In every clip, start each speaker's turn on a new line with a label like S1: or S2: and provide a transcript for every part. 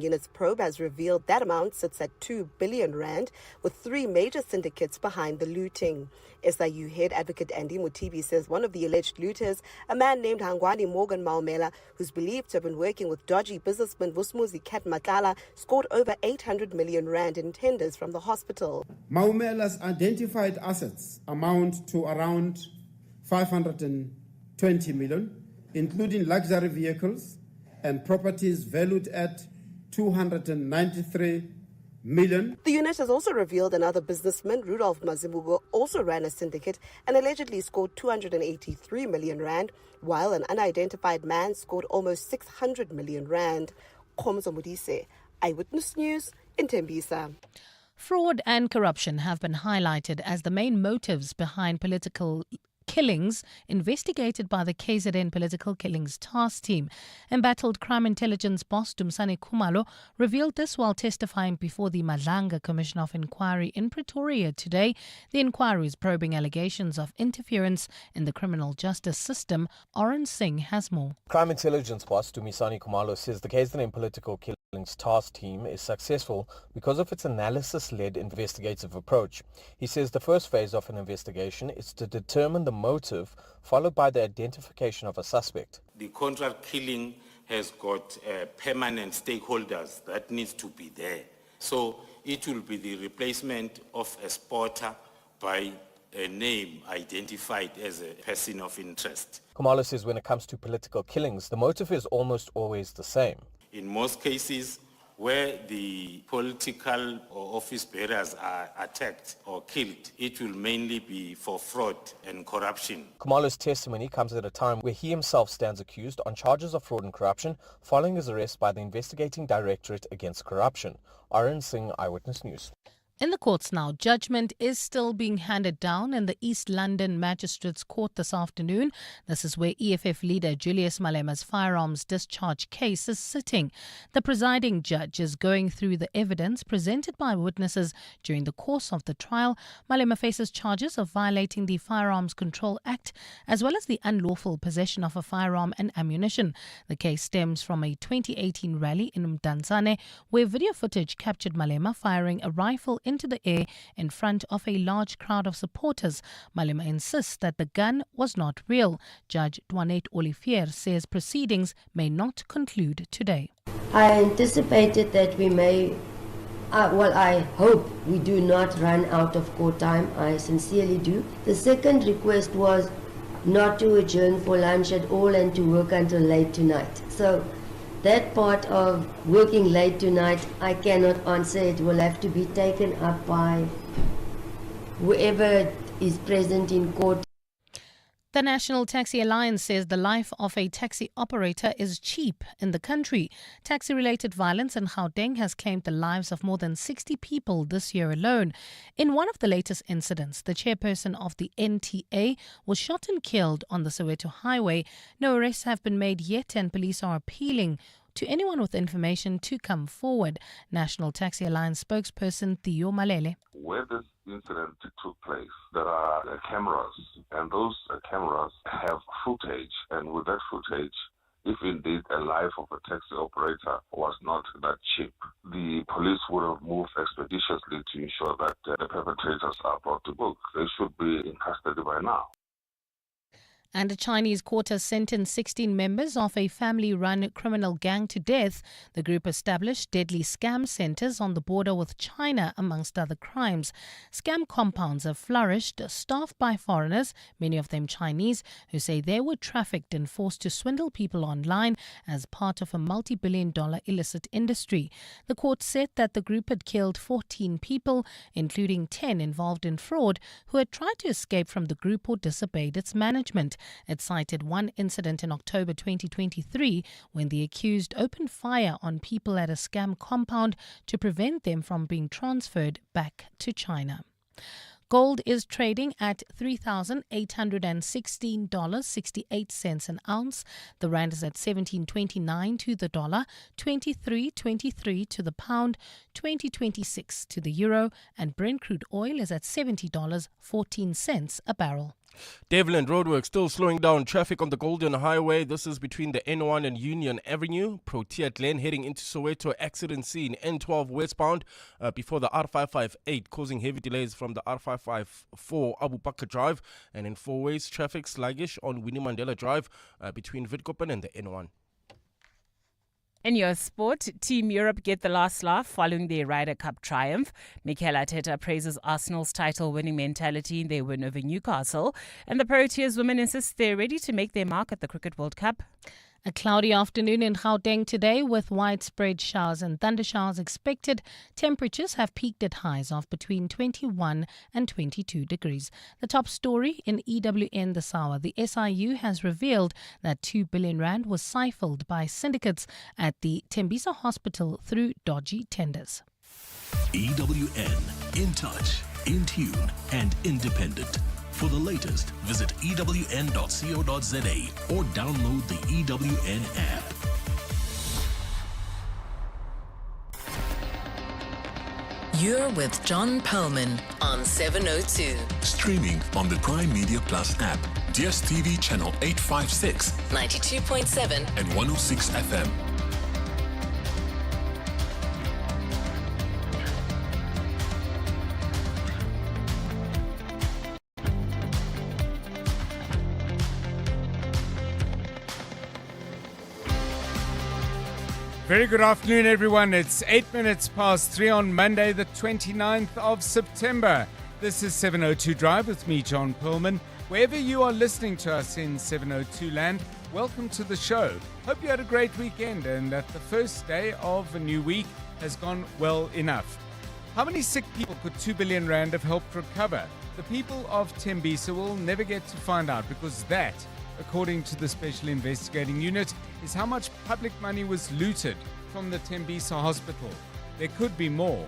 S1: Unit's probe has revealed that amount sits at 2 billion rand, with 3 major syndicates behind the looting. SIU head advocate Andy Mutibi says one of the alleged looters, a man named Hangwani Morgan Maumela, who's believed to have been working with dodgy businessman Vusmuzi Kat Matala, scored over 800 million rand in tenders from the hospital.
S2: Maumela's identified assets amount to around 520 million, including luxury vehicles and properties valued at 293 million.
S1: The unit has also revealed another businessman, Rudolph Mazibugo, also ran a syndicate and allegedly scored 283 million rand, while an unidentified man scored almost 600 million rand. Komzo Mudise, Eyewitness News in Tembisa.
S3: Fraud and corruption have been highlighted as the main motives behind political killings investigated by the KZN Political Killings Task Team. Embattled crime intelligence boss Dumisani Khumalo revealed this while testifying before the Madlanga Commission of Inquiry in Pretoria today. The inquiry is probing allegations of interference in the criminal justice system. Oren Singh has more.
S4: Crime intelligence boss Dumisani Khumalo says the KZN Political Killings Task Team is successful because of its analysis-led investigative approach. He says the first phase of an investigation is to determine the motive, followed by the identification of a suspect.
S5: The contract killing has got permanent stakeholders that needs to be there. So it will be the replacement of a spotter by a name identified as a person of interest.
S4: Khumalo says when it comes to political killings, the motive is almost always the same.
S5: In most cases, where the political or office bearers are attacked or killed, it will mainly be for fraud and corruption.
S4: Khumalo's testimony comes at a time where he himself stands accused on charges of fraud and corruption following his arrest by the Investigating Directorate Against Corruption. Oren Singh, Eyewitness News.
S3: In the courts now, judgment is still being handed down in the East London Magistrates Court this afternoon. This is where EFF leader Julius Malema's firearms discharge case is sitting. The presiding judge is going through the evidence presented by witnesses during the course of the trial. Malema faces charges of violating the Firearms Control Act as well as the unlawful possession of a firearm and ammunition. The case stems from a 2018 rally in Mdantsane where video footage captured Malema firing a rifle into the air in front of a large crowd of supporters. Malema insists that the gun was not real. Judge Dwanet Olivier says proceedings may not conclude today.
S6: I anticipated that we may, I hope we do not run out of court time. I sincerely do. The second request was not to adjourn for lunch at all and to work until late tonight. So that part of working late tonight, I cannot answer. It will have to be taken up by whoever is present in court.
S3: The National Taxi Alliance says the life of a taxi operator is cheap in the country. Taxi-related violence in Gauteng has claimed the lives of more than 60 people this year alone. In one of the latest incidents, the chairperson of the NTA was shot and killed on the Soweto highway. No arrests have been made yet and police are appealing to anyone with information to come forward. National Taxi Alliance spokesperson Theo Malele.
S7: Where this incident took place, there are cameras, and those cameras have footage, and with that footage, if indeed a life of a taxi operator was not that cheap, the police would have moved expeditiously to ensure that the perpetrators are brought to book. They should be in custody by now.
S3: And a Chinese court has sentenced 16 members of a family-run criminal gang to death. The group established deadly scam centers on the border with China, amongst other crimes. Scam compounds have flourished, staffed by foreigners, many of them Chinese, who say they were trafficked and forced to swindle people online as part of a multi-billion-dollar illicit industry. The court said that the group had killed 14 people, including 10 involved in fraud, who had tried to escape from the group or disobeyed its management. It cited one incident in October 2023 when the accused opened fire on people at a scam compound to prevent them from being transferred back to China. Gold is trading at $3,816.68 an ounce. The rand is at 17.29 to the dollar, 23.23 to the pound, 20.26 to the euro, and Brent crude oil is at $70.14 a barrel.
S8: Devland roadwork still slowing down traffic on the Golden Highway. This is between the N1 and Union Avenue. Protea Glen heading into Soweto, accident scene N12 westbound before the R558, causing heavy delays from the R554 Abu Bakr Drive. And in four ways, traffic sluggish on Winnie Mandela Drive between Witkoppen and the N1.
S9: In your sport, Team Europe get the last laugh following their Ryder Cup triumph. Mikel Arteta praises Arsenal's title-winning mentality in their win over Newcastle. And the Proteas women insist they're ready to make their mark at the Cricket World Cup.
S3: A cloudy afternoon in Gauteng today with widespread showers and thundershowers expected. Temperatures have peaked at highs of between 21 and 22 degrees. The top story in EWN this hour. The SIU has revealed that 2 billion rand was siphoned by syndicates at the Tembisa Hospital through dodgy tenders.
S10: EWN, in touch, in tune and independent. For the latest, visit ewn.co.za or download the EWN app.
S11: You're with John Perlman on 702.
S10: Streaming on the Prime Media Plus app, DSTV channel 856,
S11: 92.7
S10: and 106 FM.
S2: Very good afternoon, everyone. It's 8 minutes past 3 on Monday, the 29th of September. This is 702 Drive with me, John Perlman. Wherever you are listening to us in 702 land, welcome to the show. Hope you had a great weekend and that the first day of a new week has gone well enough. How many sick people could 2 billion rand have helped recover? The people of Tembisa will never get to find out, because that, according to the Special Investigating Unit, is how much public money was looted from the Tembisa Hospital. There could be more.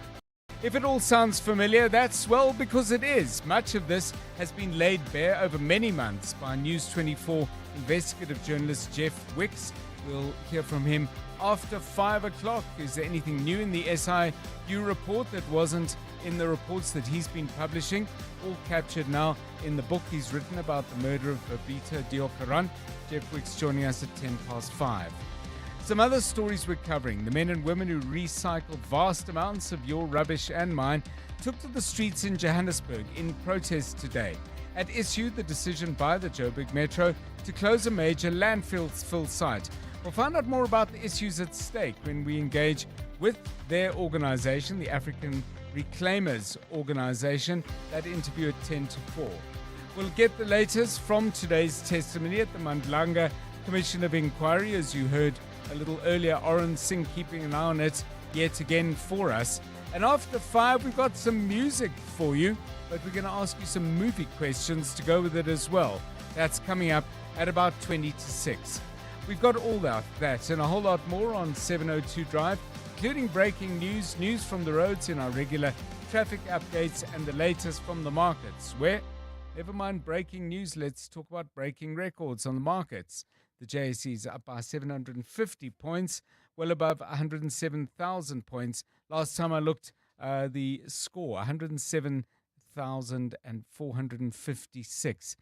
S2: If it all sounds familiar, that's well because it is. Much of this has been laid bare over many months by News 24 investigative journalist Jeff Wicks. We'll hear from him after 5 o'clock. Is there anything new in the SIU report that wasn't in the reports that he's been publishing? All captured now in the book he's written about the murder of Babita Diokaran. Jeff Wicks joining us at 10 past 5. Some other stories we're covering. The men and women who recycle vast amounts of your rubbish and mine took to the streets in Johannesburg in protest today. At issue, the decision by the Joburg Metro to close a major landfill site. We'll find out more about the issues at stake when we engage with their organization, the African Reclaimers Organization. That interview at 10 to 4. We'll get the latest from today's testimony at the Madlanga Commission of Inquiry. As you heard a little earlier, Oren Singh keeping an eye on it yet again for us. And after 5, we've got some music for you, but we're going to ask you some movie questions to go with it as well. That's coming up at about 20 to 6. We've got all that and a whole lot more on 702 Drive, including breaking news, news from the roads in our regular traffic updates, and the latest from the markets, where, never mind breaking news, let's talk about breaking records on the markets. The JSE is up by 750 points, well above 107,000 points. Last time I looked, the score, 107,456.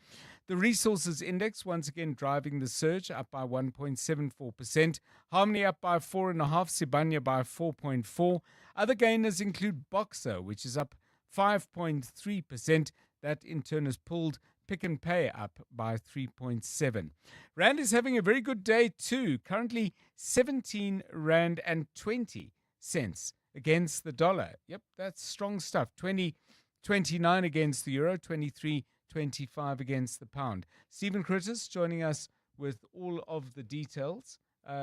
S2: The Resources Index, once again driving the surge, up by 1.74%. Harmony up by 4.5%, Sibanya by 4.4%. Other gainers include Boxer, which is up 5.3%. That in turn has pulled Pick and Pay up by 3.7%. Rand is having a very good day too. Currently 17 Rand and 20 cents against the dollar. Yep, that's strong stuff. 20.29 against the euro, 23.25 against the pound. Stephen Critters joining us with all of the details.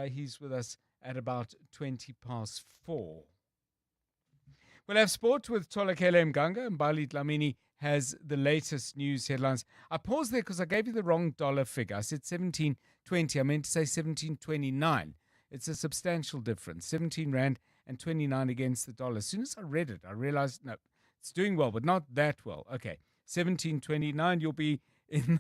S2: He's with us at about 20 past 4. We'll have sport with Tolakele Mganga, and Bali Dlamini has the latest news headlines. I paused there because I gave you the wrong dollar figure. I said 17.20. I meant to say 17.29. It's a substantial difference. 17 Rand and 29 against the dollar. As soon as I read it, I realized, no, it's doing well, but not that well. Okay, 17.29. You'll be in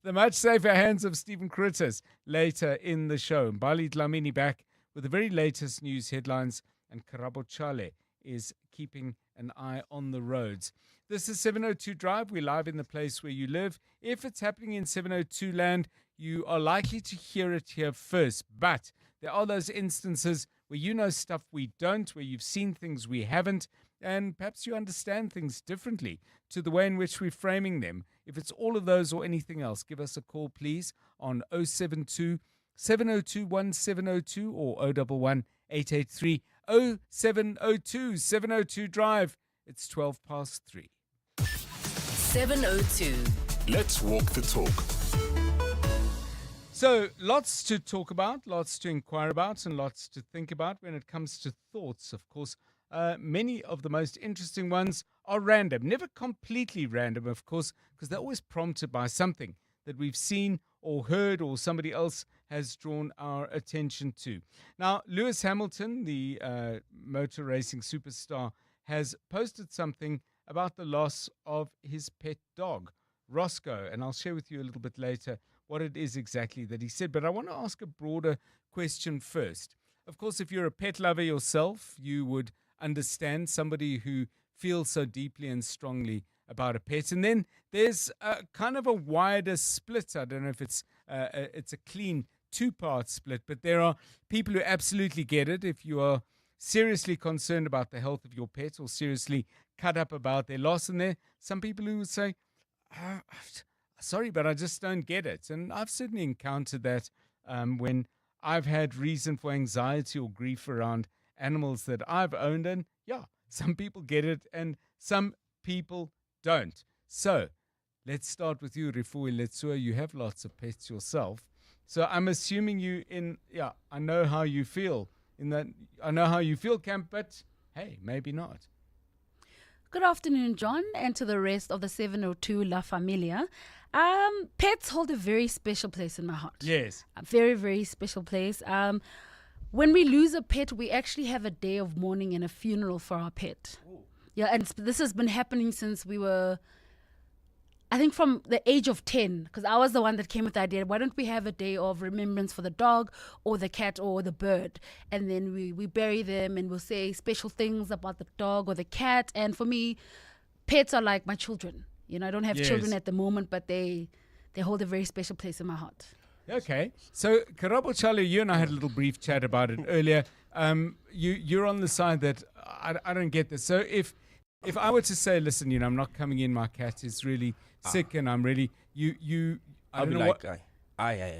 S2: the much safer hands of Stephen Critters later in the show. Bali Dlamini back with the very latest news headlines, and Karabo Chale is keeping an eye on the roads. This is 702 Drive. We're live in the place where you live. If it's happening in 702 land, you are likely to hear it here first. But there are those instances where you know stuff we don't, where you've seen things we haven't, and perhaps you understand things differently to the way in which we're framing them. If it's all of those or anything else, give us a call, please, on 072 702 1702 or 011 883 0702 702 Drive. It's 12 past 3.
S11: 702.
S10: Let's walk the talk.
S2: So, lots to talk about, lots to inquire about, and lots to think about when it comes to thoughts. Of course, many of the most interesting ones are random. Never completely random, of course, because they're always prompted by something that we've seen or heard or somebody else has drawn our attention to. Now, Lewis Hamilton, the motor racing superstar, has posted something about the loss of his pet dog, Roscoe, and I'll share with you a little bit later what it is exactly that he said. But I want to ask a broader question first. Of course, if you're a pet lover yourself, you would understand somebody who feels so deeply and strongly about a pet. And then there's kind of a wider split. I don't know if it's a clean two-part split, but there are people who absolutely get it. If you are seriously concerned about the health of your pet or seriously cut up about their loss, and there are some people who would say, sorry, but I just don't get it. And I've certainly encountered that when I've had reason for anxiety or grief around animals that I've owned. And yeah, some people get it and some people don't. So let's start with you, Rifui Letsua. You have lots of pets yourself. So I'm assuming I know how you feel camp, but hey, maybe not.
S12: Good afternoon, John, and to the rest of the 702 La Familia. Pets hold a very special place in my heart.
S2: Yes.
S12: A very, very special place. When we lose a pet, we actually have a day of mourning and a funeral for our pet. Ooh. Yeah, and this has been happening since we were, I think, from the age of 10, because I was the one that came with the idea, why don't we have a day of remembrance for the dog or the cat or the bird? And then we bury them and we'll say special things about the dog or the cat. And for me, pets are like my children. You know, I don't have children at the moment, but they hold a very special place in my heart.
S2: Okay. So, Karabo Chale, you and I had a little brief chat about it earlier. You're on the side that I don't get this. So if I were to say, listen, I'm not coming in, my cat is really sick and I'm really,
S8: I'll be like,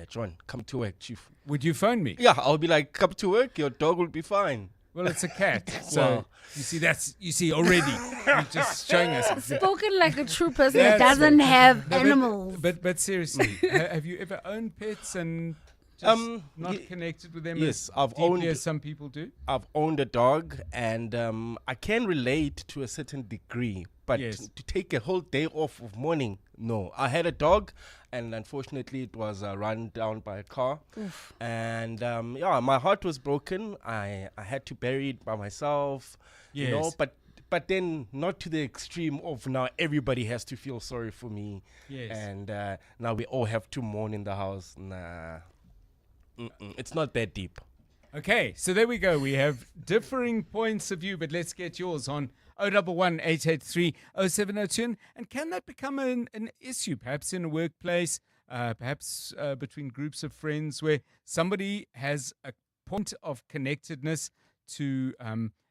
S8: John, come to work, chief.
S2: Would you phone me?
S8: Yeah, I'll be like, come to work, your dog will be fine.
S2: Well, it's a cat. So, you see already, you're just showing us.
S12: Spoken like a true person that doesn't have animals.
S2: But seriously, have you ever owned pets and just not connected with them as deeply as some people do?
S8: I've owned a dog, and I can relate to a certain degree. But to take a whole day off of mourning, no. I had a dog, and unfortunately it was run down by a car. Oof. And my heart was broken. I had to bury it by myself, but then not to the extreme of now everybody has to feel sorry for me. Yes. And now we all have to mourn in the house. Nah. It's not that deep.
S2: Okay, so there we go. We have differing points of view, but let's get yours on 011 883 0702. And can that become an issue, perhaps in a workplace, perhaps between groups of friends, where somebody has a point of connectedness to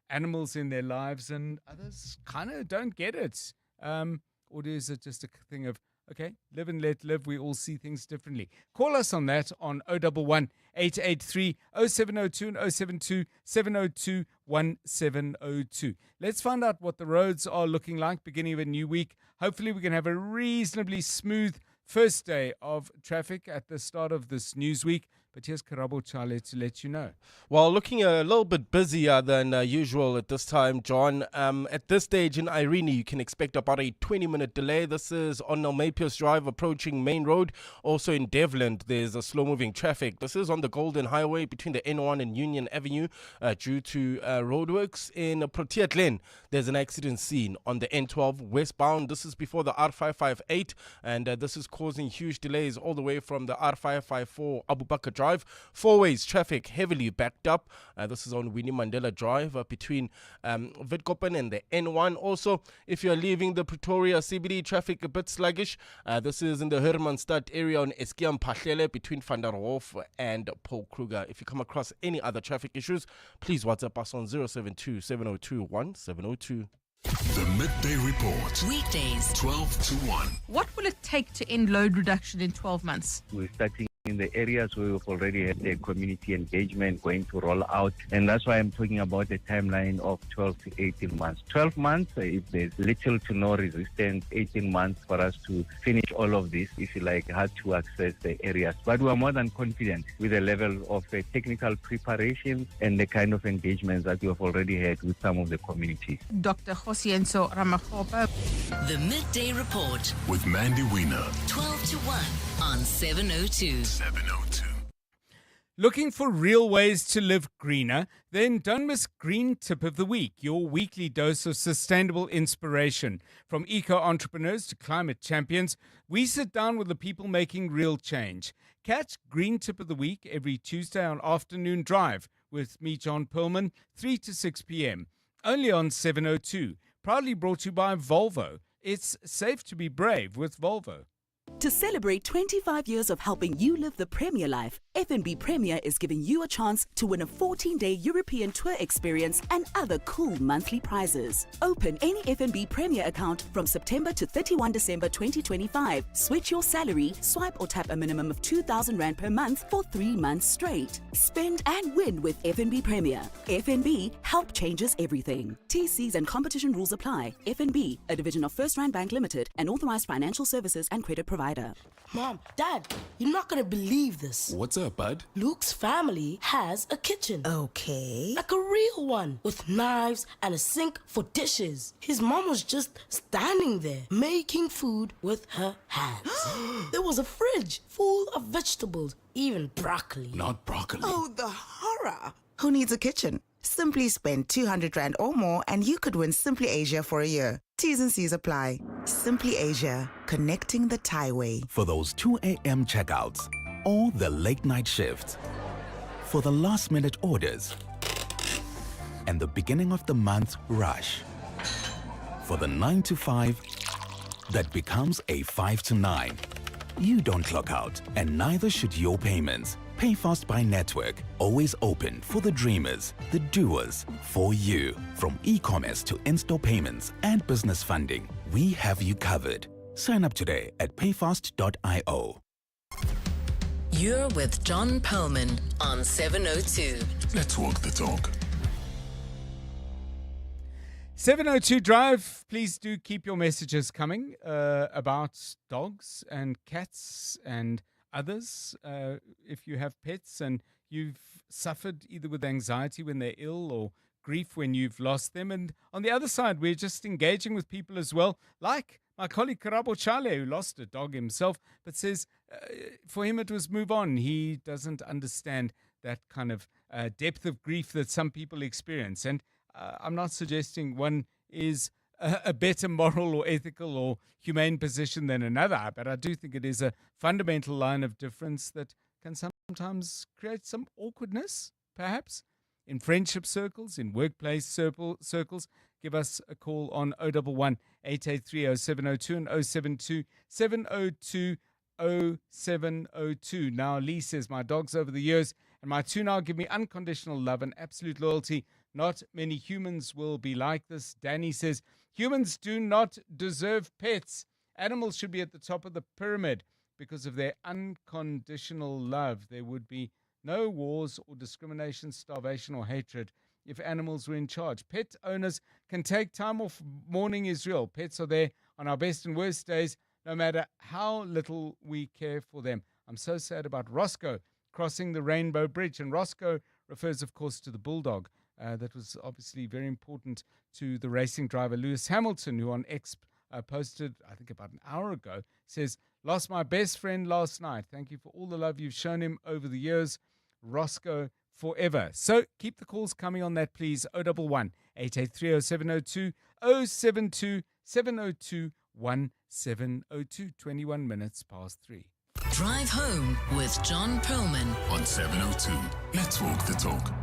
S2: animals in their lives and others kind of don't get it? Or is it just a thing of, okay, live and let live. We all see things differently. Call us on that on 011 883 0702 and 072 702 1702. Let's find out what the roads are looking like beginning of a new week. Hopefully we can have a reasonably smooth first day of traffic at the start of this news week. But here's Karabo Chale to let you know.
S8: Well, looking a little bit busier than usual at this time, John. At this stage in Irene, you can expect about a 20-minute delay. This is on Malema Drive approaching Main Road. Also in Devland, there's a slow-moving traffic. This is on the Golden Highway between the N1 and Union Avenue due to roadworks. In Protea Glen, there's an accident scene on the N12 westbound. This is before the R558, and this is causing huge delays all the way from the R554 Abu Bakr Drive Drive. Four-ways traffic heavily backed up. This is on Winnie Mandela Drive between Witkoppen and the N1. Also, if you're leaving the Pretoria CBD, traffic a bit sluggish. This is in the Hermanstad area on Eskiam Pahlele between Van der Hof and Paul Kruger. If you come across any other traffic issues, please WhatsApp us on 072 702 1702.
S10: The Midday Report.
S11: Weekdays,
S10: 12 to 1.
S13: What will it take to end load reduction in 12 months?
S14: We're starting in the areas where we've already had the community engagement going to roll out. And that's why I'm talking about a timeline of 12 to 18 months. 12 months, if there's little to no resistance, 18 months for us to finish all of this, if you like, hard to access the areas. But we are more than confident with the level of technical preparation and the kind of engagements that we have already had with some of the communities.
S13: Dr. Josienso Ramagopa.
S11: the Midday Report,
S10: With Mandy Wiener.
S11: 12 to 1 on 702.
S10: 702.
S2: Looking for real ways to live greener? Then don't miss Green Tip of the Week, your weekly dose of sustainable inspiration. From eco-entrepreneurs to climate champions, we sit down with the people making real change. Catch Green Tip of the Week every Tuesday on Afternoon Drive with me, John Perlman, 3 to 6 p.m. Only on 702. Proudly brought to you by Volvo. It's safe to be brave with Volvo.
S15: To celebrate 25 years of helping you live the Premier life, FNB Premier is giving you a chance to win a 14-day European tour experience and other cool monthly prizes. Open any FNB Premier account from September to 31 December 2025. Switch your salary, swipe or tap a minimum of 2,000 Rand per month for 3 months straight. Spend and win with FNB Premier. FNB, help changes everything. TCs and competition rules apply. FNB, a division of First Rand Bank Limited, an authorized financial services and credit provider.
S16: Mom, Dad, you're not gonna believe this.
S10: What's up, bud?
S16: Luke's family has a kitchen.
S15: Okay.
S16: Like a real one, with knives and a sink for dishes. His mom was just standing there, making food with her hands. There was a fridge full of vegetables, even broccoli.
S10: Not broccoli.
S17: Oh, the horror. Who needs a kitchen? Simply spend 200 Rand or more and you could win Simply Asia for a year. T's and C's apply. Simply Asia, connecting the Thai way.
S18: For those 2 a.m. checkouts or the late night shifts. For the last minute orders and the beginning of the month rush. For the 9 to 5 that becomes a 5 to 9. You don't clock out and neither should your payments. Pay fast by network, always open for the dreamers, the doers, for you. From e-commerce to in-store payments and business funding, we have you covered. Sign up today at payfast.io.
S11: You're with John Perlman on 702.
S10: Let's walk the talk.
S2: 702 Drive, please do keep your messages coming about dogs and cats and others. If you have pets and you've suffered either with anxiety when they're ill or grief when you've lost them. And on the other side, we're just engaging with people as well, like my colleague Karabo Chale, who lost a dog himself, but says for him it was move on. He doesn't understand that kind of depth of grief that some people experience. And I'm not suggesting one is a better moral or ethical or humane position than another, but I do think it is a fundamental line of difference that can sometimes create some awkwardness, perhaps, in friendship circles, in workplace circles. Give us a call on 011 883 0702 and 072 702 0702. Now, Lee says, my dogs over the years and my two now give me unconditional love and absolute loyalty. Not many humans will be like this. Danny says, humans do not deserve pets. Animals should be at the top of the pyramid because of their unconditional love. There would be no wars or discrimination, starvation or hatred if animals were in charge. Pet owners can take time off. Mourning is real. Pets are there on our best and worst days, no matter how little we care for them. I'm so sad about Roscoe crossing the Rainbow Bridge. And Roscoe refers, of course, to the bulldog. That was obviously very important to the racing driver Lewis Hamilton, who on X posted, I think about an hour ago, says, lost my best friend last night. Thank you for all the love you've shown him over the years. Roscoe forever. So keep the calls coming on that, please. 011 883 0702 072 702 1702. 21 minutes past 3.
S11: Drive Home with John Perlman
S10: On 702. Let's walk the talk.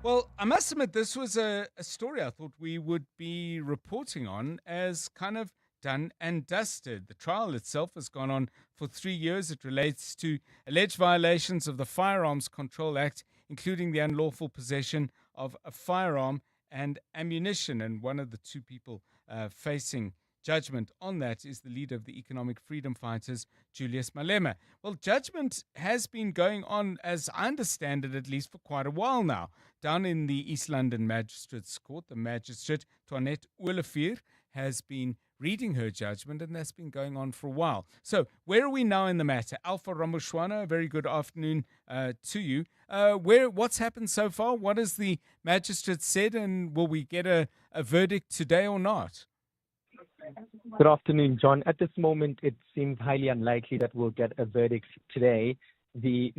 S2: Well, I must admit, this was a story I thought we would be reporting on as kind of done and dusted. The trial itself has gone on for 3 years. It relates to alleged violations of the Firearms Control Act, including the unlawful possession of a firearm and ammunition. And one of the two people facing judgment on that is the leader of the economic freedom fighters, Julius Malema. Well, judgment has been going on, as I understand it, at least for quite a while now. Down in the East London Magistrates Court, the magistrate, Toinette Olivier, has been reading her judgment, and that's been going on for a while. So where are we now in the matter? Alpha Ramoshwana, a very good afternoon to you. What's happened so far? What has the magistrate said, and will we get a verdict today or not?
S19: Good afternoon, John. At this moment, it seems highly unlikely that we'll get a verdict today. The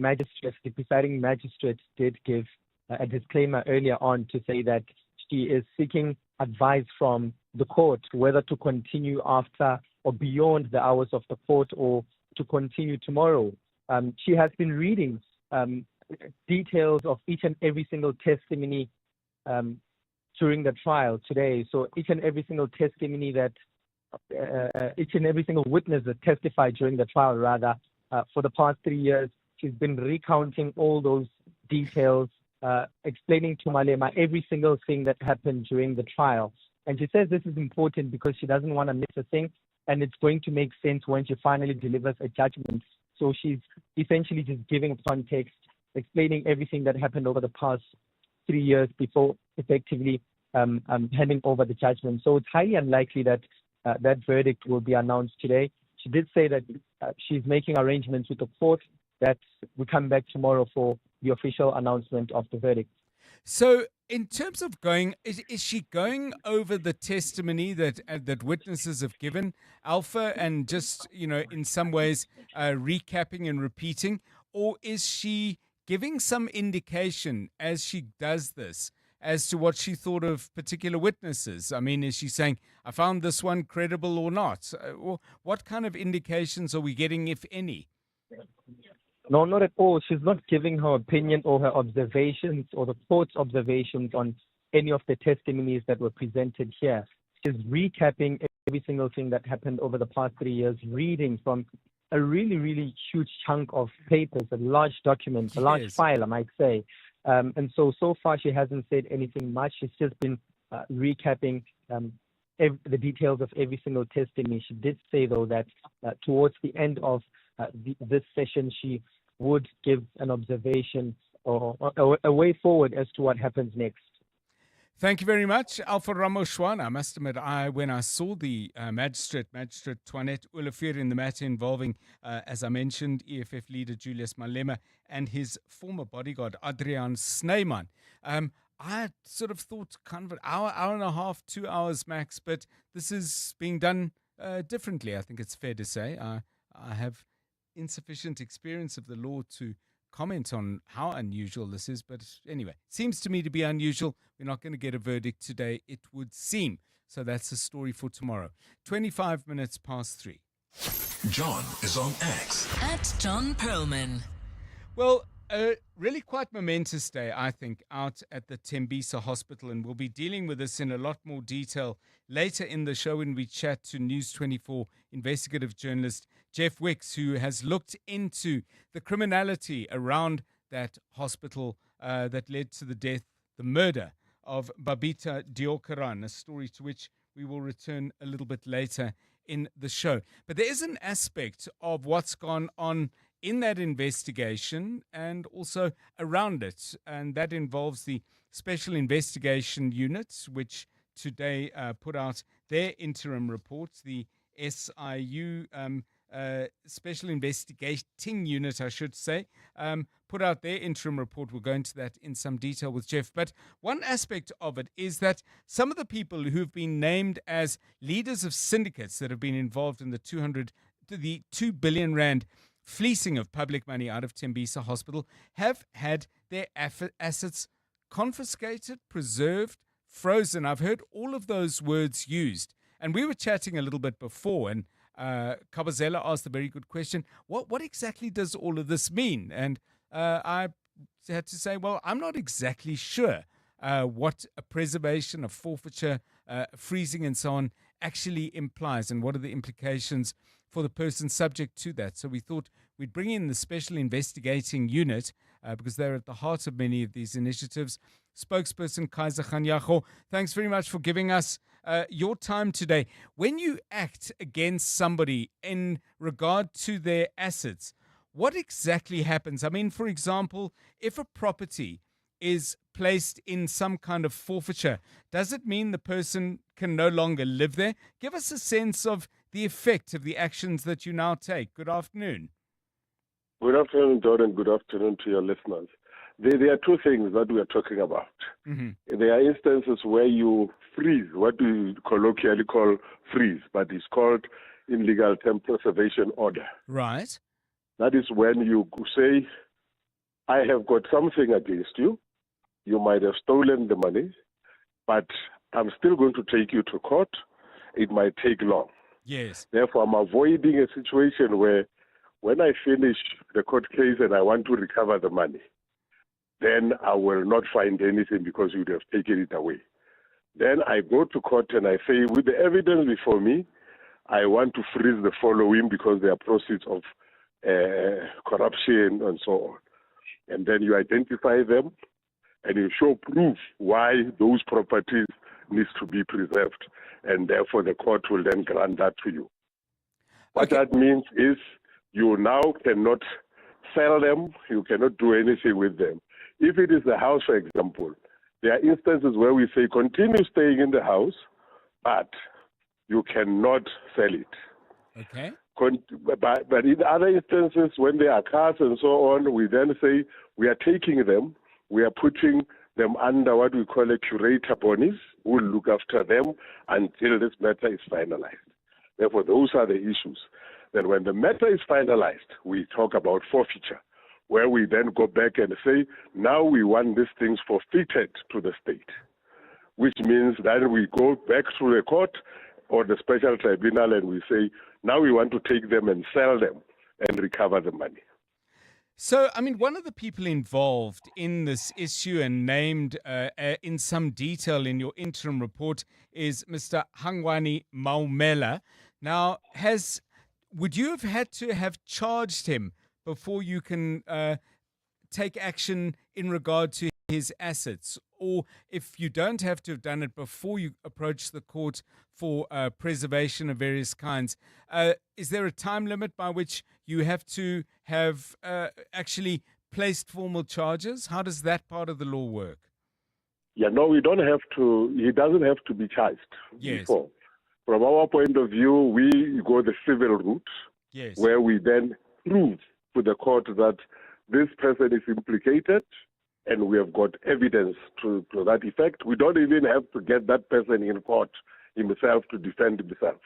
S19: presiding magistrate did give a disclaimer earlier on to say that she is seeking advice from the court whether to continue after or beyond the hours of the court or to continue tomorrow. She has been reading details of each and every single testimony during the trial today. So each and every single testimony that each and every single witness that testified during the trial, for the past 3 years, she's been recounting all those details, explaining to Malema every single thing that happened during the trial. And she says this is important because she doesn't want to miss a thing, and it's going to make sense when she finally delivers a judgment. So she's essentially just giving context, explaining everything that happened over the past 3 years before effectively handing over the judgment. So it's highly unlikely that that verdict will be announced today. She did say that she's making arrangements with the court that we come back tomorrow for the official announcement of the verdict.
S2: So in terms of going, is she going over the testimony that witnesses have given, Alpha, and just, in some ways recapping and repeating, or is she giving some indication as she does this as to what she thought of particular witnesses? I mean, is she saying, I found this one credible or not? What kind of indications are we getting, if any?
S19: No, not at all. She's not giving her opinion or her observations or the court's observations on any of the testimonies that were presented here. She's recapping every single thing that happened over the past 3 years, reading from a really, really huge chunk of papers, a large document, a large file, I might say. And so far she hasn't said anything much. She's just been recapping the details of every single testimony. She did say, though, that towards the end of this session, she would give an observation or a way forward as to what happens next.
S2: Thank you very much, Alpha Ramoshwana. I must admit, when I saw the Magistrate Toinette Olivier in the matter involving, as I mentioned, EFF leader Julius Malema and his former bodyguard, Adrian Snyman, I sort of thought kind of an hour and a half, 2 hours max, but this is being done differently, I think it's fair to say. I have insufficient experience of the law to comment on how unusual this is, but anyway, seems to me to be unusual. We're not going to get a verdict today, it would seem. So that's the story for tomorrow. 25 minutes past 3.
S10: John is on X
S11: at John Perlman.
S2: Well, a really quite momentous day, I think, out at the Tembisa Hospital, and we'll be dealing with this in a lot more detail later in the show when we chat to News 24 investigative journalist Jeff Wicks, who has looked into the criminality around that hospital that led to the death, the murder of Babita Deokaran, a story to which we will return a little bit later in the show. But there is an aspect of what's gone on in that investigation and also around it, and that involves the Special Investigation Unit, which today put out their interim report, the SIU Special Investigating Unit, I should say, put out their interim report. We'll go into that in some detail with Jeff. But one aspect of it is that some of the people who've been named as leaders of syndicates that have been involved in the 2 billion rand fleecing of public money out of Tembisa Hospital have had their assets confiscated, preserved, frozen. I've heard all of those words used. And we were chatting a little bit before, and Kabazela asked a very good question. What exactly does all of this mean? And I had to say, well, I'm not exactly sure what a preservation, a forfeiture, freezing and so on actually implies, and what are the implications for the person subject to that. So we thought we'd bring in the Special Investigating Unit because they're at the heart of many of these initiatives. Spokesperson Kaiser Khanyago, thanks very much for giving us your time today. When you act against somebody in regard to their assets, what exactly happens? I mean, for example, if a property is placed in some kind of forfeiture, does it mean the person can no longer live there? Give us a sense of the effect of the actions that you now take. Good afternoon.
S20: Good afternoon, Jordan. Good afternoon to your listeners. There are two things that we are talking about.
S2: Mm-hmm.
S20: There are instances where you freeze, what we colloquially call freeze, but it's called in legal term preservation order.
S2: Right.
S20: That is when you say, I have got something against you. You might have stolen the money, but I'm still going to take you to court. It might take long.
S2: Yes.
S20: Therefore, I'm avoiding a situation where when I finish the court case and I want to recover the money, then I will not find anything because you'd have taken it away. Then I go to court and I say, with the evidence before me, I want to freeze the following because they are proceeds of corruption and so on. And then you identify them and you show proof why those properties needs to be preserved. And therefore the court will then grant that to you. What that means is you now cannot sell them, you cannot do anything with them. If it is the house, for example, there are instances where we say continue staying in the house, but you cannot sell it.
S2: Okay.
S20: But in other instances, when there are cars and so on, we then say we are taking them, we are putting them under what we call a curator bonus, who will look after them until this matter is finalized. Therefore, those are the issues. Then when the matter is finalized, we talk about forfeiture, where we then go back and say, now we want these things forfeited to the state, which means that we go back to the court or the special tribunal and we say, now we want to take them and sell them and recover the money.
S2: So, I mean, one of the people involved in this issue and named in some detail in your interim report is Mr. Hangwani Maumela. Now, would you have had to have charged him before you can take action in regard to his assets? Or if you don't have to have done it before you approach the court for preservation of various kinds, is there a time limit by which you have to have actually placed formal charges? How does that part of the law work?
S20: Yeah, no, we don't have to. He doesn't have to be charged.
S2: Yes.
S20: Before. From our point of view, we go the civil route,
S2: yes,
S20: where we then prove to the court that this person is implicated and we have got evidence to that effect. We don't even have to get that person in court himself to defend himself.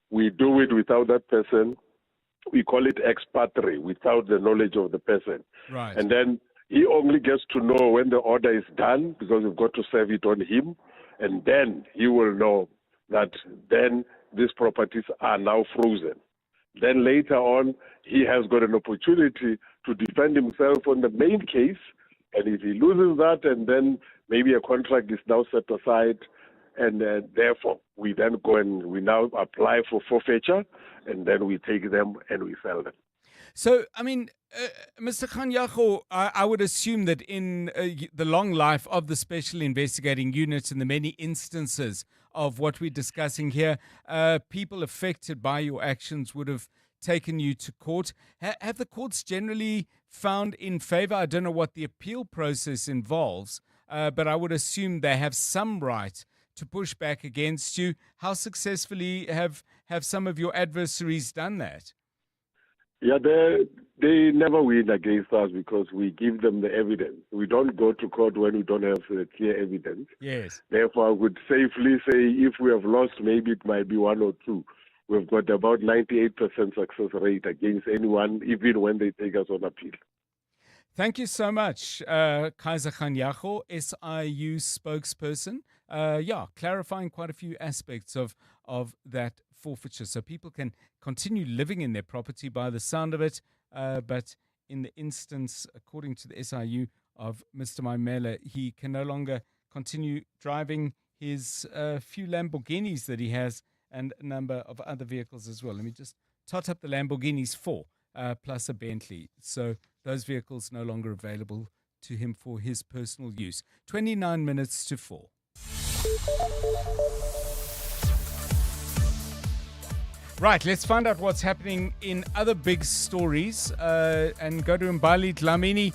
S20: We do it without that person. We call it ex parte, without the knowledge of the person.
S2: Right.
S20: And then he only gets to know when the order is done because we've got to serve it on him. And then he will know that then these properties are now frozen. Then later on, he has got an opportunity to defend himself on the main case. And if he loses that, and then maybe a contract is now set aside, and therefore we then go and we now apply for forfeiture, and then we take them and we sell them.
S2: So, I mean, Mr. Khanyago, I would assume that in the long life of the Special Investigating Unit and the many instances of what we're discussing here, people affected by your actions would have taken you to court. Have the courts generally found in favor? I don't know what the appeal process involves, but I would assume they have some right to push back against you. How successfully have some of your adversaries done that?
S20: Yeah, they never win against us because we give them the evidence. We don't go to court when we don't have clear evidence.
S2: Yes.
S20: Therefore, I would safely say if we have lost, maybe it might be one or two. We've got about 98% success rate against anyone, even when they take us on appeal.
S2: Thank you so much, Kaiser Khanyago, SIU spokesperson. Clarifying quite a few aspects of that forfeiture. So people can continue living in their property by the sound of it. But in the instance, according to the SIU of Mr. Malema, he can no longer continue driving his few Lamborghinis that he has and a number of other vehicles as well. Let me just tot up the Lamborghinis 4 plus a Bentley. So those vehicles no longer available to him for his personal use. 29 minutes to 4. Right, let's find out what's happening in other big stories and go to Mbali Dlamini,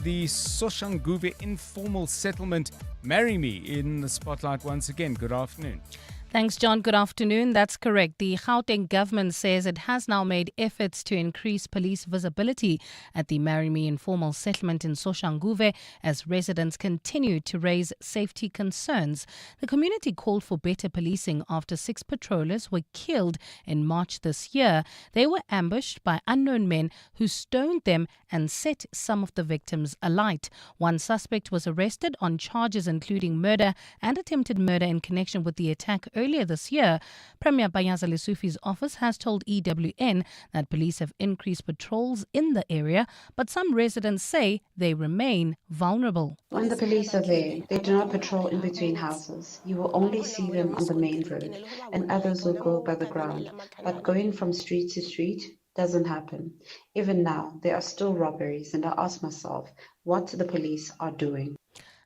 S2: the Soshanguve informal settlement. Marry Me in the spotlight once again. Good afternoon.
S3: Thanks, John. Good afternoon. That's correct. The Gauteng government says it has now made efforts to increase police visibility at the Marry Me informal settlement in Soshanguve as residents continue to raise safety concerns. The community called for better policing after 6 patrollers were killed in March this year. They were ambushed by unknown men who stoned them and set some of the victims alight. One suspect was arrested on charges including murder and attempted murder in connection with the attack earlier this year. Premier Bayaza Lesufi's office has told EWN that police have increased patrols in the area, but some residents say they remain vulnerable.
S21: When the police are there, they do not patrol in between houses. You will only see them on the main road, and others will go by the ground. But going from street to street doesn't happen. Even now, there are still robberies, and I ask myself what the police are doing.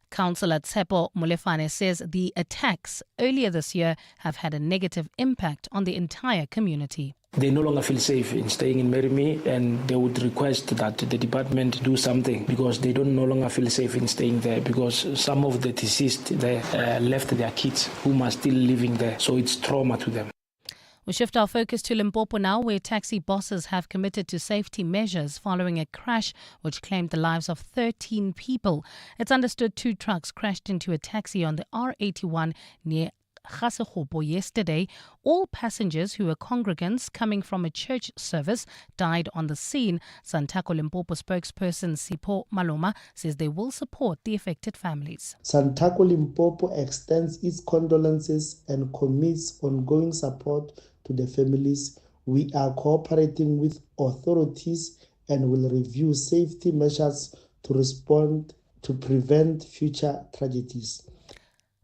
S3: Councillor Tsepo Molefane says the attacks earlier this year have had a negative impact on the entire community.
S22: They no longer feel safe in staying in Marry Me, and they would request that the department do something because they don't no longer feel safe in staying there because some of the deceased left their kids whom are still living there, so it's trauma to them.
S3: We shift our focus to Limpopo now, where taxi bosses have committed to safety measures following a crash which claimed the lives of 13 people. It's understood 2 trucks crashed into a taxi on the R81 near Gasegopo yesterday. All passengers who were congregants coming from a church service died on the scene. Santaco Limpopo spokesperson Sipho Maloma says they will support the affected families.
S23: Santaco Limpopo extends its condolences and commits ongoing support to the families. We are cooperating with authorities and will review safety measures to respond to prevent future tragedies.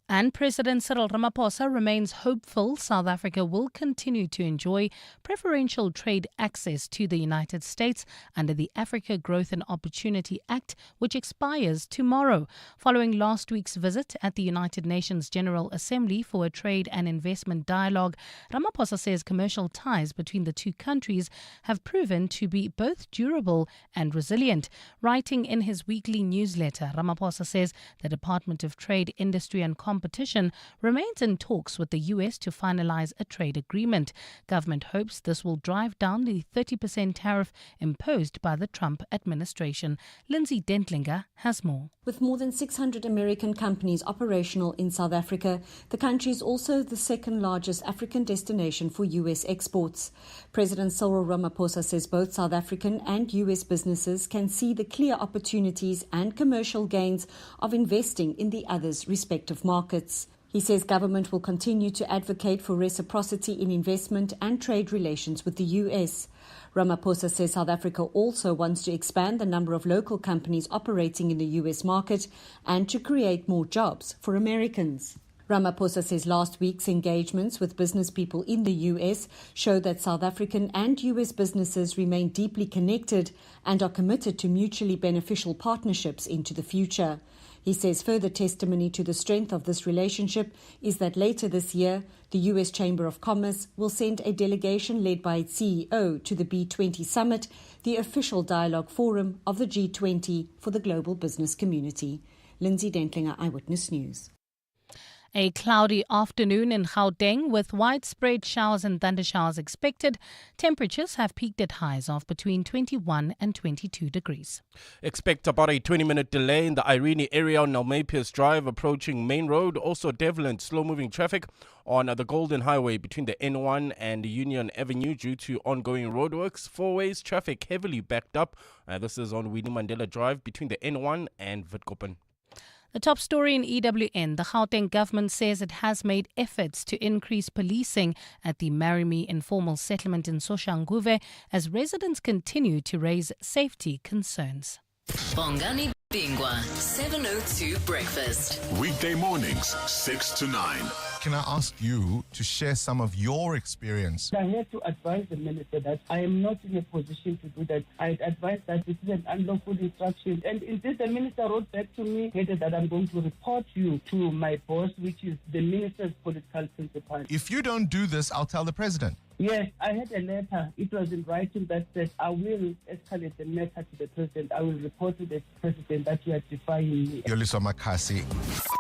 S3: And President Cyril Ramaphosa remains hopeful South Africa will continue to enjoy preferential trade access to the United States under the Africa Growth and Opportunity Act, which expires tomorrow. Following last week's visit at the United Nations General Assembly for a trade and investment dialogue, Ramaphosa says commercial ties between the two countries have proven to be both durable and resilient. Writing in his weekly newsletter, Ramaphosa says the Department of Trade, Industry and Competition remains in talks with the US to finalize a trade agreement. Government hopes this will drive down the 30% tariff imposed by the Trump administration. Lindsay Dentlinger has more.
S24: With more than 600 American companies operational in South Africa, the country is also the second largest African destination for US exports. President Cyril Ramaphosa says both South African and US businesses can see the clear opportunities and commercial gains of investing in the other's respective markets. He says government will continue to advocate for reciprocity in investment and trade relations with the US. Ramaphosa says South Africa also wants to expand the number of local companies operating in the US market and to create more jobs for Americans. Ramaphosa says last week's engagements with business people in the US show that South African and US businesses remain deeply connected and are committed to mutually beneficial partnerships into the future. He says further testimony to the strength of this relationship is that later this year, the US Chamber of Commerce will send a delegation led by its CEO to the B20 Summit, the official dialogue forum of the G20 for the global business community. Lindsay Dentlinger, Eyewitness News.
S3: A cloudy afternoon in Gauteng with widespread showers and thundershowers expected. Temperatures have peaked at highs of between 21 and 22 degrees.
S8: Expect about a 20-minute delay in the Irene area on Nalmepius Drive approaching Main Road. Also devilant slow-moving traffic on the Golden Highway between the N1 and Union Avenue due to ongoing roadworks. 4-ways traffic heavily backed up. This is on Winnie Mandela Drive between the N1 and Witkoppen.
S3: The top story in EWN, the Gauteng government says it has made efforts to increase policing at the Marimi informal settlement in Soshanguve as residents continue to raise safety concerns.
S11: Bongani Bingwa, 702 Breakfast.
S1: Weekday mornings, 6 to 9. Can I ask you to share some of your experience?
S4: I had to advise the minister that I am not in a position to do that. I advised that this is an unlawful instruction. And indeed, the minister wrote back to me that I'm going to report you to my boss, which is the minister's political principal.
S1: If you don't do this, I'll tell the president.
S4: Yes, I had a letter. It was in writing that said, I will escalate the matter to the president. I will report to the president that you are defying me.
S1: Yoliso Makasi.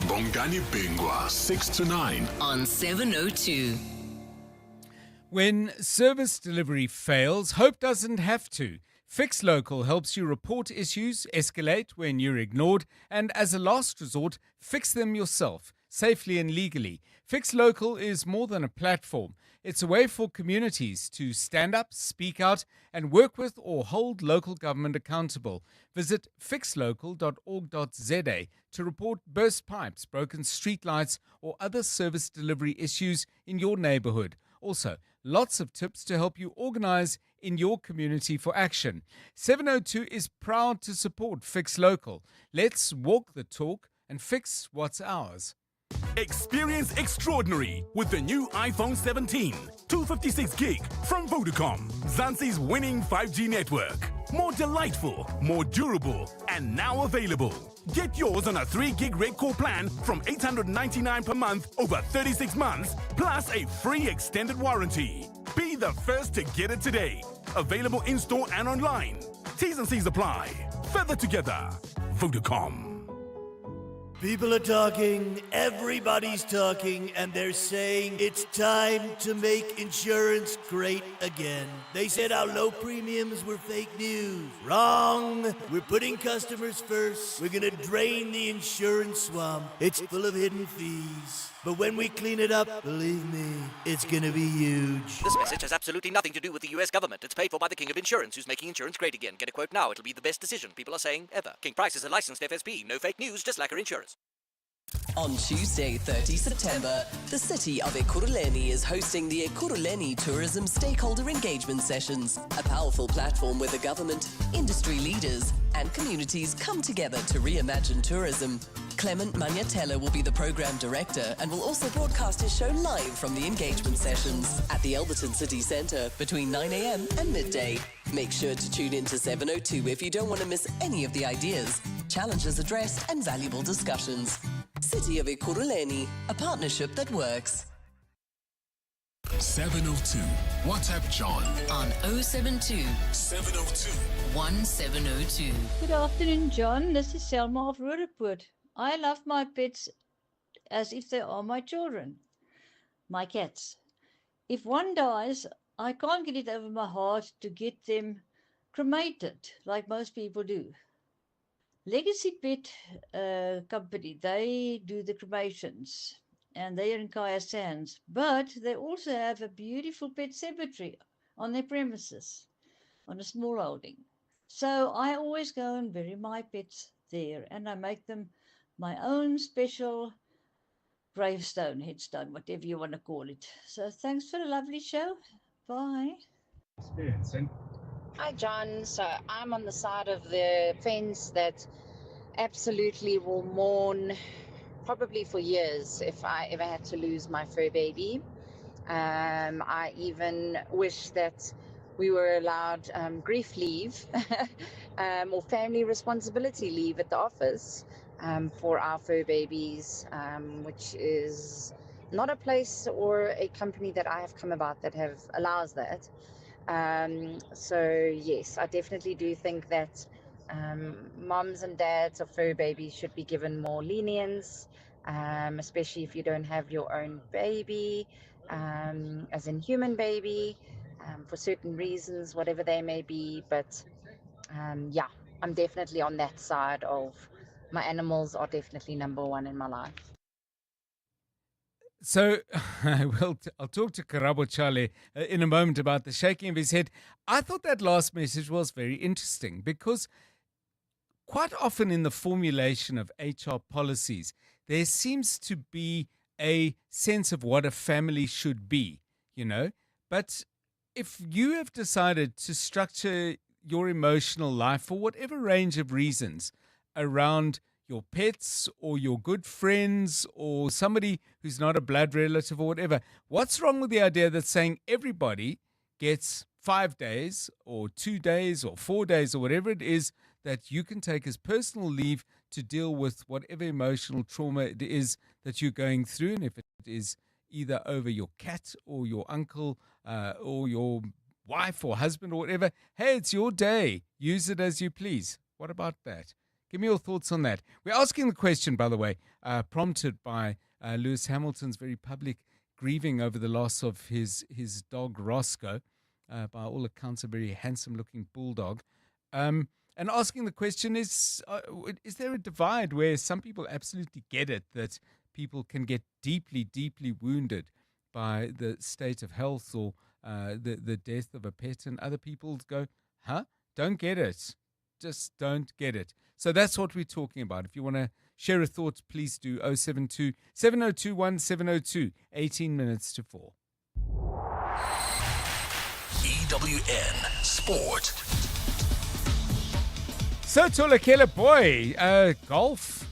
S1: Bongani Bingwa, 6 to 9.
S11: On 702.
S2: When service delivery fails, hope doesn't have to. Fix Local helps you report issues, escalate when you're ignored, and as a last resort, fix them yourself, safely and legally. Fix Local is more than a platform. It's a way for communities to stand up, speak out, and work with or hold local government accountable. Visit fixlocal.org.za to report burst pipes, broken streetlights, or other service delivery issues in your neighborhood. Also, lots of tips to help you organize in your community for action. 702 is proud to support Fix Local. Let's walk the talk and fix what's ours.
S5: Experience extraordinary with the new iPhone 17, 256 gig from Vodacom, Zanzi's winning 5G network. More delightful, more durable, and now available. Get yours on a 3 gig red core plan from $899 per month over 36 months, plus a free extended warranty. Be the first to get it today. Available in-store and online. T's and C's apply. Further together. Vodacom.
S6: People are talking, everybody's talking, and they're saying it's time to make insurance great again. They said our low premiums were fake news. Wrong. We're putting customers first. We're gonna drain the insurance swamp. It's full of hidden fees. But when we clean it up, believe me, it's gonna be huge.
S25: This message has absolutely nothing to do with the US government. It's paid for by the King of Insurance, who's making insurance great again. Get a quote now. It'll be the best decision people are saying ever. King Price is a licensed FSP. No fake news, just like our insurance.
S11: On Tuesday, 30 September, the city of Ekurhuleni is hosting the Ekurhuleni Tourism Stakeholder Engagement Sessions, a powerful platform where the government, industry leaders, and communities come together to reimagine tourism. Clement Manyatela will be the program director and will also broadcast his show live from the engagement sessions at the Alberton City Centre between 9 a.m. and midday. Make sure to tune in to 702 if you don't want to miss any of the ideas, challenges addressed, and valuable discussions. City of Ekurhuleni, a partnership that works.
S1: 702. WhatsApp John
S11: on 072
S1: 702
S11: 1702.
S26: Good afternoon, John. This is Selma of Roodepoort. I love my pets as if they are my children, my cats. If one dies, I can't get it over my heart to get them cremated like most people do. Legacy Pet Company, they do the cremations and they are in Kaya Sands, but they also have a beautiful pet cemetery on their premises on a small holding. So I always go and bury my pets there and I make them my own special gravestone, headstone, whatever you want to call it. So thanks for a lovely show. Bye.
S27: Hi, John. So I'm on the side of the fence that absolutely will mourn probably for years if I ever had to lose my fur baby. I even wish that we were allowed grief leave or family responsibility leave at the office for our fur babies, which is not a place or a company that I have come about that allows that. So yes, I definitely do think that moms and dads of fur babies should be given more lenience, especially if you don't have your own baby, as in human baby, for certain reasons, whatever they may be. But yeah, I'm definitely on that side of my animals are definitely number one in my life.
S2: So I'll talk to Karabo Chale in a moment about the shaking of his head. I thought that last message was very interesting because quite often in the formulation of HR policies, there seems to be a sense of what a family should be, But if you have decided to structure your emotional life for whatever range of reasons around your pets or your good friends or somebody who's not a blood relative or whatever, what's wrong with the idea that saying everybody gets 5 days or 2 days or 4 days or whatever it is that you can take as personal leave to deal with whatever emotional trauma it is that you're going through, and if it is either over your cat or your uncle or your wife or husband or whatever, hey, it's your day. Use it as you please. What about that? Give me your thoughts on that. We're asking the question, by the way, prompted by Lewis Hamilton's very public grieving over the loss of his dog Roscoe, by all accounts a very handsome-looking bulldog. And asking the question is there a divide where some people absolutely get it, that people can get deeply, deeply wounded by the state of health or the death of a pet, and other people go, don't get it. Just don't get it. So that's what we're talking about. If you want to share a thought, please do 072 702 1702, 18 minutes to 4.
S10: EWN Sport.
S2: So Tolakela boy, golf.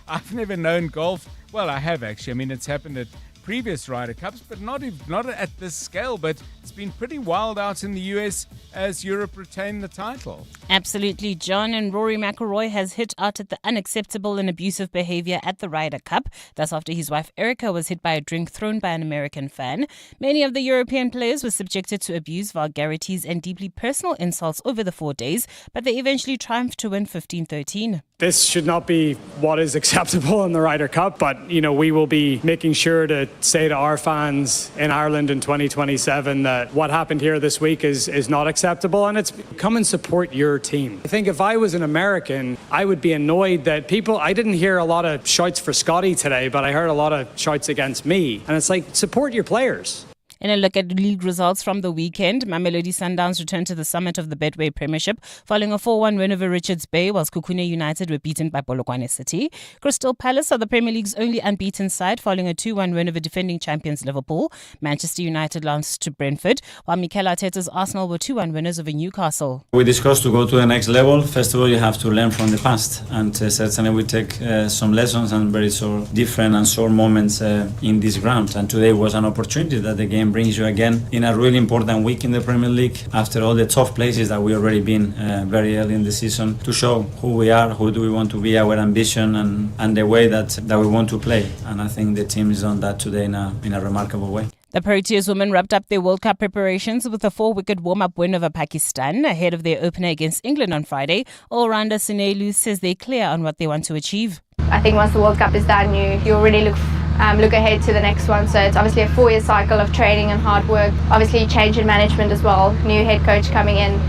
S2: I've never known golf. Well, I have actually. I mean, it's happened at previous Ryder Cups, but not at this scale. But it's been pretty wild out in the US as Europe retained the title.
S7: Absolutely, John. And Rory McIlroy has hit out at the unacceptable and abusive behavior at the Ryder Cup. That's after his wife Erica was hit by a drink thrown by an American fan. Many of the European players were subjected to abuse, vulgarities and deeply personal insults over the 4 days, but they eventually triumphed to win 15-13.
S9: This should not be what is acceptable in the Ryder Cup, but we will be making sure to say to our fans in Ireland in 2027 that what happened here this week is not acceptable, and it's come and support your team. I think if I was an American, I would be annoyed that I didn't hear a lot of shouts for Scotty today, but I heard a lot of shouts against me, and it's like, support your players.
S7: In a look at league results from the weekend, Mamelodi Sundowns returned to the summit of the Betway Premiership following a 4-1 win over Richards Bay, whilst Kukune United were beaten by Polokwane City. Crystal Palace are the Premier League's only unbeaten side following a 2-1 win over defending champions Liverpool. Manchester United lost to Brentford, while Mikel Arteta's Arsenal were 2-1 winners over Newcastle.
S12: We discussed to go to the next level. First of all, you have to learn from the past, and certainly we take some lessons and very different and sore moments in this ground. And today was an opportunity that the game brings you again in a really important week in the Premier League after all the tough places that we already been very early in the season, to show who we are, who do we want to be, our ambition and the way that we want to play. And I think the team is on that today in a remarkable way.
S7: The Proteas women wrapped up their World Cup preparations with a 4-wicket warm-up win over Pakistan ahead of their opener against England on Friday. All-rounder Sunelu says they're clear on what they want to achieve.
S13: I think once the World Cup is done, you already look ahead to the next one. So it's obviously a 4-year cycle of training and hard work. Obviously change in management as well, new head coach coming in.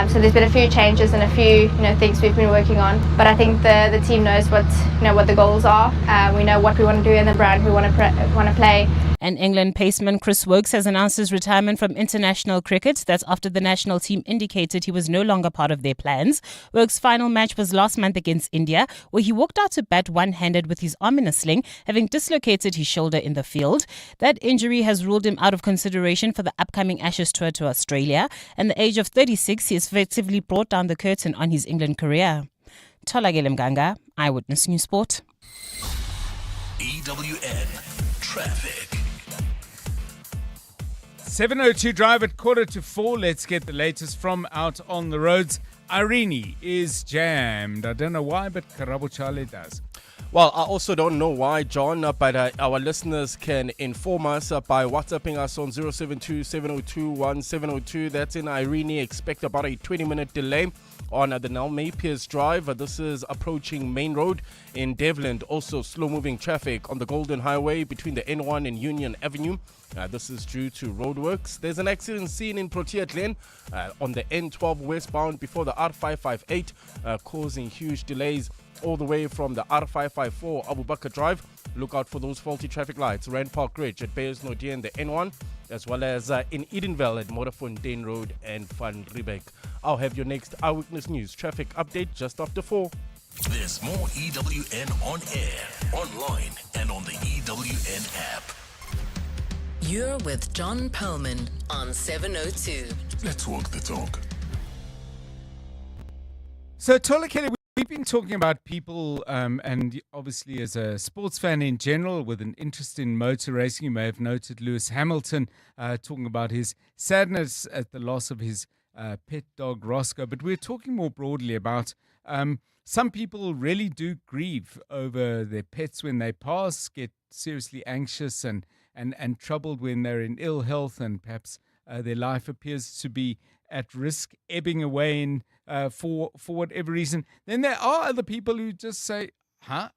S13: So there's been a few changes and a few things we've been working on. But I think the team knows what the goals are. We know what we want to do and the brand we want to play.
S7: And England paceman Chris Woakes has announced his retirement from international cricket. That's after the national team indicated he was no longer part of their plans. Woakes' final match was last month against India, where he walked out to bat one-handed with his arm in a sling, having dislocated his shoulder in the field. That injury has ruled him out of consideration for the upcoming Ashes tour to Australia. At the age of 36, he has effectively brought down the curtain on his England career. Tolagele Mganga, Eyewitness News Sport.
S10: EWN Traffic.
S2: 7:02 drive at 4:45. Let's get the latest from out on the roads. Irene is jammed. I don't know why, but Karabo Chale does.
S8: Well, I also don't know why, John, but our listeners can inform us by WhatsApping us on 072 702 1702. That's in Irene. Expect about a 20-minute delay on the Nalmapiers Drive. This is approaching Main Road in Devland. Also slow-moving traffic on the Golden Highway between the N1 and Union Avenue. This is due to roadworks. There's an accident scene in Protea Glen on the N12 westbound before the R558, causing huge delays all the way from the R554 Abu Bakr Drive. Look out for those faulty traffic lights. Rand Park Ridge at Bayers Nodier and the N1. as well as in Edenville at Motorfontein Road and Van Riebeek. I'll have your next Eyewitness News traffic update just after 4.
S10: There's more EWN on air, online, and on the EWN app.
S11: You're with John Perlman on 702.
S10: Let's walk the talk.
S2: So, Tola Kelly, we've been talking about people, and obviously as a sports fan in general with an interest in motor racing, you may have noted Lewis Hamilton talking about his sadness at the loss of his pet dog Roscoe. But we're talking more broadly about some people really do grieve over their pets when they pass, get seriously anxious and troubled when they're in ill health, and perhaps their life appears to be at risk, ebbing away in for whatever reason. Then there are other people who just say, I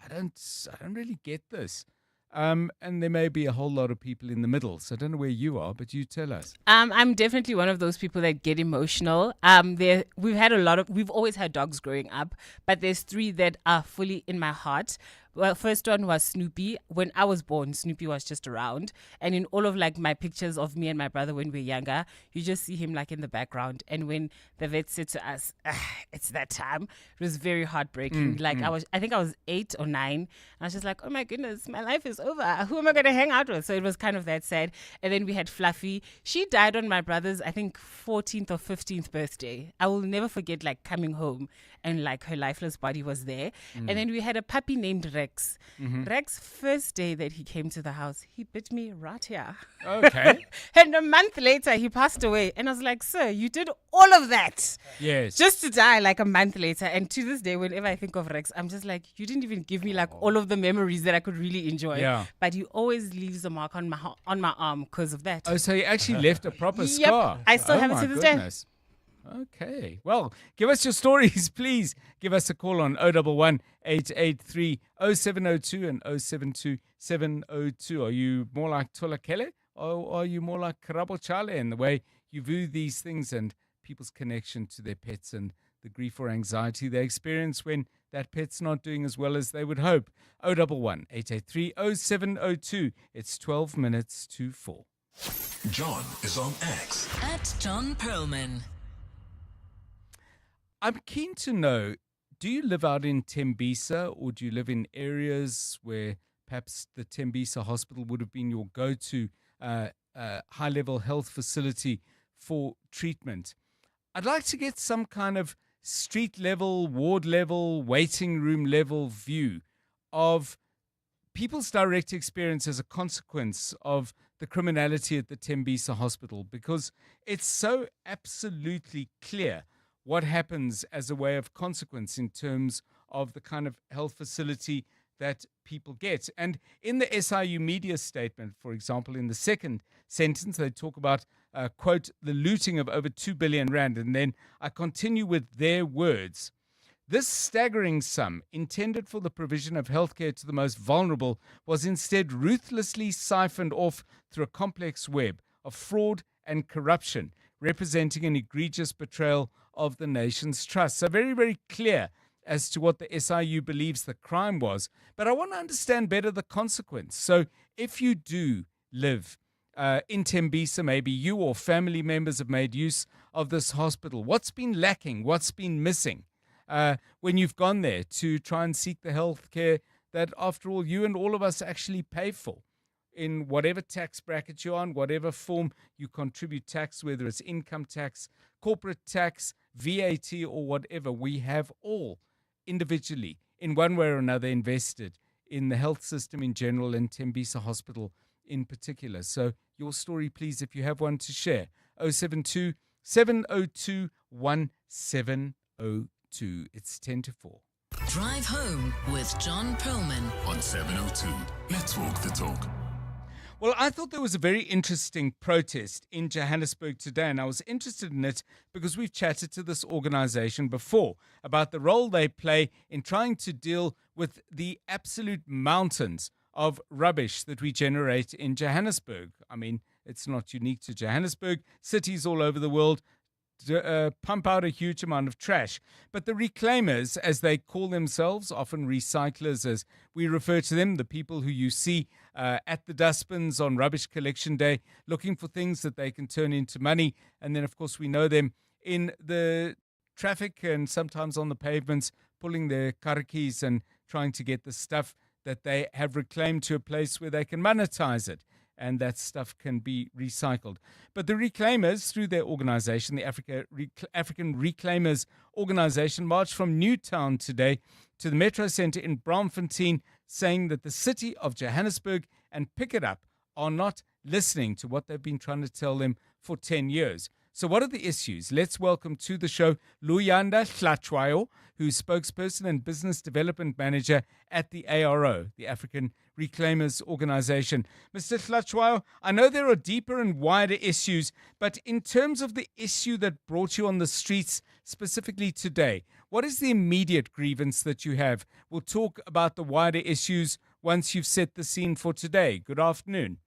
S2: don't really get this. And there may be a whole lot of people in the middle. So I don't know where you are, but you tell us.
S7: I'm definitely one of those people that get emotional. We've always had dogs growing up, but there's 3 that are fully in my heart. Well, first one was Snoopy. When I was born, Snoopy was just around. And in all of my pictures of me and my brother when we were younger, you just see him in the background. And when the vet said to us, it's that time, it was very heartbreaking. I think I was 8 or 9. And I was just like, oh my goodness, my life is over. Who am I going to hang out with? So it was kind of that sad. And then we had Fluffy. She died on my brother's, I think, 14th or 15th birthday. I will never forget coming home and her lifeless body was there. And then we had a puppy named Rex. Rex, first day that he came to the house, he bit me right here.
S2: Okay.
S7: And a month later, he passed away. And I was like, sir, you did all of that.
S2: Yes.
S7: Just to die a month later. And to this day, whenever I think of Rex, I'm just like, you didn't even give me all of the memories that I could really enjoy.
S2: Yeah.
S7: But he always leaves a mark on my arm because of that.
S2: Oh, so he actually left a proper
S7: Yep.
S2: scar.
S7: I still have it to this day.
S2: Okay. Well, give us your stories, please. Give us a call on 011 883 0702 and 072 702. Are you more like Tola Kele, or are you more like Karabo Chale in the way you view these things and people's connection to their pets and the grief or anxiety they experience when that pet's not doing as well as they would hope? 011 883 0702. It's 12 minutes to 4.
S10: John is on X.
S11: At John Perlman.
S2: I'm keen to know, do you live out in Tembisa, or do you live in areas where perhaps the Tembisa Hospital would have been your go-to high-level health facility for treatment? I'd like to get some kind of street level, ward level, waiting room level view of people's direct experience as a consequence of the criminality at the Tembisa Hospital, because it's so absolutely clear what happens as a way of consequence in terms of the kind of health facility that people get. And in the SIU media statement, for example, in the second sentence, they talk about, quote, the looting of over 2 billion rand. And then I continue with their words. This staggering sum, intended for the provision of healthcare to the most vulnerable, was instead ruthlessly siphoned off through a complex web of fraud and corruption, representing an egregious betrayal of the nation's trust. So very, very clear as to what the SIU believes the crime was. But I want to understand better the consequence. So if you do live in Tembisa, maybe you or family members have made use of this hospital, what's been lacking? What's been missing when you've gone there to try and seek the health care that, after all, you and all of us actually pay for? In whatever tax bracket you're on, whatever form you contribute tax, whether it's income tax, corporate tax, VAT, or whatever, we have all individually, in one way or another, invested in the health system in general and Tembisa Hospital in particular. So your story, please, if you have one to share. 072 702 1702. It's 10 to 4.
S11: Drive home with John Perlman
S10: on 702. Let's walk the talk.
S2: Well, I thought there was a very interesting protest in Johannesburg today, and I was interested in it because we've chatted to this organization before about the role they play in trying to deal with the absolute mountains of rubbish that we generate in Johannesburg. I mean, it's not unique to Johannesburg. Cities all over the world pump out a huge amount of trash. But the reclaimers, as they call themselves, often recyclers as we refer to them, the people who you see at the dustbins on rubbish collection day, looking for things that they can turn into money. And then, of course, we know them in the traffic and sometimes on the pavements, pulling their karikis and trying to get the stuff that they have reclaimed to a place where they can monetize it, and that stuff can be recycled. But the reclaimers, through their organization, the African Reclaimers Organization, marched from Newtown today to the Metro Centre in Braamfontein, saying that the city of Johannesburg and Pick It Up are not listening to what they've been trying to tell them for 10 years. So what are the issues? Let's welcome to the show Luyanda Hlatshwayo, who's spokesperson and business development manager at the ARO, the African Reclaimers Organization. Mr. Hlatshwayo, I know there are deeper and wider issues, but in terms of the issue that brought you on the streets specifically today, what is the immediate grievance that you have? We'll talk about the wider issues once you've set the scene for today. Good afternoon.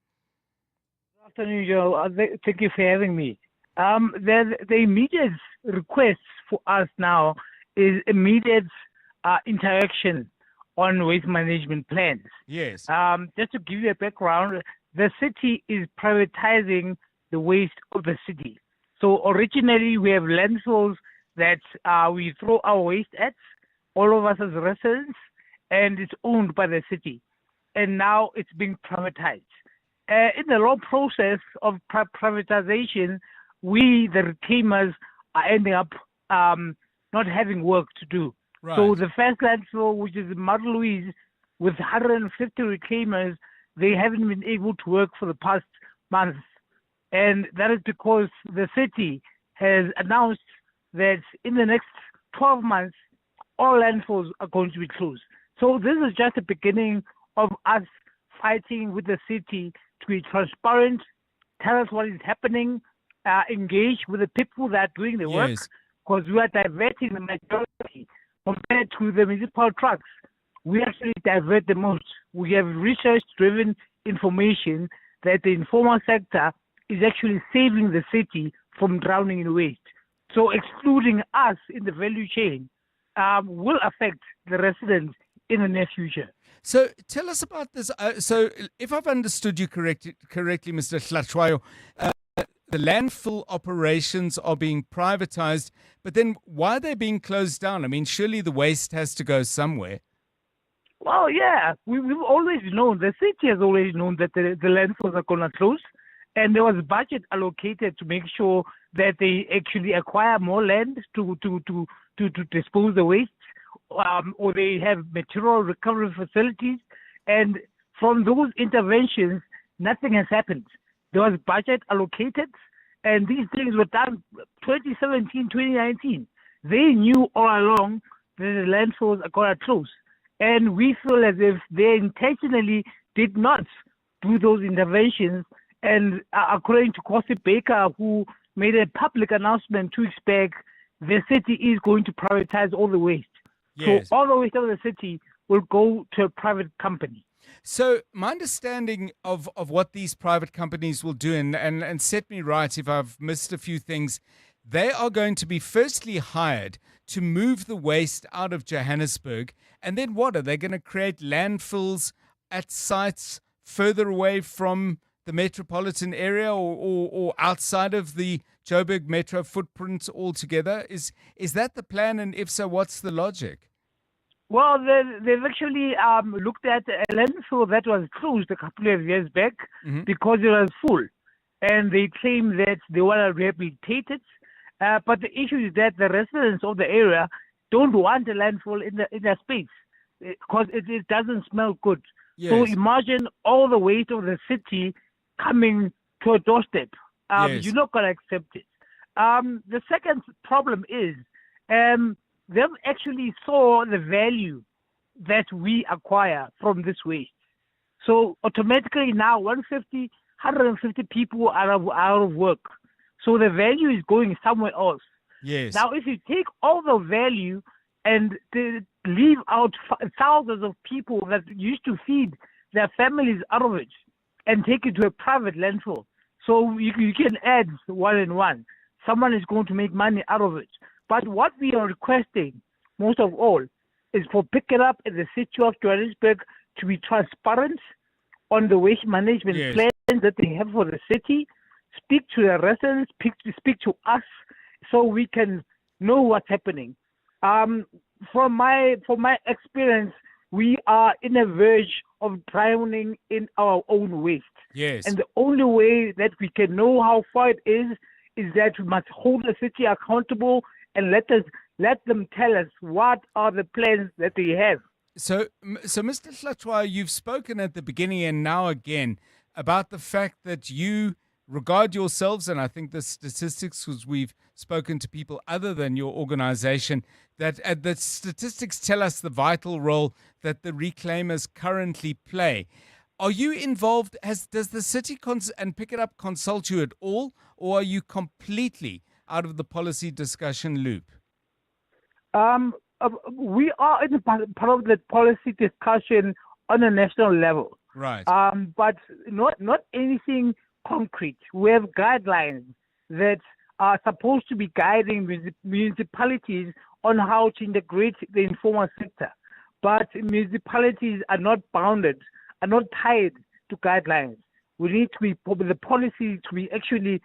S14: Good afternoon, Joe. Thank you for having me. The immediate request for us now is immediate interaction on waste management plans.
S2: Yes.
S14: Just to give you a background, the city is privatizing the waste of the city. So originally we have landfills that we throw our waste at, all of us as residents, and it's owned by the city. And now it's being privatized. In the long process of privatization, we, the reclaimers, are ending up not having work to do.
S2: Right.
S14: So the first landfill, which is Mount Louise, with 150 reclaimers, they haven't been able to work for the past month. And that is because the city has announced that in the next 12 months, all landfills are going to be closed. So this is just the beginning of us fighting with the city to be transparent, tell us what is happening, engage with the people that are doing the work, because we are diverting the majority compared to the municipal trucks. We actually divert the most. We have research-driven information that the informal sector is actually saving the city from drowning in waste. So excluding us in the value chain will affect the residents in the near future.
S2: So tell us about this. So if I've understood you correctly, Mr. Hlatshwayo, the landfill operations are being privatized, but then why are they being closed down? I mean, surely the waste has to go somewhere.
S14: Well, yeah, we've always known, the city has always known that the landfills are going to close, and there was budget allocated to make sure that they actually acquire more land to dispose the waste, or they have material recovery facilities, and from those interventions, nothing has happened. There was budget allocated, and these things were done 2017, 2019. They knew all along that the landfills are going to close. And we feel as if they intentionally did not do those interventions. And according to Kosi Baker, who made a public announcement 2 weeks back, the city is going to privatize all the waste.
S2: Yes.
S14: So all the waste of the city will go to a private company.
S2: So my understanding of what these private companies will do, and set me right if I've missed a few things, they are going to be firstly hired to move the waste out of Johannesburg. And then what? Are they going to create landfills at sites further away from the metropolitan area or outside of the Joburg metro footprint altogether? Is that the plan? And if so, what's the logic?
S14: Well, they've actually looked at a landfill that was closed a couple of years back because it was full. And they claim that they want to rehabilitate it. But the issue is that the residents of the area don't want a landfill in their space because it doesn't smell good.
S2: Yes.
S14: So imagine all the waste of the city coming to a doorstep. You're not going to accept it. The second problem is they actually saw the value that we acquire from this waste. So automatically now 150 people are out of work. So the value is going somewhere else.
S2: Yes.
S14: Now, if you take all the value and leave out thousands of people that used to feed their families out of it and take it to a private landfill, so you can add 1 and 1. someone is going to make money out of it. But what we are requesting, most of all, is for Pick It Up in the city of Johannesburg to be transparent on the waste management plans that they have for the city, speak to the residents, speak to us, so we can know what's happening. From my experience, we are in the verge of drowning in our own waste.
S2: Yes.
S14: And the only way that we can know how far it is that we must hold the city accountable and let them tell us what are the plans that they have.
S2: So Mr. Hlatshwayo, you've spoken at the beginning and now again about the fact that you regard yourselves, and I think the statistics, because we've spoken to people other than your organization, that the statistics tell us the vital role that the reclaimers currently play. Are you involved? Does the city and Pick It Up consult you at all, or are you completely out of the policy discussion loop?
S14: We are in part of the policy discussion on a national level.
S2: Right.
S14: But not anything concrete. We have guidelines that are supposed to be guiding municipalities on how to integrate the informal sector. But municipalities are not bounded, are not tied to guidelines. We need to be the policy to be actually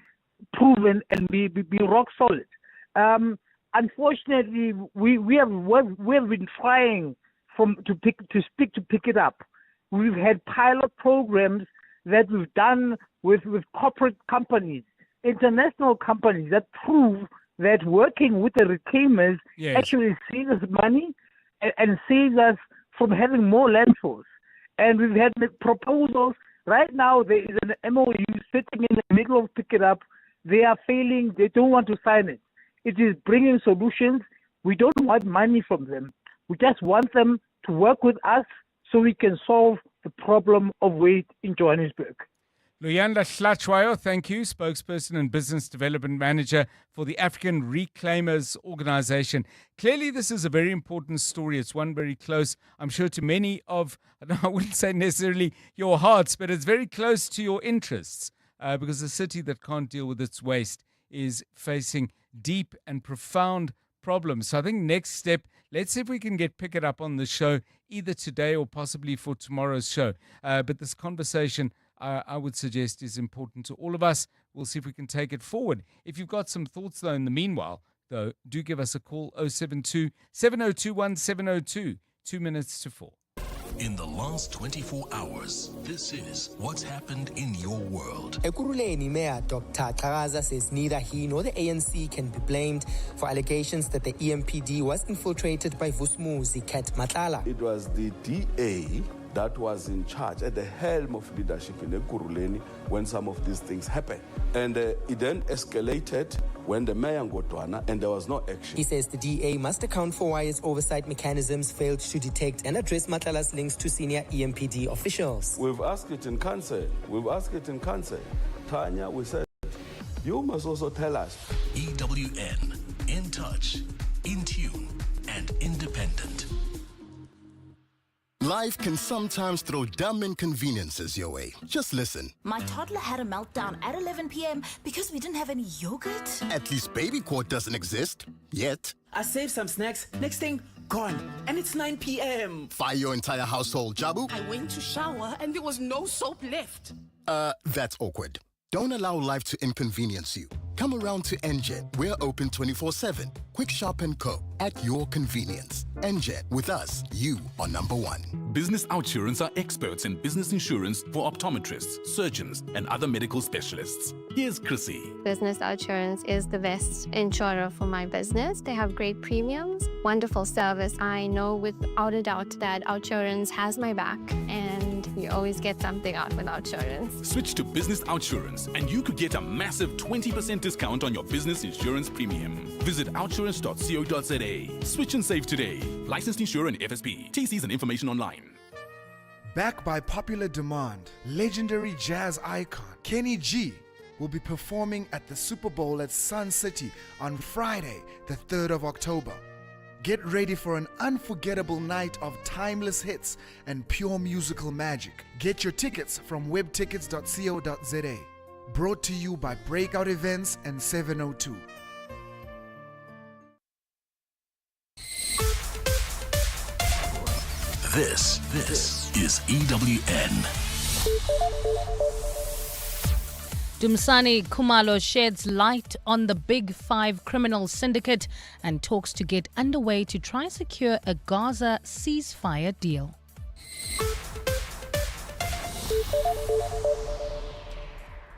S14: proven and be rock solid. Unfortunately, we have been trying to pick it up. We've had pilot programs that we've done with corporate companies, international companies, that prove that working with the reclaimers actually saves us money and saves us from having more landfills. And we've had proposals. Right now, there is an MOU sitting in the middle of Pick It Up. They are failing. They don't want to sign it. It is bringing solutions. We don't want money from them. We just want them to work with us so we can solve the problem of waste in Johannesburg.
S2: Luyanda Hlatshwayo, thank you, spokesperson and business development manager for the African Reclaimers Organization. Clearly, this is a very important story. It's one very close, I'm sure, to many of, I wouldn't say necessarily your hearts, but it's very close to your interests because a city that can't deal with its waste is facing deep and profound problems. So I think next step, let's see if we can get Pick It Up on the show either today or possibly for tomorrow's show. But this conversation, I would suggest, is important to all of us. We'll see if we can take it forward. If you've got some thoughts, though, in the meanwhile, though, do give us a call, 072 7021 702, 2 minutes to 4.
S10: In the last 24 hours, this is what's happened in your world.
S15: Ekurhuleni Mayor Dr. Xhakaza says neither he nor the ANC can be blamed for allegations that the EMPD was infiltrated by Vusumuzi Ket Matlala.
S16: It was the DA that was in charge at the helm of leadership in Ekurhuleni when some of these things happened. And it then escalated when the mayor got Godwana and there was no action.
S15: He says the DA must account for why its oversight mechanisms failed to detect and address Matlala's links to senior EMPD officials.
S16: We've asked it in council. Tanya, we said, you must also tell us.
S10: EWN, in touch, in tune, and independent.
S17: Life can sometimes throw dumb inconveniences your way. Just listen.
S18: My toddler had a meltdown at 11 p.m. because we didn't have any yogurt.
S17: At least baby quart doesn't exist. Yet.
S19: I saved some snacks. Next thing, gone. And it's 9 p.m.
S17: Fire your entire household, Jabu.
S18: I went to shower and there was no soap left.
S17: That's awkward. Don't allow life to inconvenience you. Come around to NJET. We're open 24/7. Quick, sharp, and co. At your convenience. NJET. With us, you are number one.
S5: Business Outsurance are experts in business insurance for optometrists, surgeons, and other medical specialists. Here's Chrissy.
S20: Business Outsurance is the best insurer for my business. They have great premiums, wonderful service. I know without a doubt that Outsurance has my back, and you always get something out with Outsurance.
S5: Switch to Business Outsurance and you could get a massive 20% discount on your business insurance premium. Visit outsurance.co.za. Switch and save today. Licensed insurer and FSP. TCs and information online.
S21: Backed by popular demand, legendary jazz icon Kenny G will be performing at the Super Bowl at Sun City on Friday, the 3rd of October. Get ready for an unforgettable night of timeless hits and pure musical magic. Get your tickets from webtickets.co.za. Brought to you by Breakout Events and 702.
S10: This is EWN.
S7: Dumisani Khumalo sheds light on the Big Five criminal syndicate and talks to get underway to try secure a Gaza ceasefire deal.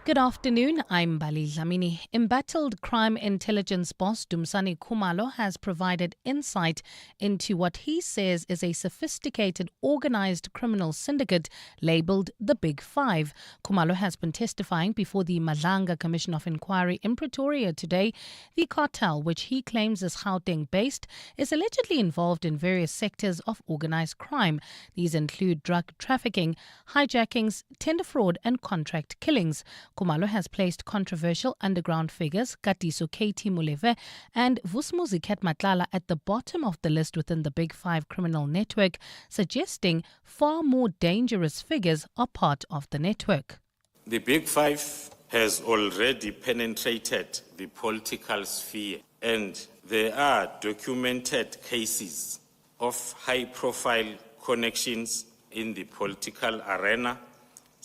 S7: Good afternoon, I'm Bali Dlamini. Embattled crime intelligence boss Dumisani Khumalo has provided insight into what he says is a sophisticated organized criminal syndicate labeled the Big Five. Khumalo has been testifying before the Madlanga Commission of Inquiry in Pretoria today. The cartel, which he claims is Gauteng-based, is allegedly involved in various sectors of organized crime. These include drug trafficking, hijackings, tender fraud and contract killings. Khumalo has placed controversial underground figures Katiso Katie Muleve and Vusmuzikat Matlala at the bottom of the list within the Big Five criminal network, suggesting far more dangerous figures are part of the network.
S3: The Big Five has already penetrated the political sphere, and there are documented cases of high-profile connections in the political arena,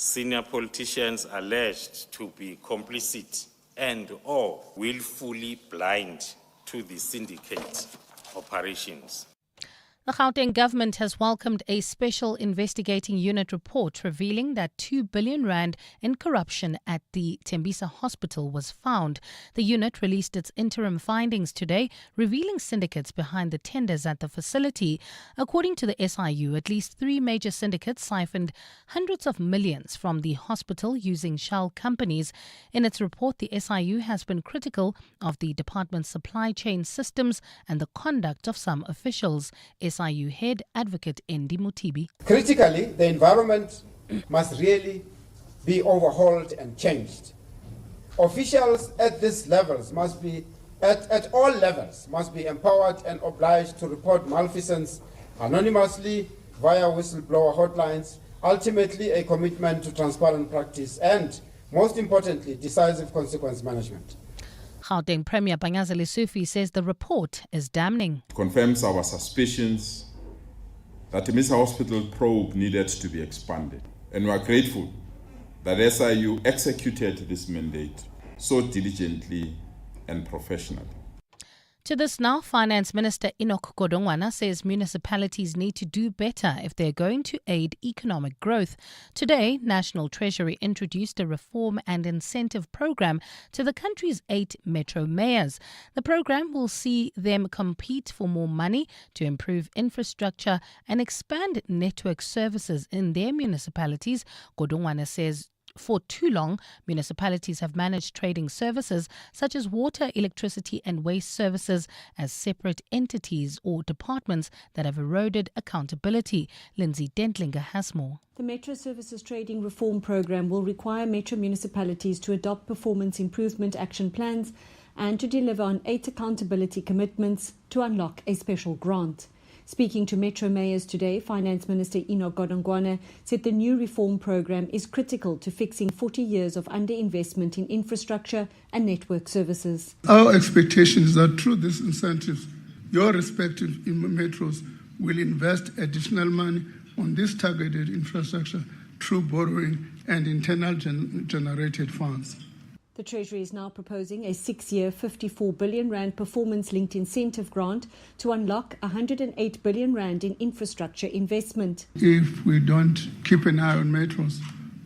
S3: senior politicians alleged to be complicit and or willfully blind to the syndicate operations.
S7: The Gauteng government has welcomed a special investigating unit report revealing that 2 billion rand in corruption at the Tembisa Hospital was found. The unit released its interim findings today, revealing syndicates behind the tenders at the facility. According to the SIU, at least 3 major syndicates siphoned hundreds of millions from the hospital using shell companies. In its report, the SIU has been critical of the department's supply chain systems and the conduct of some officials. SIU head advocate Endi Mutibi.
S4: Critically, the environment must really be overhauled and changed. Officials at these levels must be, at all levels, must be empowered and obliged to report malfeasance anonymously via whistleblower hotlines, ultimately a commitment to transparent practice and, most importantly, decisive consequence management.
S7: Gauteng Premier Banyazali Sufi says the report is damning.
S6: Confirms our suspicions that the Tembisa Hospital probe needed to be expanded. And we are grateful that SIU executed this mandate so diligently and professionally.
S7: To this now, Finance Minister Enoch Godongwana says municipalities need to do better if they're going to aid economic growth. Today, National Treasury introduced a reform and incentive program to the country's 8 metro mayors. The program will see them compete for more money to improve infrastructure and expand network services in their municipalities. Godongwana says for too long, municipalities have managed trading services such as water, electricity and waste services as separate entities or departments that have eroded accountability. Lindsay Dentlinger has more.
S22: The Metro Services Trading Reform Programme will require metro municipalities to adopt performance improvement action plans and to deliver on 8 accountability commitments to unlock a special grant. Speaking to Metro Mayors today, Finance Minister Enoch Godongwana said the new reform program is critical to fixing 40 years of underinvestment in infrastructure and network services.
S23: Our expectation is that through these incentives, your respective metros will invest additional money on this targeted infrastructure through borrowing and internal generated funds.
S22: The Treasury is now proposing a 6-year, 54 billion rand performance-linked incentive grant to unlock 108 billion rand in infrastructure investment.
S23: If we don't keep an eye on metros,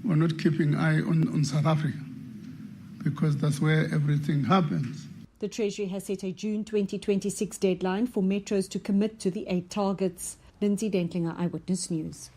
S23: we're not keeping an eye on South Africa, because that's where everything happens.
S22: The Treasury has set a June 2026 deadline for metros to commit to the 8 targets. Lindsay Dentlinger, Eyewitness News.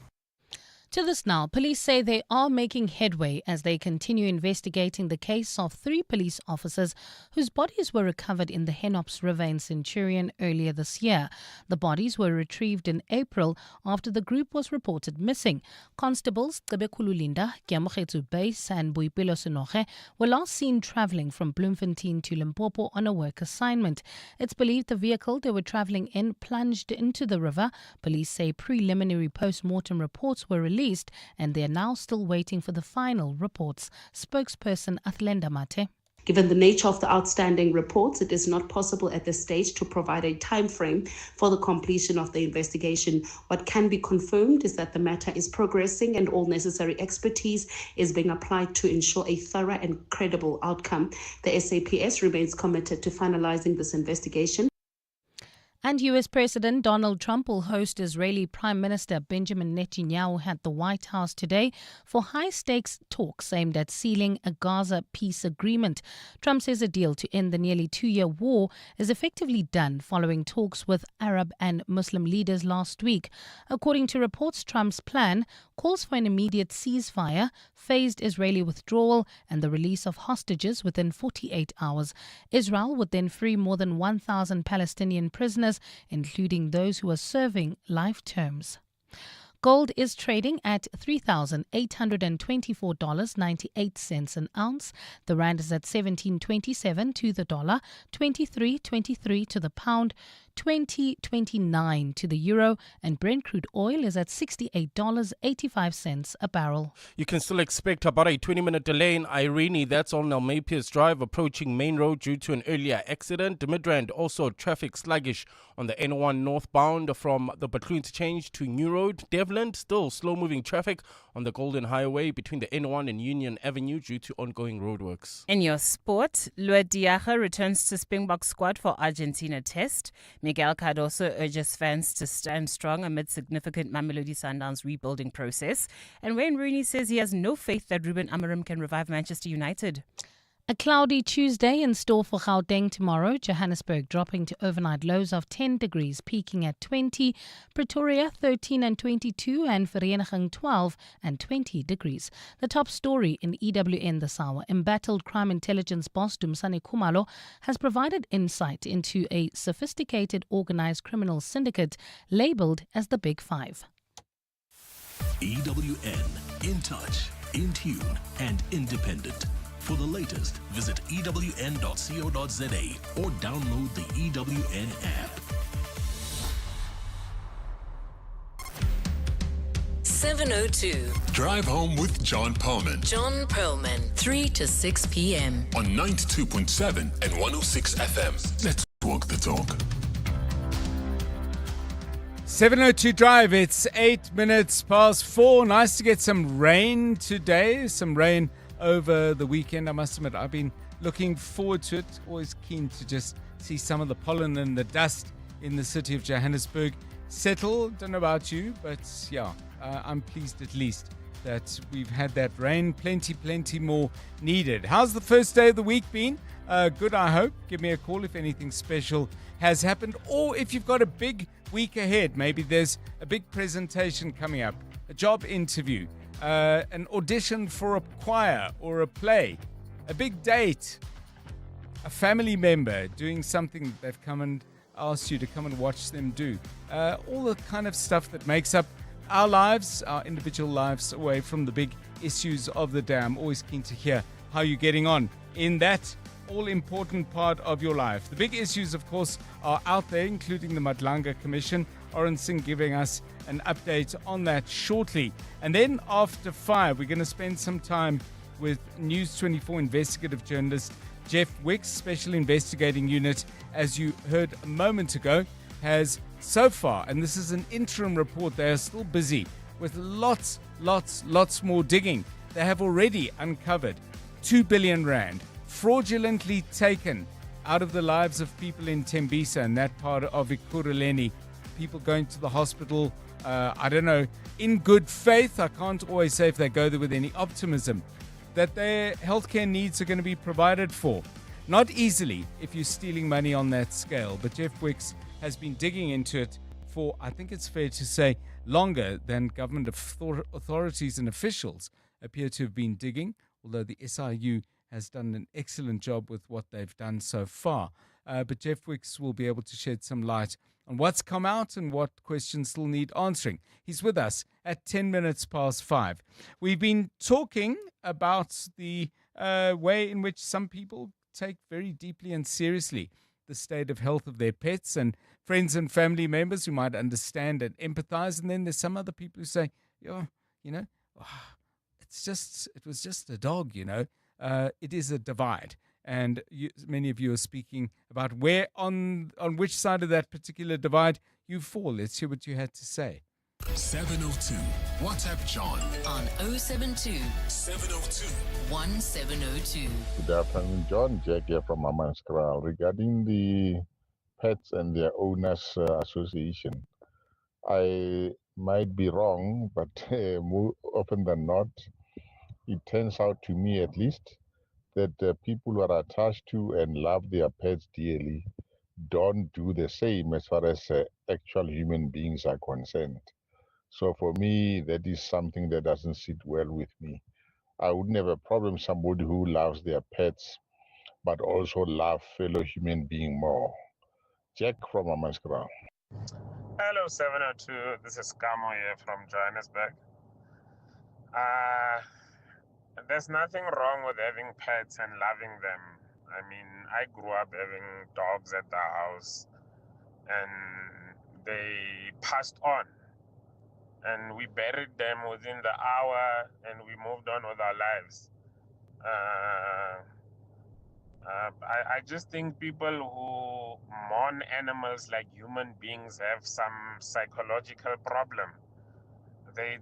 S7: To this now, police say they are making headway as they continue investigating the case of 3 police officers whose bodies were recovered in the Henops River in Centurion earlier this year. The bodies were retrieved in April after the group was reported missing. Constables Tebekulu Linda, Kiamokhetsu Base and Boipelo Senoge were last seen travelling from Bloemfontein to Limpopo on a work assignment. It's believed the vehicle they were travelling in plunged into the river. Police say preliminary post-mortem reports were released released, and they are now still waiting for the final reports. Spokesperson Athlenda Mate.
S1: Given the nature of the outstanding reports, it is not possible at this stage to provide a time frame for the completion of the investigation. What can be confirmed is that the matter is progressing and all necessary expertise is being applied to ensure a thorough and credible outcome. The SAPS remains committed to finalizing this investigation.
S7: And U.S. President Donald Trump will host Israeli Prime Minister Benjamin Netanyahu at the White House today for high-stakes talks aimed at sealing a Gaza peace agreement. Trump says a deal to end the nearly 2-year war is effectively done following talks with Arab and Muslim leaders last week. According to reports, Trump's plan calls for an immediate ceasefire, phased Israeli withdrawal, and the release of hostages within 48 hours. Israel would then free more than 1,000 Palestinian prisoners, including those who are serving life terms. Gold is trading at $3,824.98 an ounce. The rand is at 17.27 to the dollar, 23.23 to the pound, 20.29 to the euro, and Brent crude oil is at $68.85 a barrel.
S8: You can still expect about a 20-minute delay in Irene. That's on Almapius Drive approaching Main Road due to an earlier accident. The Midrand also traffic sluggish on the N1 northbound from the Butlu interchange to New Road. Devland still slow-moving traffic on the Golden Highway between the N1 and Union Avenue due to ongoing roadworks.
S7: In your sport, Luis Diaga returns to Springbok squad for Argentina test. Miguel Cardoso urges fans to stand strong amid significant Mamelodi Sundowns rebuilding process. And Wayne Rooney says he has no faith that Ruben Amorim can revive Manchester United. A cloudy Tuesday in store for Gauteng tomorrow. Johannesburg dropping to overnight lows of 10 degrees, peaking at 20. Pretoria 13 and 22, and Vereeniging 12 and 20 degrees. The top story in EWN this hour. Embattled crime intelligence boss Dumisani Khumalo has provided insight into a sophisticated organized criminal syndicate labeled as the Big Five.
S10: EWN, in touch, in tune, and independent. For the latest, visit ewn.co.za or download the EWN app.
S9: 7:02.
S12: Drive home with John Perlman.
S9: John Perlman, 3 to 6 p.m.
S12: on 92.7 and 106 FM. Let's walk the talk.
S2: 7:02 Drive, it's 8 minutes past 4. Nice to get some rain today, some rain over the weekend. I must admit, I've been looking forward to it. Always keen to just see some of the pollen and the dust in the city of Johannesburg settle. Don't know about you, but yeah, I'm pleased at least that we've had that rain. Plenty more needed. How's the first day of the week been? Good, I hope. Give me a call if anything special has happened, or if you've got a big week ahead. Maybe there's a big presentation coming up, a job interview, an audition for a choir or a play, a big date, a family member doing something they've come and asked you to come and watch them do. All the kind of stuff that makes up our lives, our individual lives, away from the big issues of the day. I'm always keen to hear how you're getting on in that all-important part of your life. The big issues, of course, are out there, including the Madlanga Commission. Oren Singh giving us an update on that shortly. And then after 5, we're going to spend some time with News 24 investigative journalist Jeff Wicks. Special Investigating Unit, as you heard a moment ago, has so far, and this is an interim report, they are still busy with lots more digging. They have already uncovered 2 billion rand fraudulently taken out of the lives of people in Tembisa and that part of Ekurhuleni. People going to the hospital, I don't know, in good faith. I can't always say if they go there with any optimism that their healthcare needs are going to be provided for. Not easily if you're stealing money on that scale. But Jeff Wicks has been digging into it for, I think it's fair to say, longer than government authorities and officials appear to have been digging, although the SIU has done an excellent job with what they've done so far. But Jeff Wicks will be able to shed some light on what's come out and what questions still need answering. He's with us at 10 minutes past 5. We've been talking about the way in which some people take very deeply and seriously the state of health of their pets, and friends and family members who might understand and empathize. And then there's some other people who say, it was just a dog, it is a divide. And many of you are speaking about where on which side of that particular divide you fall. Let's hear what you had to say.
S12: 702. WhatsApp John
S9: on 072
S12: 702
S9: 1702.
S11: Good afternoon, John. Jack here from Mamanskral. Regarding the pets and their owners association, I might be wrong, but more often than not, it turns out to me at least that people who are attached to and love their pets dearly don't do the same as far as actual human beings are concerned. So for me, that is something that doesn't sit well with me. I wouldn't have a problem somebody who loves their pets, but also love fellow human being more. Jack from Amaskra.
S13: Hello, 702. This is Kamo here from Johannesburg. There's nothing wrong with having pets and loving them. I mean, I grew up having dogs at the house, and they passed on. And we buried them within the hour, and we moved on with our lives. I just think people who mourn animals like human beings have some psychological problem. They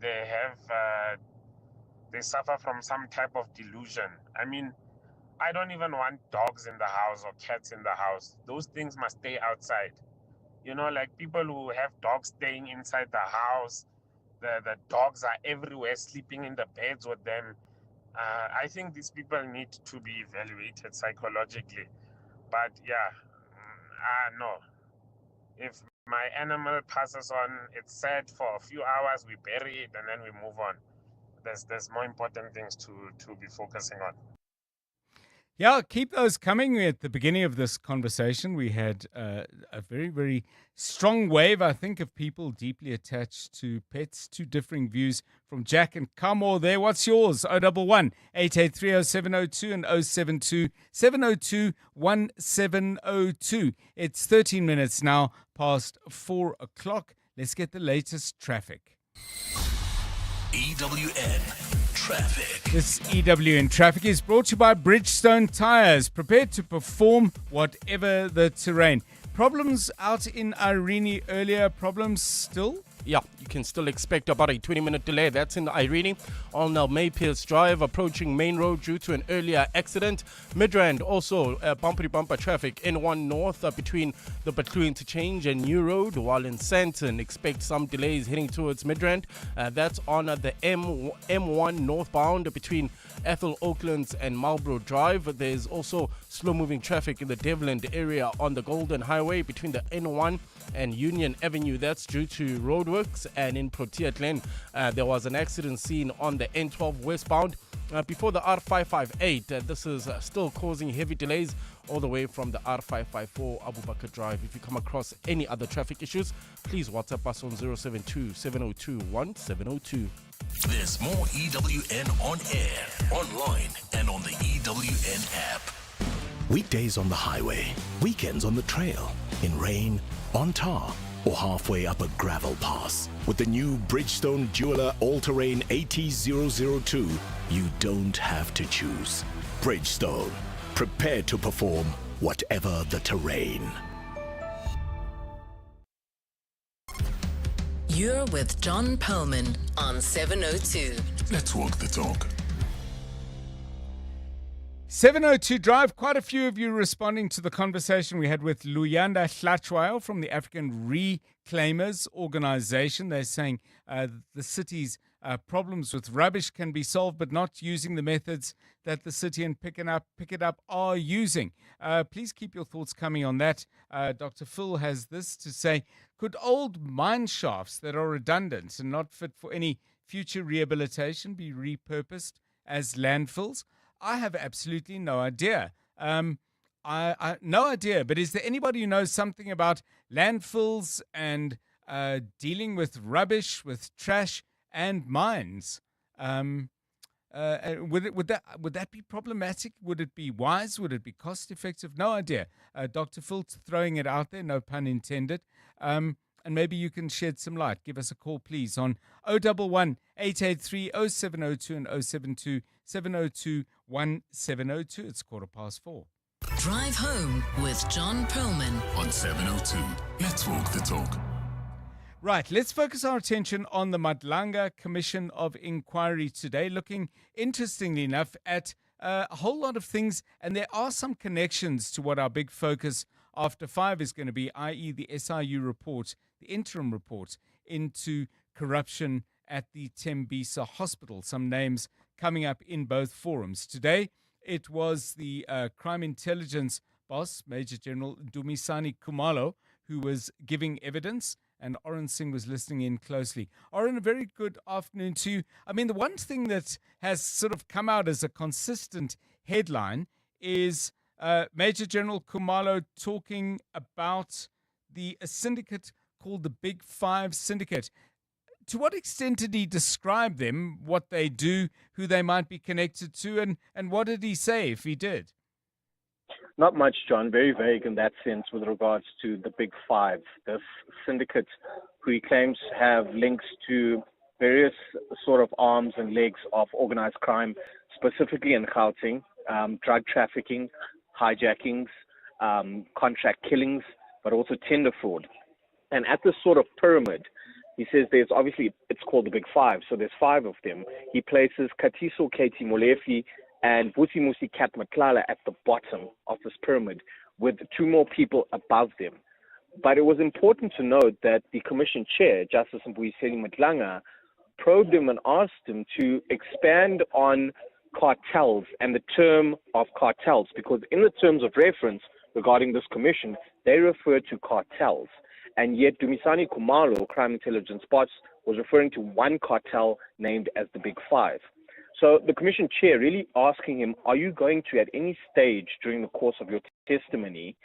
S13: suffer from some type of delusion. I mean, I don't even want dogs in the house or cats in the house. Those things must stay outside. Like people who have dogs staying inside the house, the dogs are everywhere, sleeping in the beds with them. I think these people need to be evaluated psychologically. But no. If my animal passes on, it's sad for a few hours, we bury it, and then we move on. There's more important things to be focusing on.
S2: Yeah, keep those coming. At the beginning of this conversation, we had a very, very strong wave, I think, of people deeply attached to pets. Two differing views from Jack and Kamo there. What's yours? 011 883 0702 and 072 702 1702. It's 13 minutes now past 4 o'clock. Let's get the latest traffic.
S10: EWN Traffic.
S2: This EWN Traffic is brought to you by Bridgestone Tires, prepared to perform whatever the terrain. Problems out in Irene earlier, problems still?
S8: Yeah, you can still expect about a 20-minute delay. That's in Irene on Maypierce Drive, approaching Main Road due to an earlier accident. Midrand also bumper-to-bumper traffic N1 North between the Butlu Interchange and New Road, while in Sandton expect some delays heading towards Midrand. That's on the M1 northbound between Ethel Oaklands and Marlborough Drive. There's also slow-moving traffic in the Devland area on the Golden Highway between the N1 and Union Avenue. That's due to roadworks. And in Protea Glen, there was an accident seen on the N12 westbound before the R558. This is still causing heavy delays all the way from the R554 Abu Bakr Drive. If you come across any other traffic issues, please WhatsApp us on 072 702 1702.
S10: There's more EWN on air, online, and on the EWN app.
S14: Weekdays on the highway, weekends on the trail, in rain, on tar, or halfway up a gravel pass. With the new Bridgestone Jeweler All-Terrain AT002, you don't have to choose. Bridgestone, prepared to perform whatever the terrain.
S9: You're with John Perlman on 702.
S12: Let's walk the talk.
S2: 702 Drive, quite a few of you responding to the conversation we had with Luyanda Hlachwayo from the African Reclaimers Organization. They're saying the city's problems with rubbish can be solved, but not using the methods that the city and Pick It Up are using. Please keep your thoughts coming on that. Dr. Phil has this to say: could old mine shafts that are redundant and not fit for any future rehabilitation be repurposed as landfills? I have absolutely no idea. No idea. But is there anybody who knows something about landfills and dealing with rubbish, with trash and mines? Would that be problematic? Would it be wise? Would it be cost effective? No idea. Dr. Phil throwing it out there, no pun intended. and maybe you can shed some light. Give us a call, please, on 011 883 0702 and 072 702 1702. It's 4:15.
S9: Drive home with John Perlman
S12: On 702, let's walk the talk.
S2: Right, let's focus our attention on the Madlanga Commission of Inquiry today, looking, interestingly enough, at a whole lot of things, and there are some connections to what our big focus after 5 is going to be, i.e. the SIU report, the interim report into corruption at the Tembisa Hospital. Some names coming up in both forums. Today, it was the crime intelligence boss, Major General Dumisani Khumalo, who was giving evidence, and Oren Singh was listening in closely. Oren, a very good afternoon to you. I mean, the one thing that has sort of come out as a consistent headline is Major General Khumalo talking about a syndicate called the Big Five Syndicate. To what extent did he describe them, what they do, who they might be connected to, and what did he say if he did?
S15: Not much, John. Very vague in that sense with regards to the Big Five, this syndicate who he claims have links to various sort of arms and legs of organized crime, specifically in Gauteng, drug trafficking, hijackings, contract killings, but also tender fraud. And at this sort of pyramid, he says there's obviously, it's called the Big Five, so there's 5 of them. He places Katiso Katie Molefi and Vusimusi Kat Matlala at the bottom of this pyramid, with 2 more people above them. But it was important to note that the commission chair, Justice Mbuyiseni Madlanga, probed him and asked him to expand on cartels and the term of cartels, because in the terms of reference regarding this commission, they refer to cartels. And yet Dumisani Khumalo, crime intelligence boss, was referring to one cartel named as the Big Five. So the commission chair really asking him, are you going to, at any stage during the course of your testimony,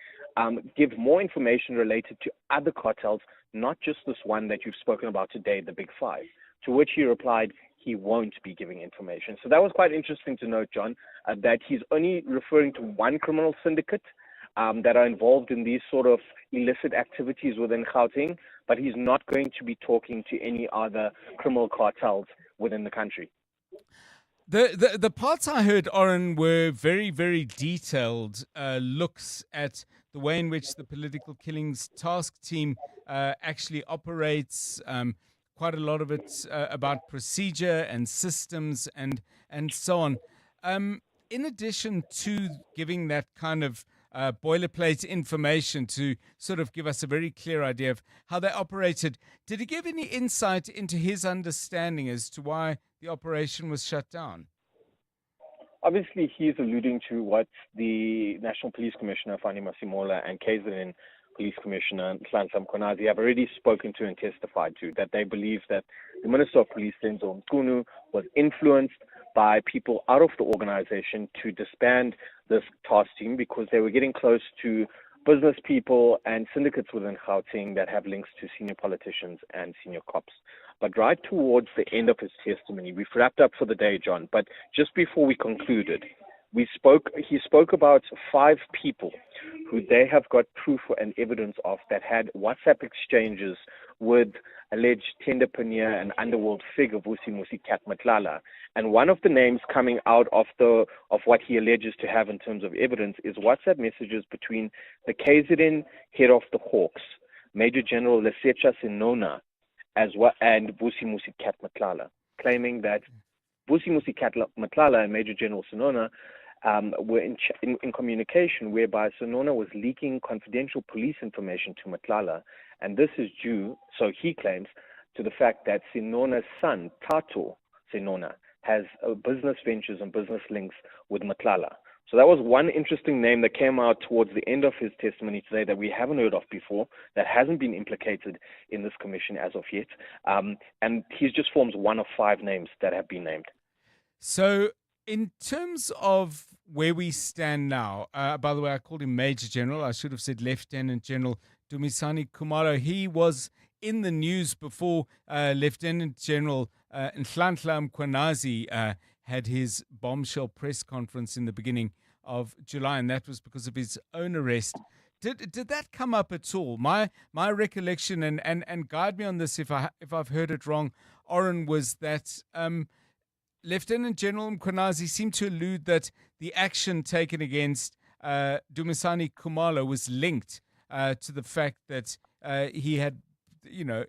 S15: give more information related to other cartels, not just this one that you've spoken about today, the Big Five? To which he replied, he won't be giving information. So that was quite interesting to note, John, that he's only referring to one criminal syndicate that are involved in these sort of illicit activities within Gauteng, but he's not going to be talking to any other criminal cartels within the country.
S2: The parts I heard, Oren, were very, very detailed looks at the way in which the political killings task team actually operates, quite a lot of it about procedure and systems and so on. In addition to giving that kind of boilerplate information to sort of give us a very clear idea of how they operated, did he give any insight into his understanding as to why the operation was shut down?
S15: Obviously, he is alluding to what the National Police Commissioner, Fani Masimola, and KZN Police Commissioner, Nhlanhla Mkhwanazi, have already spoken to and testified to, that they believe that the Minister of Police, Lenzo Mchunu, was influenced by people out of the organization to disband this task team because they were getting close to business people and syndicates within Gauteng that have links to senior politicians and senior cops. But right towards the end of his testimony, we've wrapped up for the day, John, but just before we concluded, he spoke about 5 people who they have got proof and evidence of that had WhatsApp exchanges with alleged tenderpreneur and underworld figure Vusimusi Kat Matlala. And one of the names coming out of what he alleges to have in terms of evidence is WhatsApp messages between the KZN head of the Hawks, Major General Lesetja Senona, and Vusimusi Kat Matlala, claiming that Vusimusi Kat Matlala and Major General Senona were in communication, whereby Senona was leaking confidential police information to Matlala, and this is due, so he claims, to the fact that Senona's son, Tato Senona, has business ventures and business links with Matlala. So that was one interesting name that came out towards the end of his testimony today that we haven't heard of before, that hasn't been implicated in this commission as of yet, and he just forms one of 5 names that have been named.
S2: So in terms of where we stand now, by the way, I called him Major General. I should have said Lieutenant General Dumisani Khumalo. He was in the news before Lieutenant General Nhlanhla Mkhwanazi had his bombshell press conference in the beginning of July, and that was because of his own arrest. Did that come up at all? My recollection, and guide me on this if I've heard it wrong, Oren, was that Lieutenant General Mkhwanazi seemed to allude that the action taken against Dumisani Khumalo was linked to the fact that he had,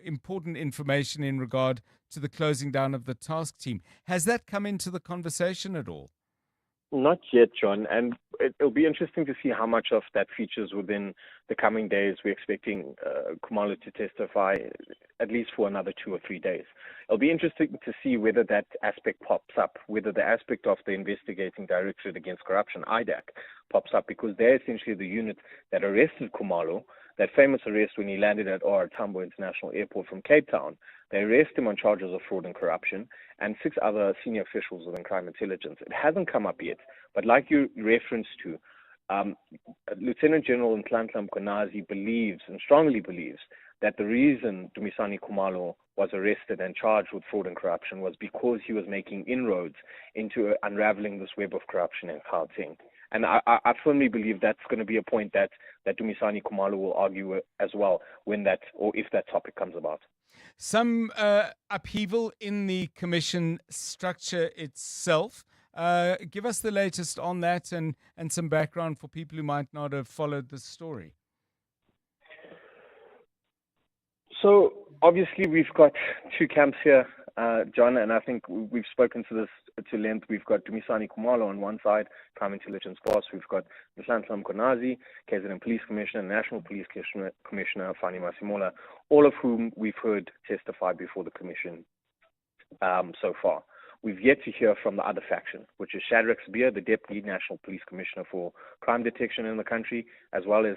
S2: important information in regard to the closing down of the task team. Has that come into the conversation at all?
S15: Not yet, John, and it'll be interesting to see how much of that features within the coming days. We're expecting Khumalo to testify at least for another 2 or 3 days. It'll be interesting to see whether that aspect pops up, whether the aspect of the Investigating Directorate Against Corruption, IDAC, pops up, because they're essentially the unit that arrested Khumalo, that famous arrest when he landed at OR Tambo International Airport from Cape Town. They arrested him on charges of fraud and corruption, and 6 other senior officials within crime intelligence. It hasn't come up yet, but like you referenced to, Lieutenant General Nhlanhla Mkhwanazi strongly believes that the reason Dumisani Khumalo was arrested and charged with fraud and corruption was because he was making inroads into unraveling this web of corruption in Gauteng. And I firmly believe that's going to be a point that Dumisani Khumalo will argue as well when that, or if that topic comes about.
S2: Some upheaval in the commission structure itself. Give us the latest on that and some background for people who might not have followed the story.
S15: So obviously we've got 2 camps here, John, and I think we've spoken to this to length. We've got Dumisani Khumalo on one side, Crime Intelligence Boss. We've got Nhlanhla Mkhwanazi, KZN Police Commissioner, National Police Commissioner Fani Masimola, all of whom we've heard testify before the commission so far. We've yet to hear from the other faction, which is Shadrack Spear, the Deputy National Police Commissioner for Crime Detection in the country, as well as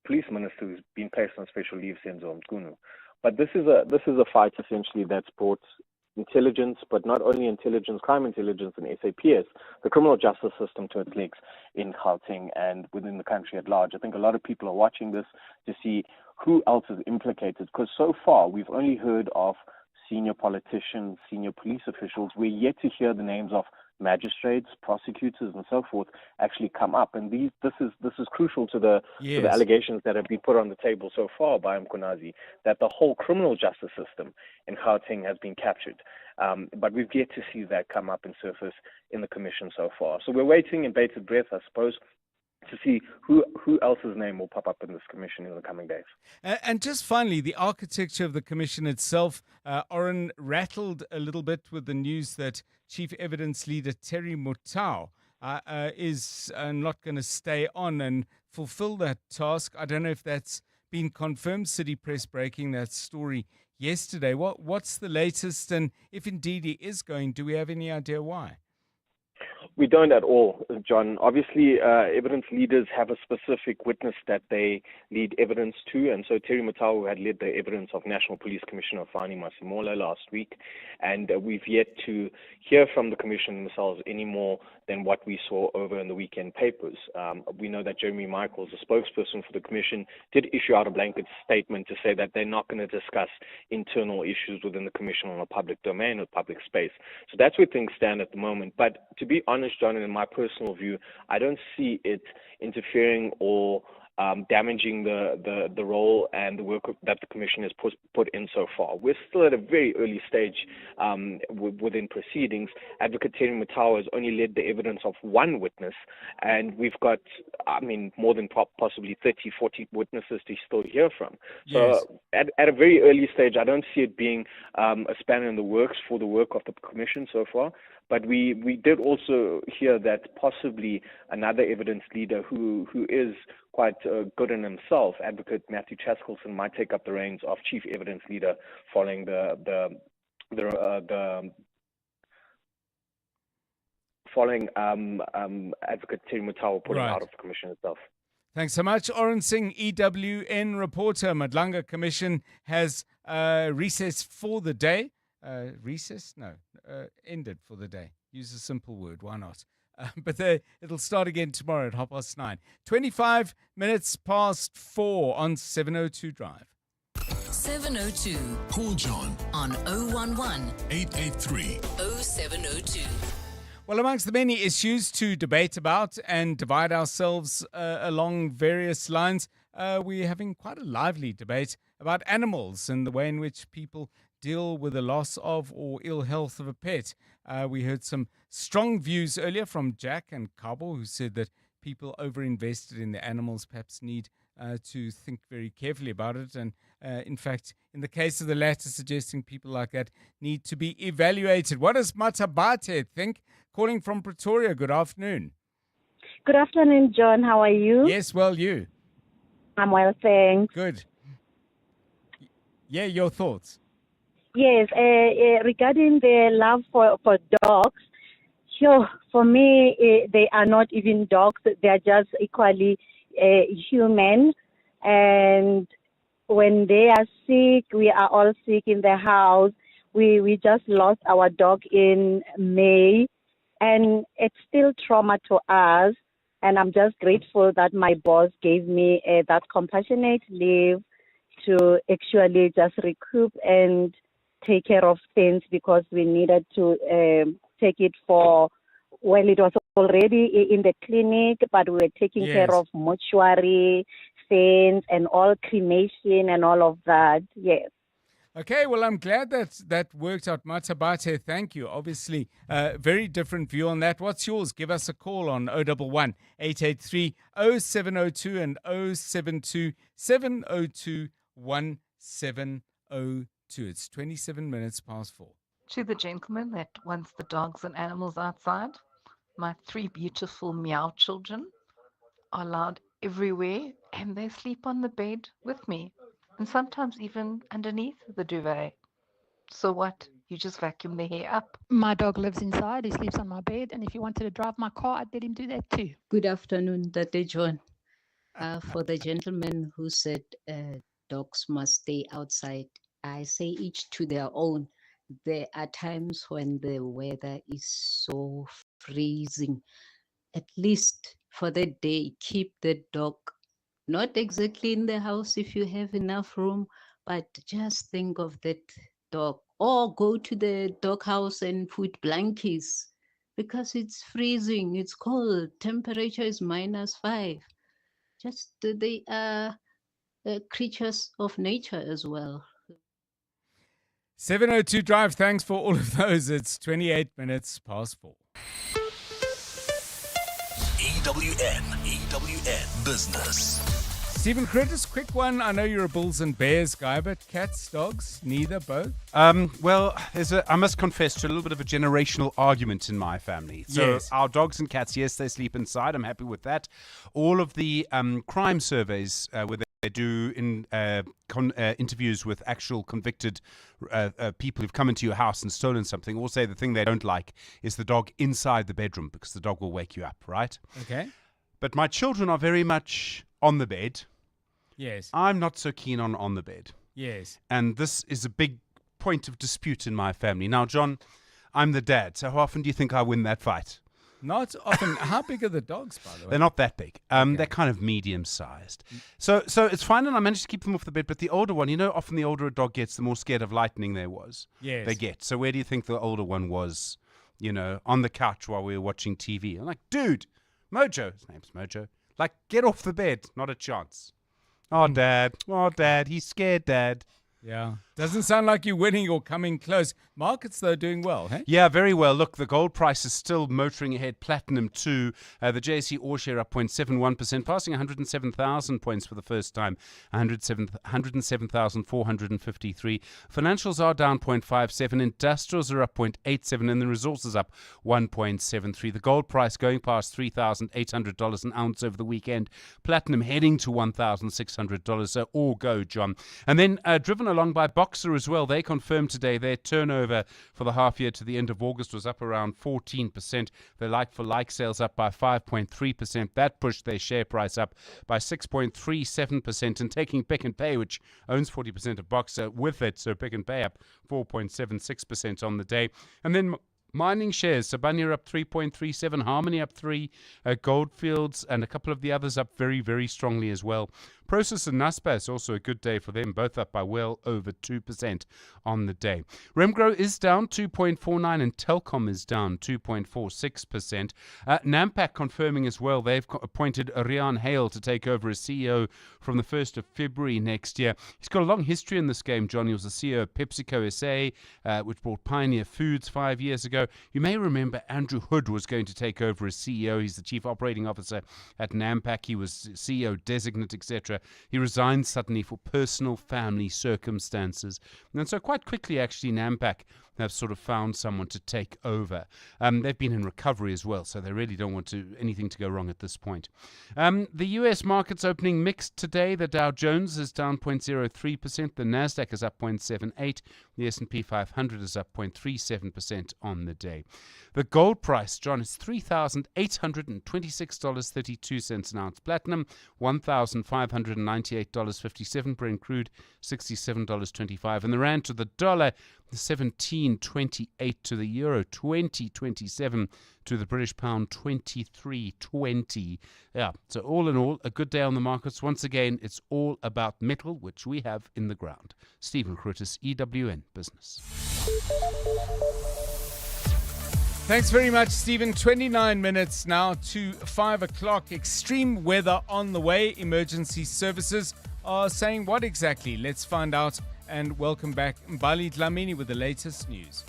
S15: Police Minister who's been placed on special leave, Senzo Mchunu. But this is a fight essentially that's brought intelligence, but not only intelligence, crime intelligence and SAPS, the criminal justice system, to its legs in Gauteng and within the country at large. I think a lot of people are watching this to see who else is implicated, because so far we've only heard of senior politicians, senior police officials. We're yet to hear the names of magistrates, prosecutors, and so forth actually come up. And this is crucial to the allegations that have been put on the table so far by Mkhwanazi, that the whole criminal justice system in Gauteng has been captured. But we've yet to see that come up and surface in the commission so far. So we're waiting in bated breath, I suppose, to see who else's name will pop up in this commission in the coming days.
S2: And just finally, the architecture of the commission itself, Oren rattled a little bit with the news that Chief Evidence Leader Terry Mutau is not going to stay on and fulfill that task. I don't know if that's been confirmed. City Press breaking that story yesterday. What's the latest? And if indeed he is going, do we have any idea why?
S15: We don't at all, John. Obviously, evidence leaders have a specific witness that they lead evidence to, and so Terry Mutau had led the evidence of National Police Commissioner Fani Masimola last week, and we've yet to hear from the commission themselves any more than what we saw over in the weekend papers. We know that Jeremy Michaels, the spokesperson for the commission, did issue out a blanket statement to say that they're not going to discuss internal issues within the commission on a public domain or public space. So that's where things stand at the moment. But to be honest, John, and in my personal view, I don't see it interfering or damaging the role and the work that the commission has put in so far. We're still at a very early stage within proceedings. Advocate Terry Mutau has only led the evidence of one witness, and we've got, more than possibly 30, 40 witnesses to still hear from.
S2: Yes.
S15: So at a very early stage, I don't see it being a spanner in the works for the work of the commission so far. But we did also hear that possibly another evidence leader who is quite good in himself, Advocate Matthew Chaskelson, might take up the reins of chief evidence leader following Advocate Terry Mutau putting out of the commission itself.
S2: Thanks so much. Oren Singh, EWN reporter. Madlanga Commission has recessed for the day. Ended for the day. Use a simple word, why not? But it'll start again tomorrow at 9:30. 25 minutes past 4 on 702 Drive.
S9: 702.
S12: Call John
S9: on 011
S12: 883
S9: 0702.
S2: Well, amongst the many issues to debate about and divide ourselves along various lines, we're having quite a lively debate about animals and the way in which people deal with the loss of or ill health of a pet. We heard some strong views earlier from Jack and Cabo, who said that people over-invested in the animals perhaps need to think very carefully about it. And in fact, in the case of the latter, suggesting people like that need to be evaluated. What does Matabate think? Calling from Pretoria. Good afternoon.
S16: Good afternoon, John. How are you?
S2: Yes, well, you.
S16: I'm well, thanks.
S2: Good. Yeah, your thoughts.
S16: Yes, regarding the love for dogs, sure, for me, they are not even dogs. They are just equally human. And when they are sick, we are all sick in the house. We just lost our dog in May, and it's still trauma to us. And I'm just grateful that my boss gave me that compassionate leave to actually just recoup and take care of things, because we needed to take it for, well, it was already in the clinic, but we were taking care of mortuary things and all cremation and all of that. Yes.
S2: Okay, well, I'm glad that worked out. Matabate, thank you. Obviously, very different view on that. What's yours? Give us a call on 011 883 0702 and 072 702 1702. It's 27 minutes past 4.
S18: To the gentleman that wants the dogs and animals outside, my 3 beautiful meow children are allowed everywhere, and they sleep on the bed with me, and sometimes even underneath the duvet. So what? You just vacuum their hair up.
S19: My dog lives inside. He sleeps on my bed. And if he wanted to drive my car, I'd let him do that too.
S24: Good afternoon, Tate John. For the gentleman who said dogs must stay outside, I say each to their own. There are times when the weather is so freezing. At least for the day, keep the dog not exactly in the house if you have enough room, but just think of that dog. Or go to the dog house and put blankets, because it's freezing, it's cold, temperature is -5. Just they are creatures of nature as well.
S2: 702 Drive, thanks for all of those. It's 28 minutes past 4.
S10: EWN Business.
S2: Stephen Curtis, quick one. I know you're a Bulls and Bears guy, but cats, dogs, neither, both?
S25: Well, I must confess to a little bit of a generational argument in my family. So our dogs and cats, yes, they sleep inside. I'm happy with that. All of the crime surveys where they do in interviews with actual convicted people who've come into your house and stolen something, all say the thing they don't like is the dog inside the bedroom, because the dog will wake you up, right?
S2: Okay.
S25: But my children are very much on the bed.
S2: Yes.
S25: I'm not so keen on the bed.
S2: Yes.
S25: And this is a big point of dispute in my family. Now, John, I'm the dad, so how often do you think I win that fight?
S2: Not often. How big are the dogs, by the way?
S25: They're not that big. They're kind of medium-sized. So it's fine, and I managed to keep them off the bed. But the older one, often the older a dog gets, the more scared of lightning they get. So where do you think the older one was, on the couch while we were watching TV? I'm like, dude, Mojo. His name's Mojo. Like, get off the bed. Not a chance. Oh, Dad. Oh, Dad. He's scared, Dad.
S2: Yeah. Doesn't sound like you're winning or coming close. Markets, though, doing well, hey?
S25: Yeah, very well. Look, the gold price is still motoring ahead. Platinum, too. The JSE All Share up 0.71%, passing 107,000 points for the first time. 107,453. Financials are down 0.57. Industrials are up 0.87. And the resources up 1.73. The gold price going past $3,800 an ounce over the weekend. Platinum heading to $1,600. So all go, John. And then driven along by Boxer as well. They confirmed today their turnover for the half year to the end of August was up around 14%. Their like-for-like sales up by 5.3%. That pushed their share price up by 6.37%. And taking Pick n Pay, which owns 40% of Boxer, with it, so Pick n Pay up 4.76% on the day. And then mining shares, Sibanye up 3.37, Harmony up 3, Goldfields and a couple of the others up very, very strongly as well. Prosus and Naspers also a good day for them, both up by well over 2% on the day. Remgro is down 2.49% and Telkom is down 2.46%. Nampak confirming as well they've appointed Riaan Hale to take over as CEO from the 1st of February next year. He's got a long history in this game, John. He was the CEO of PepsiCo SA, which bought Pioneer Foods 5 years ago. You may remember Andrew Hood was going to take over as CEO. He's the Chief Operating Officer at Nampak. He was CEO designate, etc. He resigned suddenly for personal family circumstances. And so quite quickly, actually, Nampak have sort of found someone to take over. They've been in recovery as well, so they really don't want anything to go wrong at this point. The US market's opening mixed today. The Dow Jones is down 0.03%. The Nasdaq is up 0.78%. The S&P 500 is up 0.37% on the day. The gold price, John, is $3,826.32 an ounce. Platinum, $1,598.57. Brent crude, $67.25. And the rand to the dollar, 17.28 to the euro, 20.27 to the British pound, 23.20. Yeah, so all in all, a good day on the markets. Once again, it's all about metal, which we have in the ground. Stephen Krutis, EWN Business.
S2: Thanks very much, Stephen. 29 minutes now to 5 o'clock. Extreme weather on the way. Emergency services are saying what exactly? Let's find out. And welcome back, Mbali Dlamini with the latest news.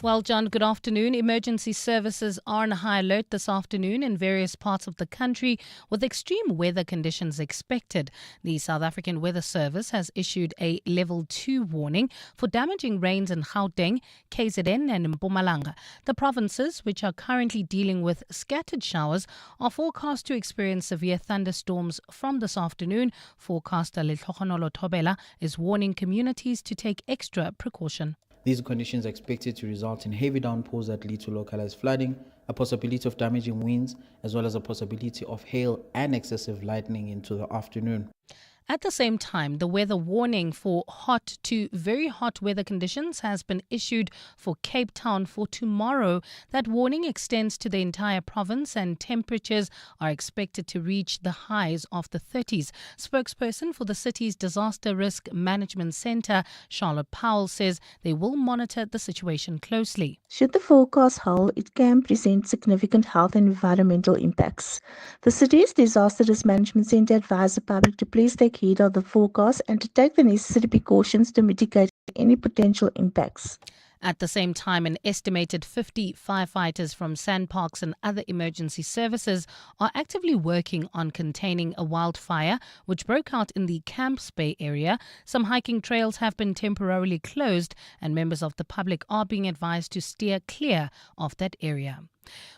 S7: Well, John, good afternoon. Emergency services are on high alert this afternoon in various parts of the country with extreme weather conditions expected. The South African Weather Service has issued a level 2 warning for damaging rains in Gauteng, KZN and Mpumalanga. The provinces, which are currently dealing with scattered showers, are forecast to experience severe thunderstorms from this afternoon. Forecaster Letlogonolo Thobela is warning communities to take extra precaution.
S3: These conditions are expected to result in heavy downpours that lead to localized flooding, a possibility of damaging winds, as well as a possibility of hail and excessive lightning into the afternoon.
S7: At the same time, the weather warning for hot to very hot weather conditions has been issued for Cape Town for tomorrow. That warning extends to the entire province and temperatures are expected to reach the highs of the 30s. Spokesperson for the city's Disaster Risk Management Centre, Charlotte Powell, says they will monitor the situation closely.
S5: Should the forecast hold, it can present significant health and environmental impacts. The city's Disaster Risk Management Centre advised the public to please take heed of the forecast and to take the necessary precautions to mitigate any potential impacts.
S7: At the same time, an estimated 50 firefighters from SANParks and other emergency services are actively working on containing a wildfire which broke out in the Camps Bay area. Some hiking trails have been temporarily closed and members of the public are being advised to steer clear of that area.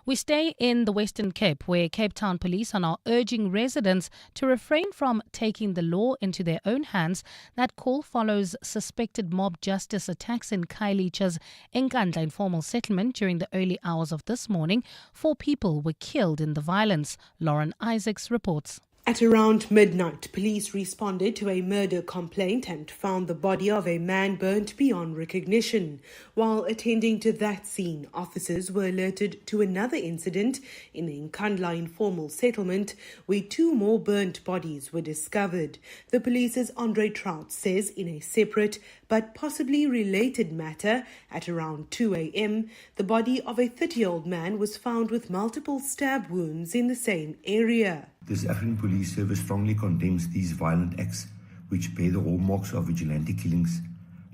S7: We stay in the Western Cape, where Cape Town police are now urging residents to refrain from taking the law into their own hands. That call follows suspected mob justice attacks in Khayelitsha's Nkandla informal settlement during the early hours of this morning. 4 people were killed in the violence. Lauren Isaacs reports.
S17: At around midnight, police responded to a murder complaint and found the body of a man burnt beyond recognition. While attending to that scene, officers were alerted to another incident in the Nkandla informal settlement where 2 more burnt bodies were discovered. The police's Andre Trout says in a separate but possibly related matter, at around 2 a.m., the body of a 30-year-old man was found with multiple stab wounds in the same area.
S20: The South African Police Service strongly condemns these violent acts, which bear the hallmarks of vigilante killings.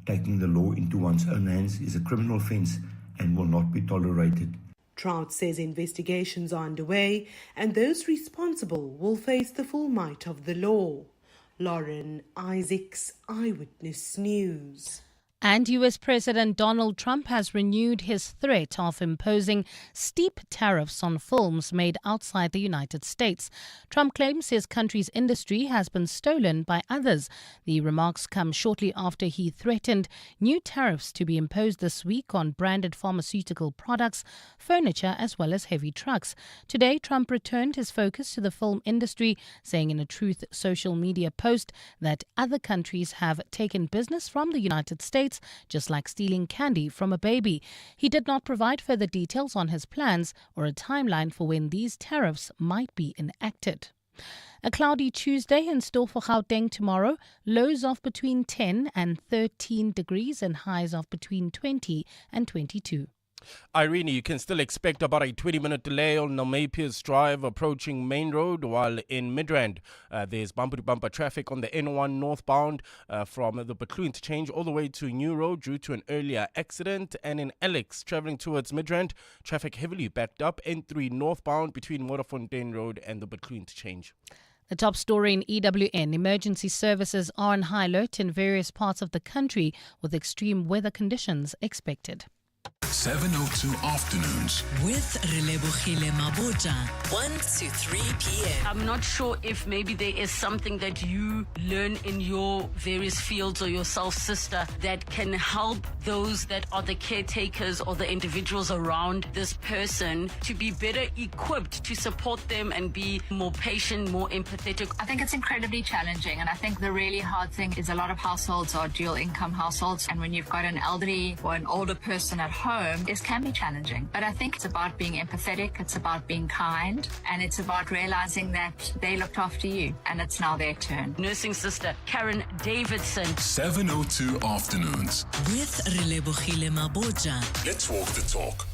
S20: Taking the law into one's own hands is a criminal offence and will not be tolerated.
S17: Trout says investigations are underway and those responsible will face the full might of the law. Lauren Isaacs, Eyewitness News.
S7: And US President Donald Trump has renewed his threat of imposing steep tariffs on films made outside the United States. Trump claims his country's industry has been stolen by others. The remarks come shortly after he threatened new tariffs to be imposed this week on branded pharmaceutical products, furniture, as well as heavy trucks. Today, Trump returned his focus to the film industry, saying in a Truth social media post that other countries have taken business from the United States, just like stealing candy from a baby. He did not provide further details on his plans or a timeline for when these tariffs might be enacted. A cloudy Tuesday in store for Gauteng tomorrow. Lows of between 10 and 13 degrees and highs of between 20 and 22.
S8: Irene, you can still expect about a 20-minute delay on Napiers Drive approaching Main Road, while in Midrand, there's bumper-to-bumper traffic on the N1 northbound from the Butlu interchange all the way to New Road due to an earlier accident. And in Alex, traveling towards Midrand, traffic heavily backed up N3 northbound between Waterfontein Road and the Butlu interchange.
S7: The top story in EWN, emergency services are on high alert in various parts of the country with extreme weather conditions expected.
S12: 702 Afternoons
S9: with Relebohile Maboja, 1 to 3 p.m.
S4: I'm not sure if maybe there is something that you learn in your various fields or yourself, sister, that can help those that are the caretakers or the individuals around this person to be better equipped to support them and be more patient, more empathetic.
S6: I think it's incredibly challenging, and I think the really hard thing is a lot of households are dual income households, and when you've got an elderly or an older person at home, this can be challenging. But I think it's about being empathetic, it's about being kind, and it's about realizing that they looked after you and it's now their turn.
S4: Nursing sister Karen Davidson.
S12: 702 Afternoons
S9: with Relebohile Maboja.
S12: Let's walk the talk.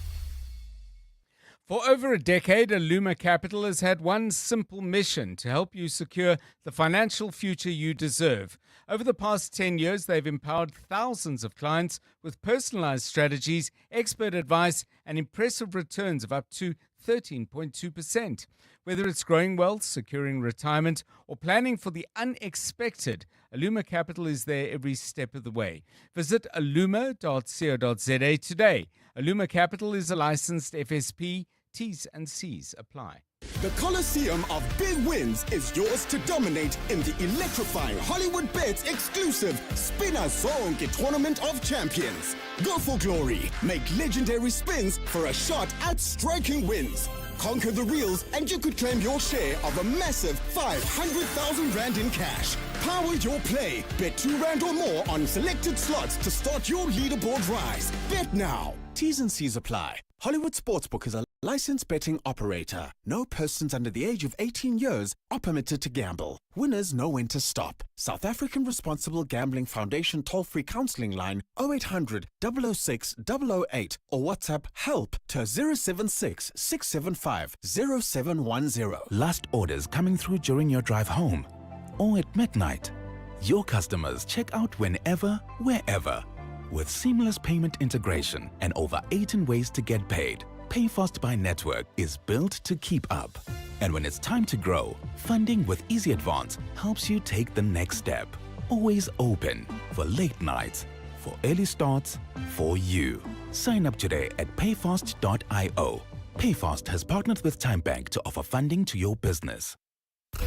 S2: For over a decade, Aluma Capital has had one simple mission: to help you secure the financial future you deserve. Over the past 10 years, they've empowered thousands of clients with personalized strategies, expert advice, and impressive returns of up to 13.2%. Whether it's growing wealth, securing retirement, or planning for the unexpected, Aluma Capital is there every step of the way. Visit aluma.co.za today. Aluma Capital is a licensed FSP. T's and C's apply.
S21: The Coliseum of Big Wins is yours to dominate in the electrifying Hollywood Bets exclusive Spinner Zonke Tournament of Champions. Go for glory. Make legendary spins for a shot at striking wins. Conquer the reels and you could claim your share of a massive 500,000 Rand in cash. Power your play. Bet 2 Rand or more on selected slots to start your leaderboard rise. Bet now. T's and C's apply. Hollywood Sportsbook is a licensed betting operator. No persons under the age of 18 years are permitted to gamble. Winners know when to stop. South African Responsible Gambling Foundation toll-free counseling line 0800 006 008 or WhatsApp help to 076 675 0710.
S22: Last orders coming through during your drive home or at midnight. Your customers check out whenever, wherever. With seamless payment integration and over 18 ways to get paid, PayFast by Network is built to keep up. And when it's time to grow, funding with Easy Advance helps you take the next step. Always open for late nights, for early starts, for you. Sign up today at payfast.io. PayFast has partnered with TimeBank to offer funding to your business.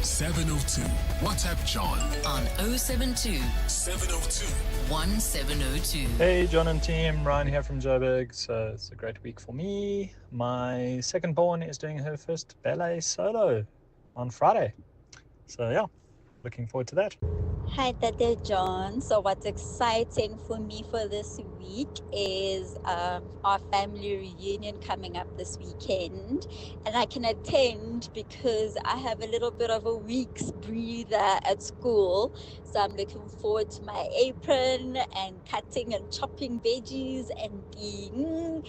S12: 702. WhatsApp John
S9: on 072
S12: 702
S9: 1702.
S23: Hey John and team, Ryan here from Joburg. So it's a great week for me. My second born is doing her first ballet solo on Friday. So yeah, looking forward to that.
S26: Hi, Tate John. So what's exciting for me for this week is our family reunion coming up this weekend. And I can attend because I have a little bit of a week's breather at school. So I'm looking forward to my apron and cutting and chopping veggies and being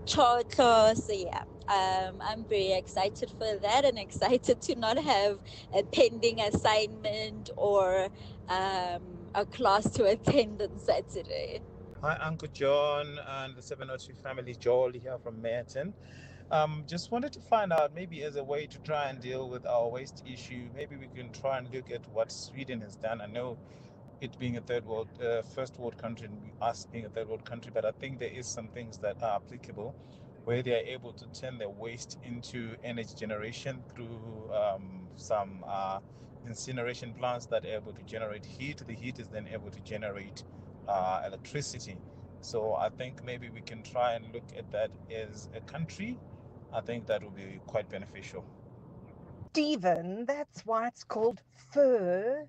S26: chocolate. So yeah. I'm very excited for that and excited to not have a pending assignment or a class to attend on Saturday.
S27: Hi, Uncle John and the 702 family. Joel here from Merton. Just wanted to find out, maybe as a way to try and deal with our waste issue, maybe we can try and look at what Sweden has done. I know it being a first world country and us being a third world country, but I think there is some things that are applicable where they are able to turn their waste into energy generation through some incineration plants that are able to generate heat. The heat is then able to generate electricity. So I think maybe we can try and look at that as a country. I think that would be quite beneficial.
S28: Stephen, that's why it's called furniture.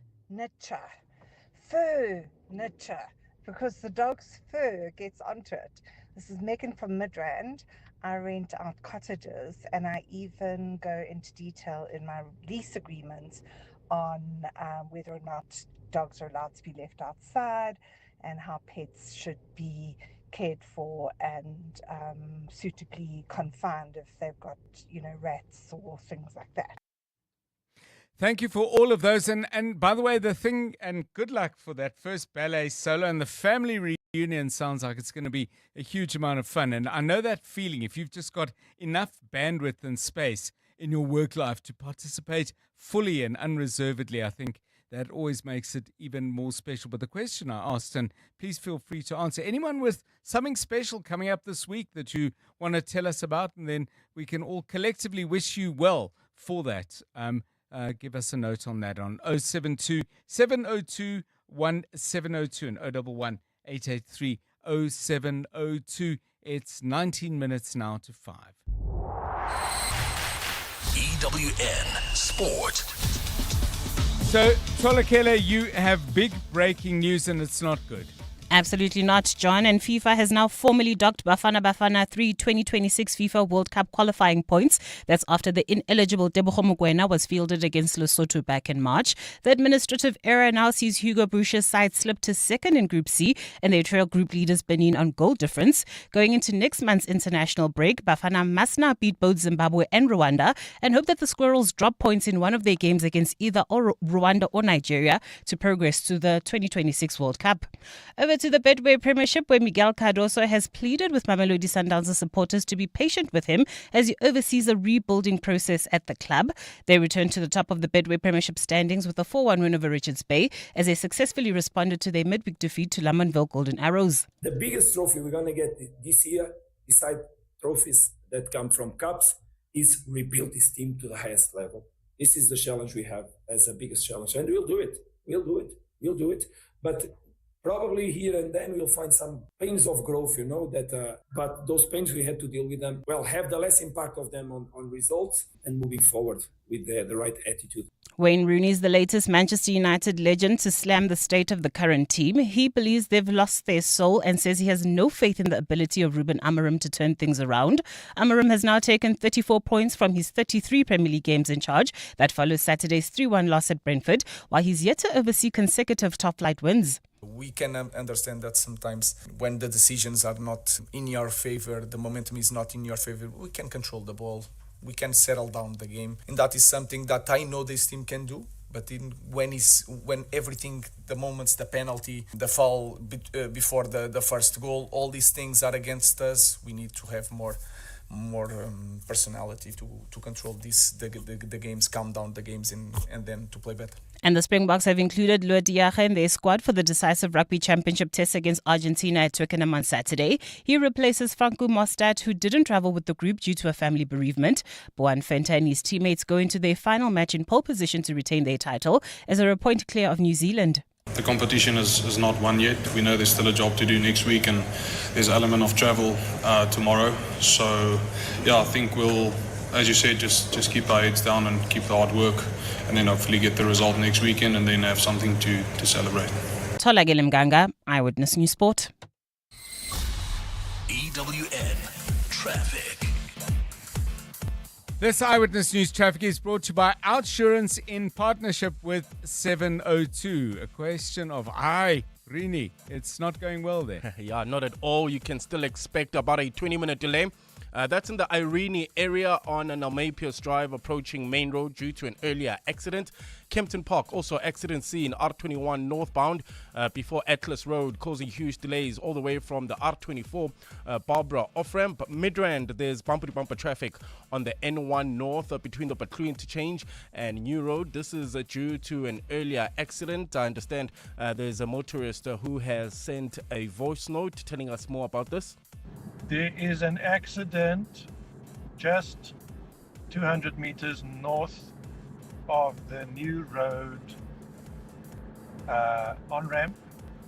S28: Furniture, because the dog's fur gets onto it. This is Megan from Midrand. I rent out cottages, and I even go into detail in my lease agreements on whether or not dogs are allowed to be left outside and how pets should be cared for and suitably confined if they've got, rats or things like that.
S2: Thank you for all of those. And by the way, the thing, and good luck for that first ballet solo, and the family reunion sounds like it's going to be a huge amount of fun. And I know that feeling, if you've just got enough bandwidth and space in your work life to participate fully and unreservedly, I think that always makes it even more special. But the question I asked, and please feel free to answer, anyone with something special coming up this week that you want to tell us about, and then we can all collectively wish you well for that. Give us a note on that on 072 702 1702 and 011 883 0702. It's 19 minutes now to 5.
S10: EWN Sport.
S2: So, Tolakele, you have big breaking news and it's not good.
S7: Absolutely not, John. And FIFA has now formally docked Bafana Bafana 3 2026 FIFA World Cup qualifying points. That's after the ineligible Tebogo Mokoena was fielded against Lesotho back in March. The administrative error now sees Hugo Broos's side slip to second in Group C, and they trail group leaders Benin on goal difference. Going into next month's international break, Bafana must now beat both Zimbabwe and Rwanda and hope that the Squirrels drop points in one of their games against either Rwanda or Nigeria to progress to the 2026 World Cup. Over to the Betway Premiership, where Miguel Cardoso has pleaded with Mamelodi Sundowns supporters to be patient with him as he oversees a rebuilding process at the club. They returned to the top of the Betway Premiership standings with a 4-1 win over Richards Bay as they successfully responded to their midweek defeat to Lamanville Golden Arrows.
S1: The biggest trophy we're going to get this year, beside trophies that come from cups, is rebuild this team to the highest level. This is the challenge we have as the biggest challenge, and we'll do it. We'll do it. But probably here and then we'll find some pains of growth, but those pains we had to deal with them. Well, have the less impact of them on results and moving forward with the right attitude.
S7: Wayne Rooney is the latest Manchester United legend to slam the state of the current team. He believes they've lost their soul and says he has no faith in the ability of Ruben Amorim to turn things around. Amorim has now taken 34 points from his 33 Premier League games in charge. That follows Saturday's 3-1 loss at Brentford, while he's yet to oversee consecutive top-flight wins.
S11: We can understand that sometimes when the decisions are not in your favor, the momentum is not in your favor, we can control the ball. We can settle down the game. And that is something that I know this team can do. But when everything, the moments, the penalty, the foul before the first goal, all these things are against us, we need to have more personality to control the games, calm down the games and then to play better.
S7: And the Springboks have included Lua Diaga in their squad for the decisive Rugby Championship test against Argentina at Twickenham on Saturday. He replaces Franco Mostert, who didn't travel with the group due to a family bereavement. Boan Fenta and his teammates go into their final match in pole position to retain their title as they're a point clear of New Zealand.
S13: The competition is not won yet. We know there's still a job to do next week and there's an element of travel tomorrow. So, I think we'll, as you said, just keep our heads down and keep the hard work and then hopefully get the result next weekend and then have something to celebrate.
S7: Tola Mganga, Eyewitness News Sport.
S10: EWN Traffic.
S2: This Eyewitness News Traffic is brought to you by Outsurance in partnership with 702. A question of, Rini, it's not going well there.
S8: Yeah, not at all. You can still expect about a 20-minute delay. That's in the Irene area on Nalmepius Drive approaching Main Road due to an earlier accident. Kempton Park, also accident scene, R21 northbound before Atlas Road, causing huge delays all the way from the R24 Barbara off-ramp. Midrand, there's bumper-to-bumper traffic on the N1 north between the Patlu interchange and New Road. This is due to an earlier accident. I understand there's a motorist who has sent a voice note telling us more about this.
S14: There is an accident just 200 meters north of the New Road on-ramp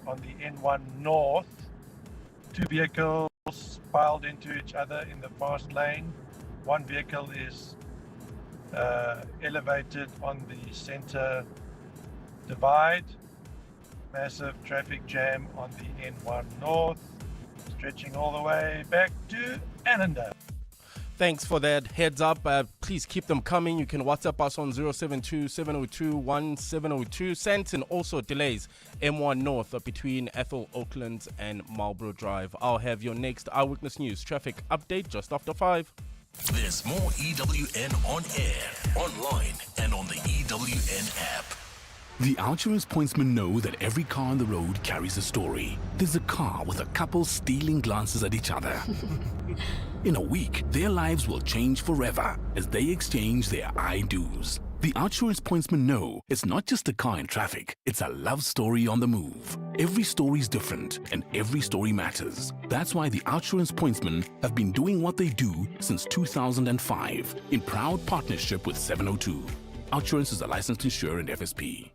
S14: on the N1 north. Two vehicles piled into each other in the fast lane. One vehicle is elevated on the center divide. Massive traffic jam on the N1 north, stretching all the way back to Annandale.
S8: Thanks for that heads up. Please keep them coming. You can WhatsApp us on 072-702-1702. Santon also delays M1 North between Ethel Oakland and Marlborough Drive. I'll have your next Eyewitness News traffic update just after 5.
S10: There's more EWN on air, online, and on the EWN app.
S21: The Outsurance pointsmen know that every car on the road carries a story. There's a car with a couple stealing glances at each other. In a week, their lives will change forever as they exchange their I-do's. The Outsurance pointsmen know it's not just a car in traffic, it's a love story on the move. Every story's different and every story matters. That's why the Outsurance pointsmen have been doing what they do since 2005 in proud partnership with 702. Outsurance is a licensed insurer and FSP.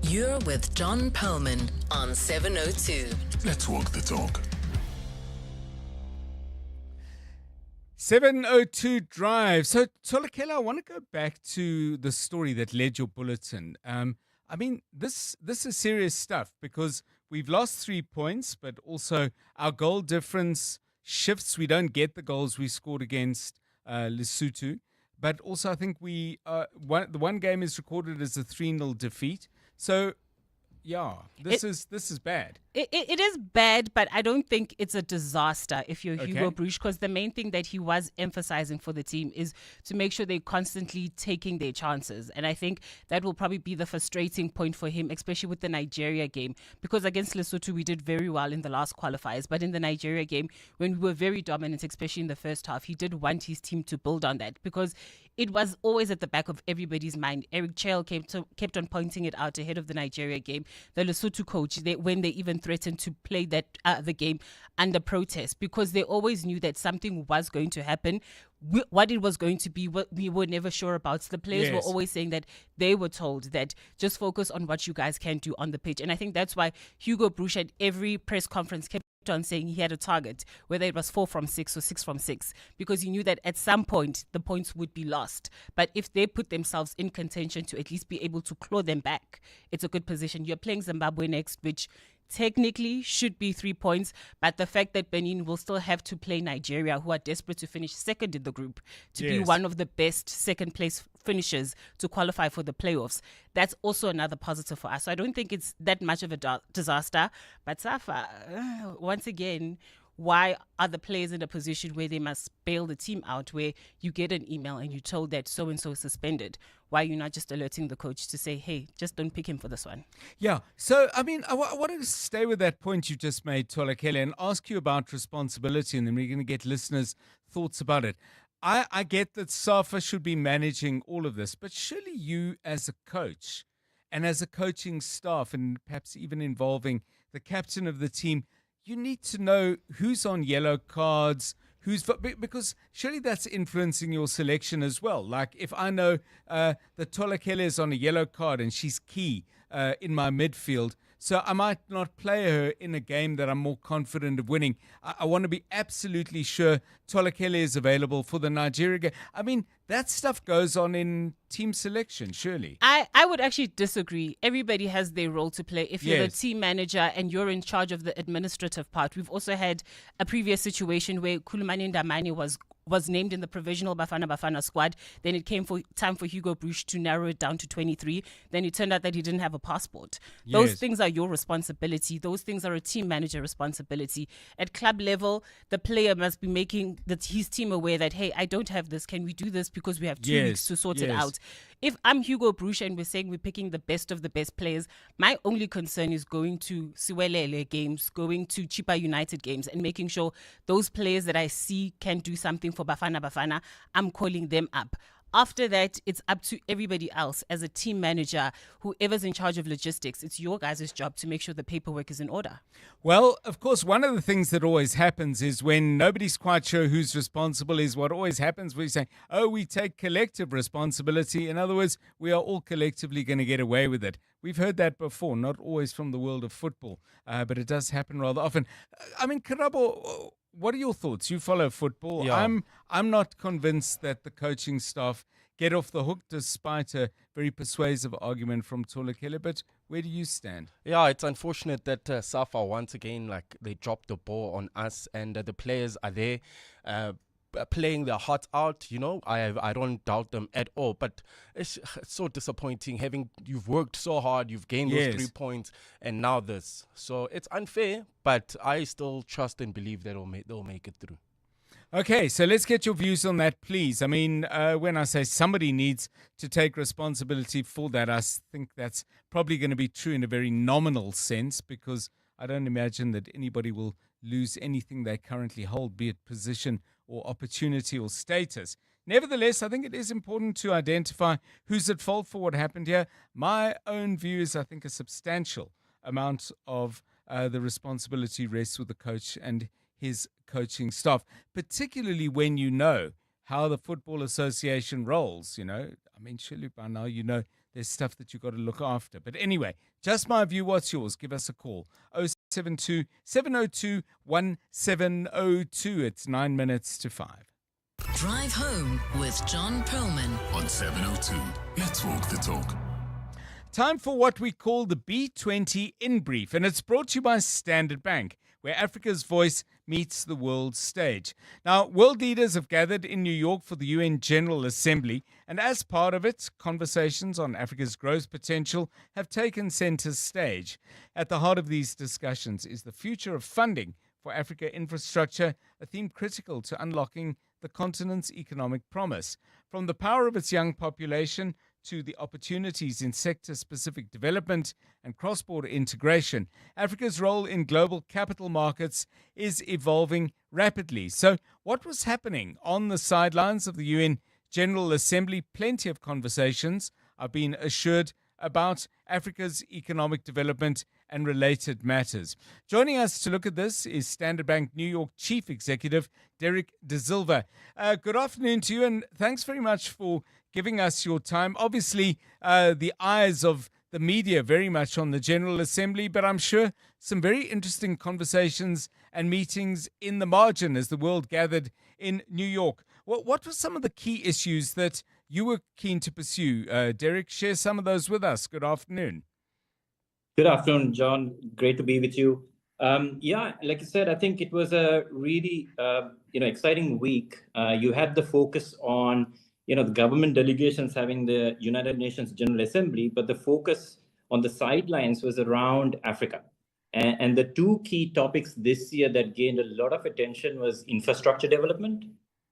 S9: You're with John Perlman on 702.
S12: Let's walk the talk.
S2: 702 Drive. So, Tolakela, I want to go back to the story that led your bulletin. I mean, this is serious stuff because we've lost 3 points, but also our goal difference shifts. We don't get the goals we scored against Lesotho. But also, I think the one game is recorded as a 3-0 defeat. So, yeah, this is bad.
S7: It is bad, but I don't think it's a disaster if you're Hugo Broos, because the main thing that he was emphasizing for the team is to make sure they're constantly taking their chances. And I think that will probably be the frustrating point for him, especially with the Nigeria game, because against Lesotho, we did very well in the last qualifiers. But in the Nigeria game, when we were very dominant, especially in the first half, he did want his team to build on that because it was always at the back of everybody's mind. Eric Chell kept on pointing it out ahead of the Nigeria game. The Lesotho coach, when they even threatened to play that the game under protest, because they always knew that something was going to happen. What it was going to be, we were never sure about. The players were always saying that they were told that just focus on what you guys can do on the pitch. And I think that's why Hugo Broos at every press conference kept on saying he had a target, whether it was 4 from 6 or 6 from 6, because he knew that at some point the points would be lost. But if they put themselves in contention to at least be able to claw them back, it's a good position. You're playing Zimbabwe next, which technically should be 3 points, but the fact that Benin will still have to play Nigeria, who are desperate to finish second in the group, to be one of the best second place finishers to qualify for the playoffs, that's also another positive for us. So I don't think it's that much of a disaster. But Safa, once again, why are the players in a position where they must bail the team out, where you get an email and you're told that so-and-so is suspended? Why are you not just alerting the coach to say, hey, just don't pick him for this one?
S2: Yeah. So, I mean, I wanted to stay with that point you just made, Tolakela, and ask you about responsibility, and then we're going to get listeners' thoughts about it. I get that SAFA should be managing all of this, but surely you as a coach and as a coaching staff, and perhaps even involving the captain of the team, you need to know who's on yellow cards, because surely that's influencing your selection as well. Like if I know that Tolakela is on a yellow card and she's key in my midfield, so I might not play her in a game that I'm more confident of winning. I want to be absolutely sure Tolakela is available for the Nigeria game. I mean, that stuff goes on in team selection, surely.
S7: I would actually disagree. Everybody has their role to play. If you're the team manager and you're in charge of the administrative part, we've also had a previous situation where Kulumani Ndamani was named in the provisional Bafana Bafana squad. Then it came time for Hugo Broos to narrow it down to 23. Then it turned out that he didn't have a passport. Those things are your responsibility. Those things are a team manager responsibility. At club level, the player must be making his team aware that, hey, I don't have this. Can we do this? Because we have 2 weeks to sort it out. If I'm Hugo Broos and we're saying we're picking the best of the best players, my only concern is going to Siwelele games, going to Chipa United games, and making sure those players that I see can do something for Bafana Bafana, I'm calling them up. After that, it's up to everybody else as a team manager, whoever's in charge of logistics. It's your guys' job to make sure the paperwork is in order.
S2: Well, of course, one of the things that always happens is when nobody's quite sure who's responsible is what always happens. We say, oh, we take collective responsibility. In other words, we are all collectively going to get away with it. We've heard that before, not always from the world of football, but it does happen rather often. I mean, Karabo, what are your thoughts? You follow football.
S8: Yeah.
S2: I'm not convinced that the coaching staff get off the hook, despite a very persuasive argument from Tolakela. But where do you stand?
S8: Yeah, it's unfortunate that SAFA once again, they dropped the ball on us, and the players are there. playing their hearts out. I don't doubt them at all. But it's so disappointing you've worked so hard, you've gained those 3 points, and now this. So it's unfair, but I still trust and believe that they'll make it through.
S2: Okay, so let's get your views on that, please. I mean, when I say somebody needs to take responsibility for that, I think that's probably going to be true in a very nominal sense, because I don't imagine that anybody will lose anything they currently hold, be it position or opportunity or status. Nevertheless, I think it is important to identify who's at fault for what happened here. My own view is I think a substantial amount of the responsibility rests with the coach and his coaching staff, particularly when you know how the Football Association rolls. I mean, surely by now there's stuff that you've got to look after. But anyway, just my view. What's yours? Give us a call. 072 702 1702. It's 9 minutes to 5.
S9: Drive home with John Perlman
S12: on 702. Let's walk the talk.
S2: Time for what we call the B20 in brief, and it's brought to you by Standard Bank, where Africa's voice meets the world stage. Now, world leaders have gathered in New York for the UN General Assembly, and as part of it, conversations on Africa's growth potential have taken center stage. At the heart of these discussions is the future of funding for Africa infrastructure, a theme critical to unlocking the continent's economic promise. From the power of its young population to the opportunities in sector-specific development and cross-border integration, Africa's role in global capital markets is evolving rapidly. So what was happening on the sidelines of the UN General Assembly? Plenty of conversations are being assured about Africa's economic development and related matters. Joining us to look at this is Standard Bank New York Chief Executive Derek De Silva. Good afternoon to you, and thanks very much for giving us your time. Obviously, the eyes of the media very much on the General Assembly, but I'm sure some very interesting conversations and meetings in the margin as the world gathered in New York. What were some of the key issues that you were keen to pursue? Derek, share some of those with us. Good afternoon.
S3: Good afternoon, John. Great to be with you. Like you said, I think it was a really exciting week. You had the focus on the government delegations having the United Nations General Assembly, but the focus on the sidelines was around Africa. And the two key topics this year that gained a lot of attention was infrastructure development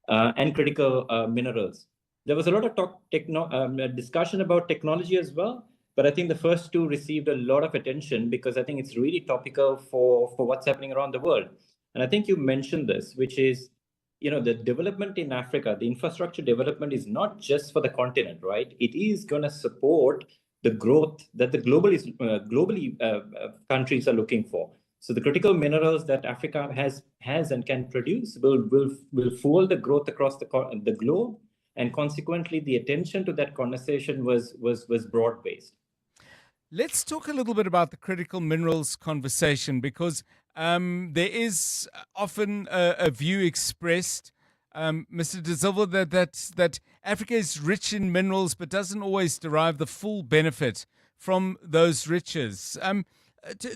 S3: and critical minerals. There was a lot of discussion about technology as well, but I think the first two received a lot of attention because I think it's really topical for what's happening around the world. And I think you mentioned this, which is, the development in Africa, the infrastructure development is not just for the continent, right? It is going to support the growth that the globally countries are looking for. So the critical minerals that Africa has and can produce will fuel the growth across the globe. And consequently, the attention to that conversation was broad-based.
S2: Let's talk a little bit about the critical minerals conversation, because there is often a view expressed, Mr. De Silva, that Africa is rich in minerals but doesn't always derive the full benefit from those riches.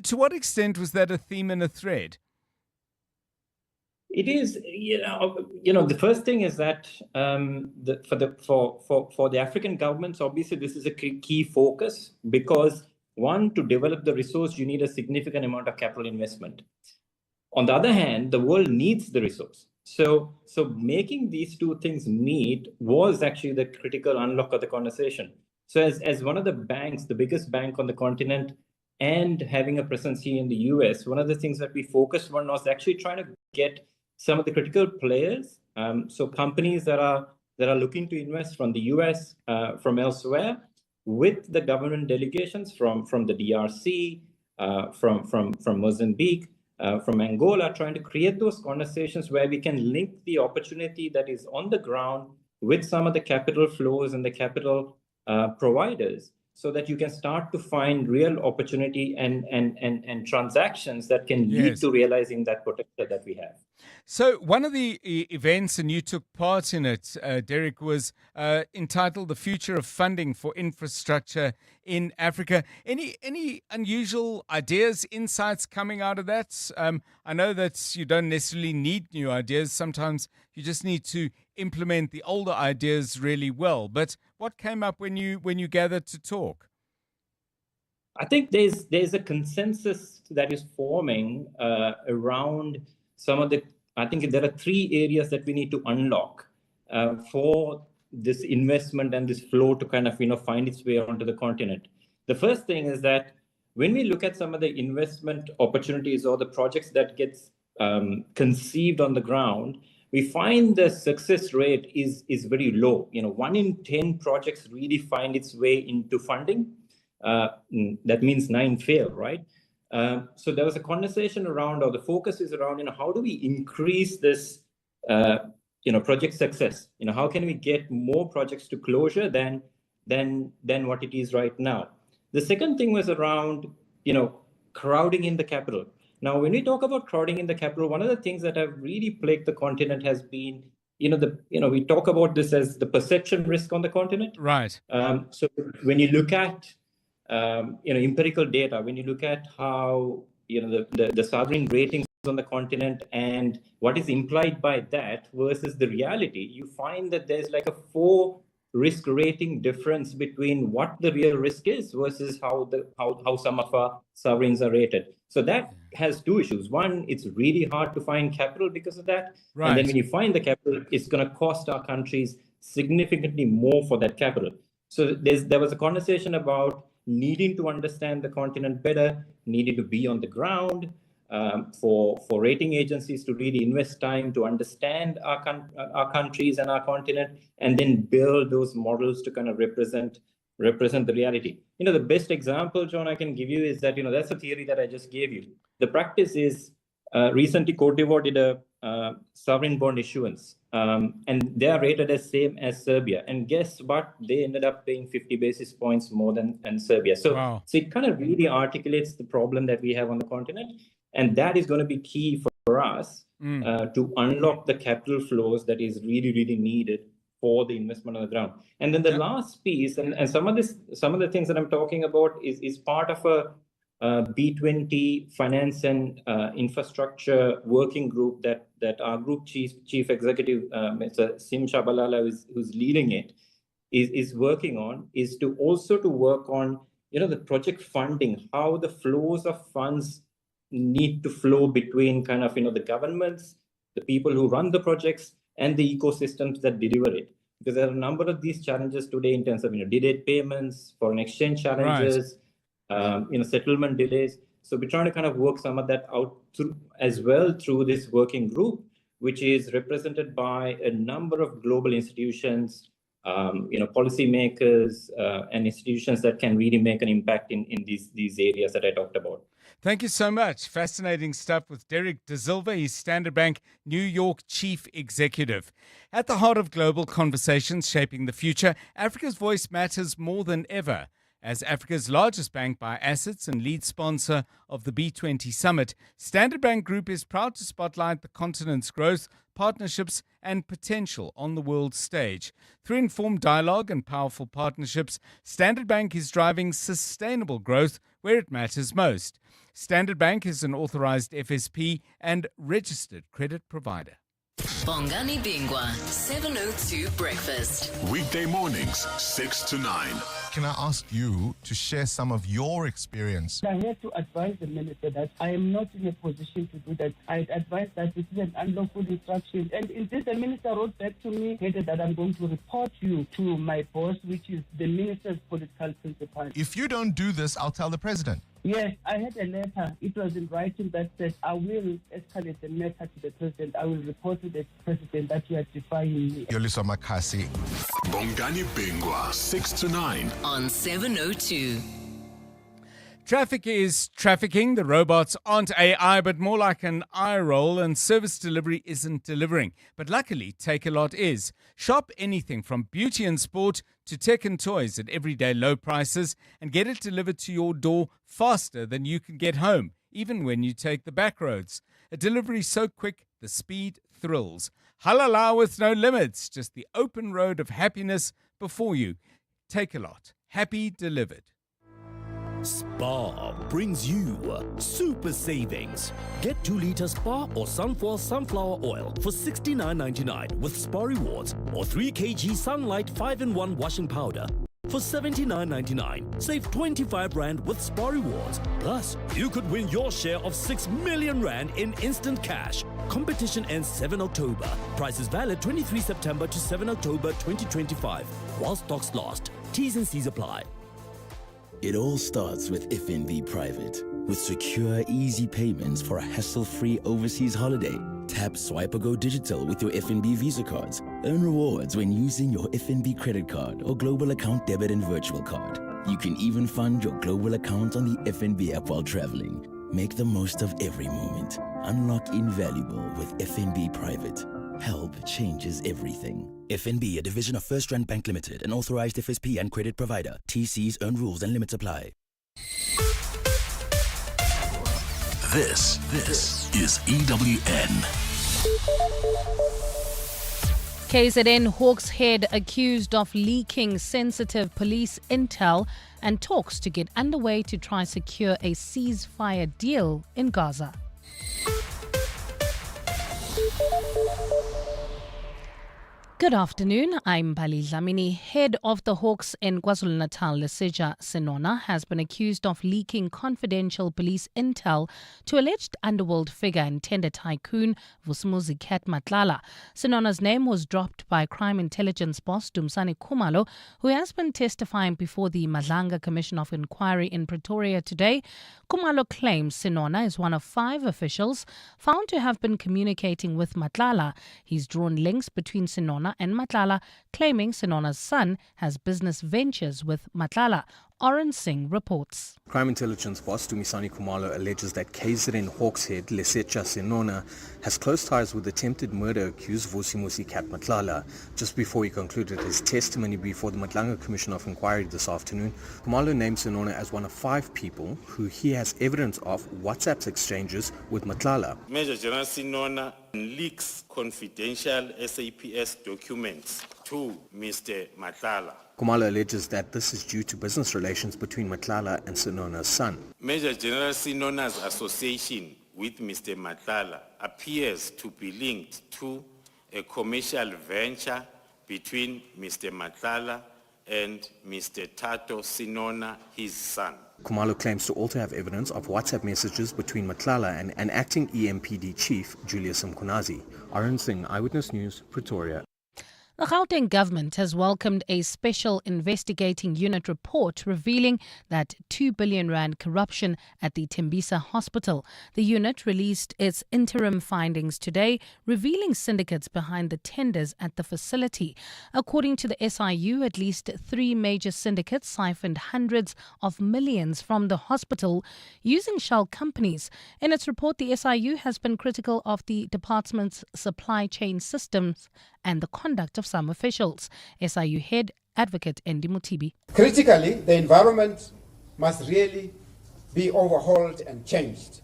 S2: To what extent was that a theme and a thread?
S3: It is, the first thing is that for the African governments, obviously this is a key focus because one, to develop the resource, you need a significant amount of capital investment. On the other hand, the world needs the resource. So making these two things meet was actually the critical unlock of the conversation. So as one of the banks, the biggest bank on the continent, and having a presence here in the US, one of the things that we focused on was actually trying to get some of the critical players, so companies that are looking to invest from the US, from elsewhere, with the government delegations from the DRC, from Mozambique, from Angola, trying to create those conversations where we can link the opportunity that is on the ground with some of the capital flows and the capital providers, so that you can start to find real opportunity and transactions that can lead
S2: Yes.
S3: to realizing that potential that we have.
S2: So one of the events, and you took part in it, Derek, was entitled "The Future of Funding for Infrastructure in Africa." Any unusual ideas, insights coming out of that? I know that you don't necessarily need new ideas. Sometimes you just need to implement the older ideas really well. But what came up when you gathered to talk?
S3: I think there's a consensus that is forming around some of the. I think there are three areas that we need to unlock for this investment and this flow to kind of find its way onto the continent. The first thing is that when we look at some of the investment opportunities or the projects that gets conceived on the ground, we find the success rate is very low. 1 in 10 projects really find its way into funding. That means 9 fail, right? So there was a conversation around, or the focus is around, how do we increase this, project success? How can we get more projects to closure than what it is right now? The second thing was around, crowding in the capital. Now, when we talk about crowding in the capital, one of the things that have really plagued the continent has been, we talk about this as the perception risk on the continent.
S2: Right.
S3: So when you look at empirical data, when you look at how the sovereign ratings on the continent and what is implied by that versus the reality, you find that there's like a 4 risk rating difference between what the real risk is versus how some of our sovereigns are rated. So that has 2 issues. One, it's really hard to find capital because of that.
S2: Right.
S3: And then when you find the capital, it's going to cost our countries significantly more for that capital. So there was a conversation about needing to understand the continent better, needing to be on the ground, for rating agencies to really invest time to understand our countries and our continent, and then build those models to kind of represent the reality. The best example, John, I can give you is that, that's a theory that I just gave you. The practice is, recently Cote d'Ivoire did a sovereign bond issuance, and they are rated as same as Serbia. And guess what? They ended up paying 50 basis points more than Serbia. So,
S2: Wow.
S3: So it kind of really articulates the problem that we have on the continent. And that is going to be key for us to unlock the capital flows that is really, really needed for the investment on the ground. And then the last piece, and some of the things that I'm talking about is part of a B20 finance and infrastructure working group that our group chief executive, Mr. Sim Shabalala, who's leading it, is working on, is to work on, the project funding, how the flows of funds need to flow between kind of, the governments, the people who run the projects, and the ecosystems that deliver it. Because there are a number of these challenges today in terms of, delayed payments, foreign exchange challenges, settlement delays. So we're trying to kind of work some of that out through this working group, which is represented by a number of global institutions, policymakers, and institutions that can really make an impact in these areas that I talked about.
S2: Thank you so much. Fascinating stuff with Derek De Silva. He's Standard Bank New York Chief Executive. At the heart of global conversations shaping the future, Africa's voice matters more than ever. As Africa's largest bank by assets and lead sponsor of the B20 Summit, Standard Bank Group is proud to spotlight the continent's growth, partnerships and potential on the world stage. Through informed dialogue and powerful partnerships, Standard Bank is driving sustainable growth where it matters most. Standard Bank is an authorized FSP and registered credit provider.
S9: Bongani Bingwa, 702 Breakfast.
S12: Weekday mornings, 6 to 9.
S5: Can I ask you to share some of your experience?
S15: I have to advise the minister that I am not in a position to do that. I advise that this is an unlawful instruction. And in this, the minister wrote back to me, stated that I'm going to report you to my boss, which is the minister's political principal.
S5: If you don't do this, I'll tell the president.
S15: Yes, I had a letter. It was in writing that said, I will escalate the matter to the president. I will report to the president that you are defying me.
S5: Yoliso Makasi.
S12: Bongani Bingwa, 6 to 9.
S9: On 702.
S2: Traffic is trafficking. The robots aren't AI, but more like an eye roll, and service delivery isn't delivering. But luckily, Takealot is. Shop anything from beauty and sport to tech and toys at everyday low prices and get it delivered to your door faster than you can get home, even when you take the back roads. A delivery so quick, the speed thrills. Halala with no limits, just the open road of happiness before you. Takealot. Happy delivered.
S6: Spar brings you super savings. Get 2 litre Spar or sunflower oil for $69.99 with Spar Rewards, or 3 kg Sunlight 5-in-1 washing powder for $79.99. Save 25 Rand with Spar Rewards. Plus, you could win your share of 6 million Rand in instant cash. Competition ends 7 October. Price is valid 23 September to 7 October 2025. While stocks last. T's and C's apply.
S16: It all starts with FNB Private. With secure, easy payments for a hassle-free overseas holiday. Tap, swipe, or go digital with your FNB Visa cards. Earn rewards when using your FNB credit card or global account debit and virtual card. You can even fund your global account on the FNB app while traveling. Make the most of every moment. Unlock invaluable with FNB Private. Help changes everything. FNB, a division of First Rand Bank Limited, an authorized FSP and credit provider. TC's earn rules and limits apply.
S10: This is EWN.
S7: KZN Hawks head accused of leaking sensitive police intel and talks to get underway to try secure a ceasefire deal in Gaza. Good afternoon, I'm Bali Dlamini. Head of the Hawks in KwaZulu-Natal, Lesija Senona, has been accused of leaking confidential police intel to alleged underworld figure and tender tycoon Vusumuzi Cat Matlala. Senona's name was dropped by crime intelligence boss Dumsani Khumalo, who has been testifying before the Madlanga Commission of Inquiry in Pretoria today. Khumalo claims Senona is one of 5 officials found to have been communicating with Matlala. He's drawn links between Senona and Matlala, claiming Senona's son has business ventures with Matlala. Oren Singh reports.
S17: Crime intelligence boss Dumisani Khumalo alleges that KZN Hawks head Lesetja Senona has close ties with attempted murder accused Vusumuzi Cat Matlala. Just before he concluded his testimony before the Madlanga Commission of Inquiry this afternoon, Khumalo named Senona as one of 5 people who he has evidence of WhatsApp exchanges with Matlala.
S18: Major General Senona leaks confidential SAPS documents to Mr. Matlala.
S17: Khumalo alleges that this is due to business relations between Matlala and Senona's son.
S18: Major General Senona's association with Mr. Matlala appears to be linked to a commercial venture between Mr. Matlala and Mr. Tato Senona, his son.
S17: Khumalo claims to also have evidence of WhatsApp messages between Matlala and acting EMPD chief Julius Mkhunazi. Arun Singh, Eyewitness News, Pretoria.
S7: The Gauteng government has welcomed a special investigating unit report revealing that 2 billion rand corruption at the Tembisa Hospital. The unit released its interim findings today, revealing syndicates behind the tenders at the facility. According to the SIU, at least 3 major syndicates siphoned hundreds of millions from the hospital using shell companies. In its report, the SIU has been critical of the department's supply chain systems and the conduct of some officials. SIU head advocate Endi Mutibi.
S19: Critically, the environment must really be overhauled and changed.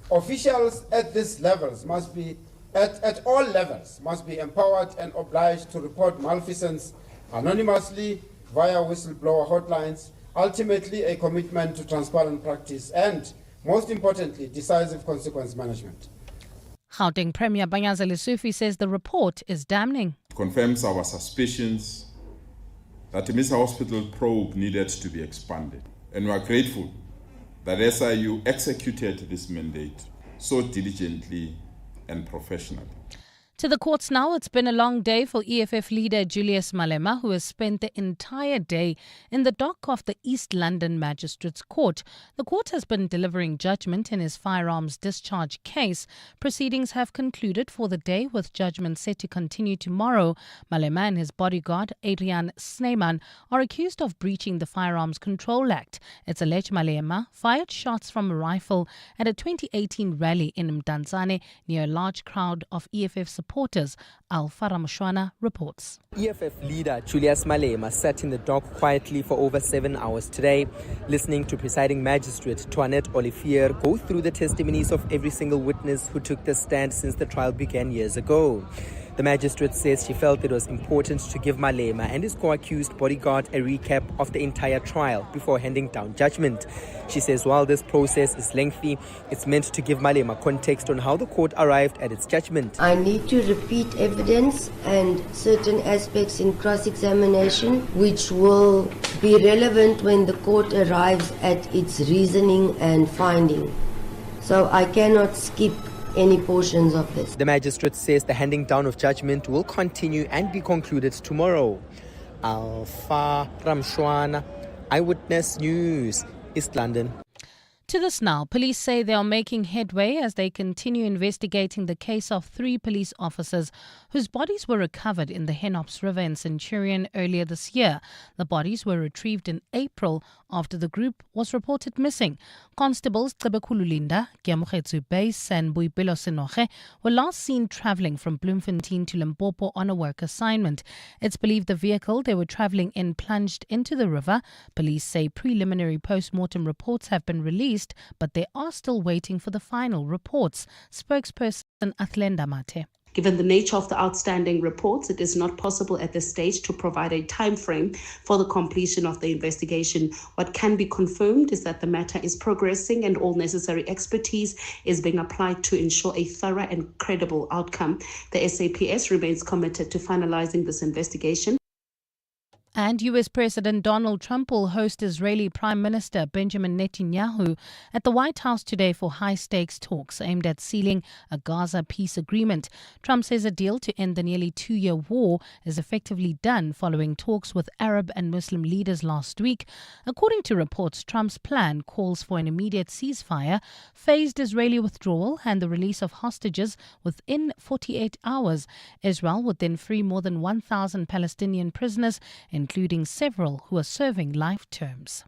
S19: Officials at these levels must be, at all levels, must be empowered and obliged to report malfeasance anonymously via whistleblower hotlines, ultimately a commitment to transparent practice and, most importantly, decisive consequence management.
S7: Gauteng Premier Banyaza Lesufi says the report is damning.
S20: It confirms our suspicions that the Tembisa Hospital probe needed to be expanded. And we are grateful that SIU executed this mandate so diligently and professionally.
S4: To the courts now. It's been a long day for EFF leader Julius Malema, who has spent the entire day in the dock of the East London Magistrates Court. The court has been delivering judgment in his firearms discharge case. Proceedings have concluded for the day, with judgment set to continue tomorrow. Malema and his bodyguard, Adrian Snyman, are accused of breaching the Firearms Control Act. It's alleged Malema fired shots from a rifle at a 2018 rally in Mdantsane near a large crowd of EFF supporters. Alfara Mshwana reports.
S22: EFF leader Julius Malema sat in the dock quietly for over 7 hours today, listening to presiding magistrate Toinette Olivier go through the testimonies of every single witness who took the stand since the trial began years ago. The magistrate says she felt it was important to give Malema and his co-accused bodyguard a recap of the entire trial before handing down judgment. She says while this process is lengthy, it's meant to give Malema context on how the court arrived at its judgment.
S23: I need to repeat evidence and certain aspects in cross-examination which will be relevant when the court arrives at its reasoning and finding. So I cannot skip any portions of this.
S22: The magistrate says the handing down of judgment will continue and be concluded tomorrow. Alfa Ramshwana, Eyewitness News, East London.
S4: To this now, police say they are making headway as they continue investigating the case of 3 police officers whose bodies were recovered in the Henops River in Centurion earlier this year. The bodies were retrieved in April after the group was reported missing. Constables Tebekulu Linda, Giamukhetsu Base and Buipelo Senoche were last seen travelling from Bloemfontein to Limpopo on a work assignment. It's believed the vehicle they were travelling in plunged into the river. Police say preliminary post-mortem reports have been released, but they are still waiting for the final reports. Spokesperson Athlenda Mate.
S24: Given the nature of the outstanding reports, it is not possible at this stage to provide a time frame for the completion of the investigation. What can be confirmed is that the matter is progressing and all necessary expertise is being applied to ensure a thorough and credible outcome. The SAPS remains committed to finalizing this investigation.
S4: And US President Donald Trump will host Israeli Prime Minister Benjamin Netanyahu at the White House today for high-stakes talks aimed at sealing a Gaza peace agreement. Trump says a deal to end the nearly 2-year war is effectively done following talks with Arab and Muslim leaders last week. According to reports, Trump's plan calls for an immediate ceasefire, phased Israeli withdrawal and the release of hostages within 48 hours. Israel would then free more than 1,000 Palestinian prisoners, including several who are serving life terms.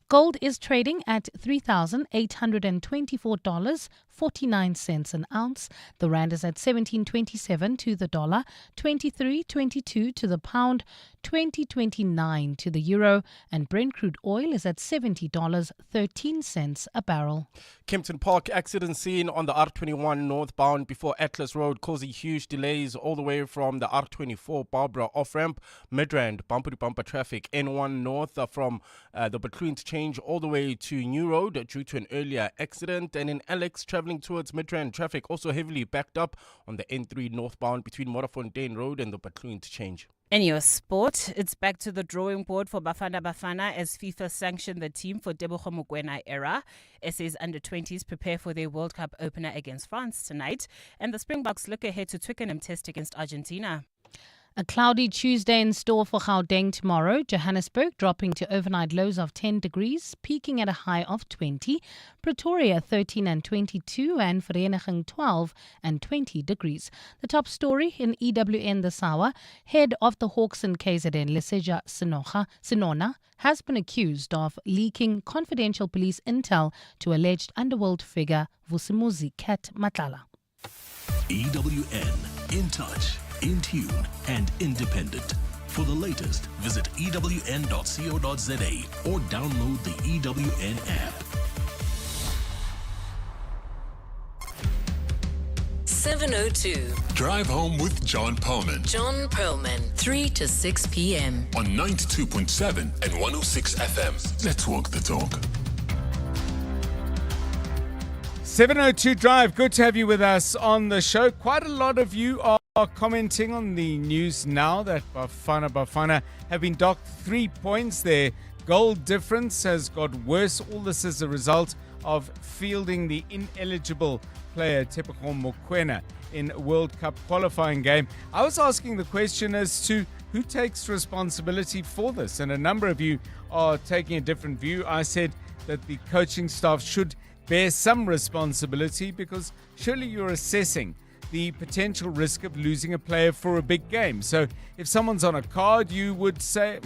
S4: Gold is trading at $3,824.49 an ounce. The rand is at 17.27 to the dollar, 23.22 to the pound, 20.29 to the euro, and Brent crude oil is at $70.13 a barrel.
S8: Kempton Park accident scene on the R21 northbound before Atlas Road causing huge delays all the way from the R24 Barbara off-ramp. Midrand bumper-to-bumper traffic N1 north from the Between change all the way to New Road due to an earlier accident. And in Alex, travelling towards Midrand, traffic also heavily backed up on the N3 northbound between Modderfontein Road and the Between change.
S7: In your sport, it's back to the drawing board for Bafana Bafana as FIFA sanctioned the team for Tebogo Mokoena era. SA's under-20s prepare for their World Cup opener against France tonight, and the Springboks look ahead to Twickenham test against Argentina.
S4: A cloudy Tuesday in store for Gauteng tomorrow. Johannesburg dropping to overnight lows of 10 degrees, peaking at a high of 20. Pretoria 13 and 22 and Vereeniging 12 and 20 degrees. The top story in EWN this hour, head of the Hawks in KZN, Leseja Sinona, has been accused of leaking confidential police intel to alleged underworld figure Vusimuzi Cat Matlala.
S10: EWN, in touch, in tune, and independent. For the latest, visit ewn.co.za or download the EWN app.
S9: 7:02.
S12: Drive home with John Perlman.
S9: John Perlman, 3 to 6 p.m.
S12: On 92.7 and 106 FM. Let's walk the talk.
S2: 7:02 Drive, good to have you with us on the show. Quite a lot of you are commenting on the news now that Bafana Bafana have been docked 3 points. Their goal difference has got worse. All this as a result of fielding the ineligible player Tepego Mokoena in World Cup qualifying game. I was asking the question as to who takes responsibility for this, and a number of you are taking a different view. I said that the coaching staff should bear some responsibility because surely you're assessing the potential risk of losing a player for a big game. So if someone's on a card, you would say,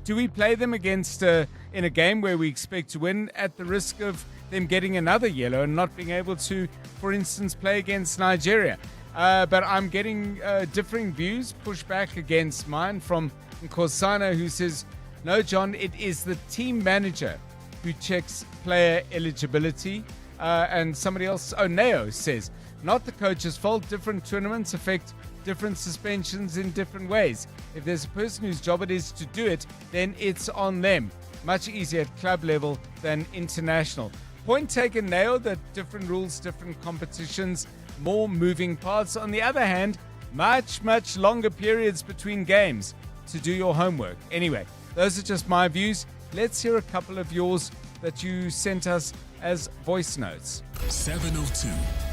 S2: do we play them against in a game where we expect to win at the risk of them getting another yellow and not being able to, for instance, play against Nigeria? But I'm getting differing views, pushback against mine from Nkosana, who says, no, John, it is the team manager who checks player eligibility. And somebody else, Neo, says, not the coach's fault. Different tournaments affect different suspensions in different ways. If there's a person whose job it is to do it, then it's on them. Much easier at club level than international. Point taken, Neo, that different rules, different competitions, more moving parts. On the other hand, much longer periods between games to do your homework. Anyway, those are just my views. Let's hear a couple of yours that you sent us as voice notes.
S12: 702.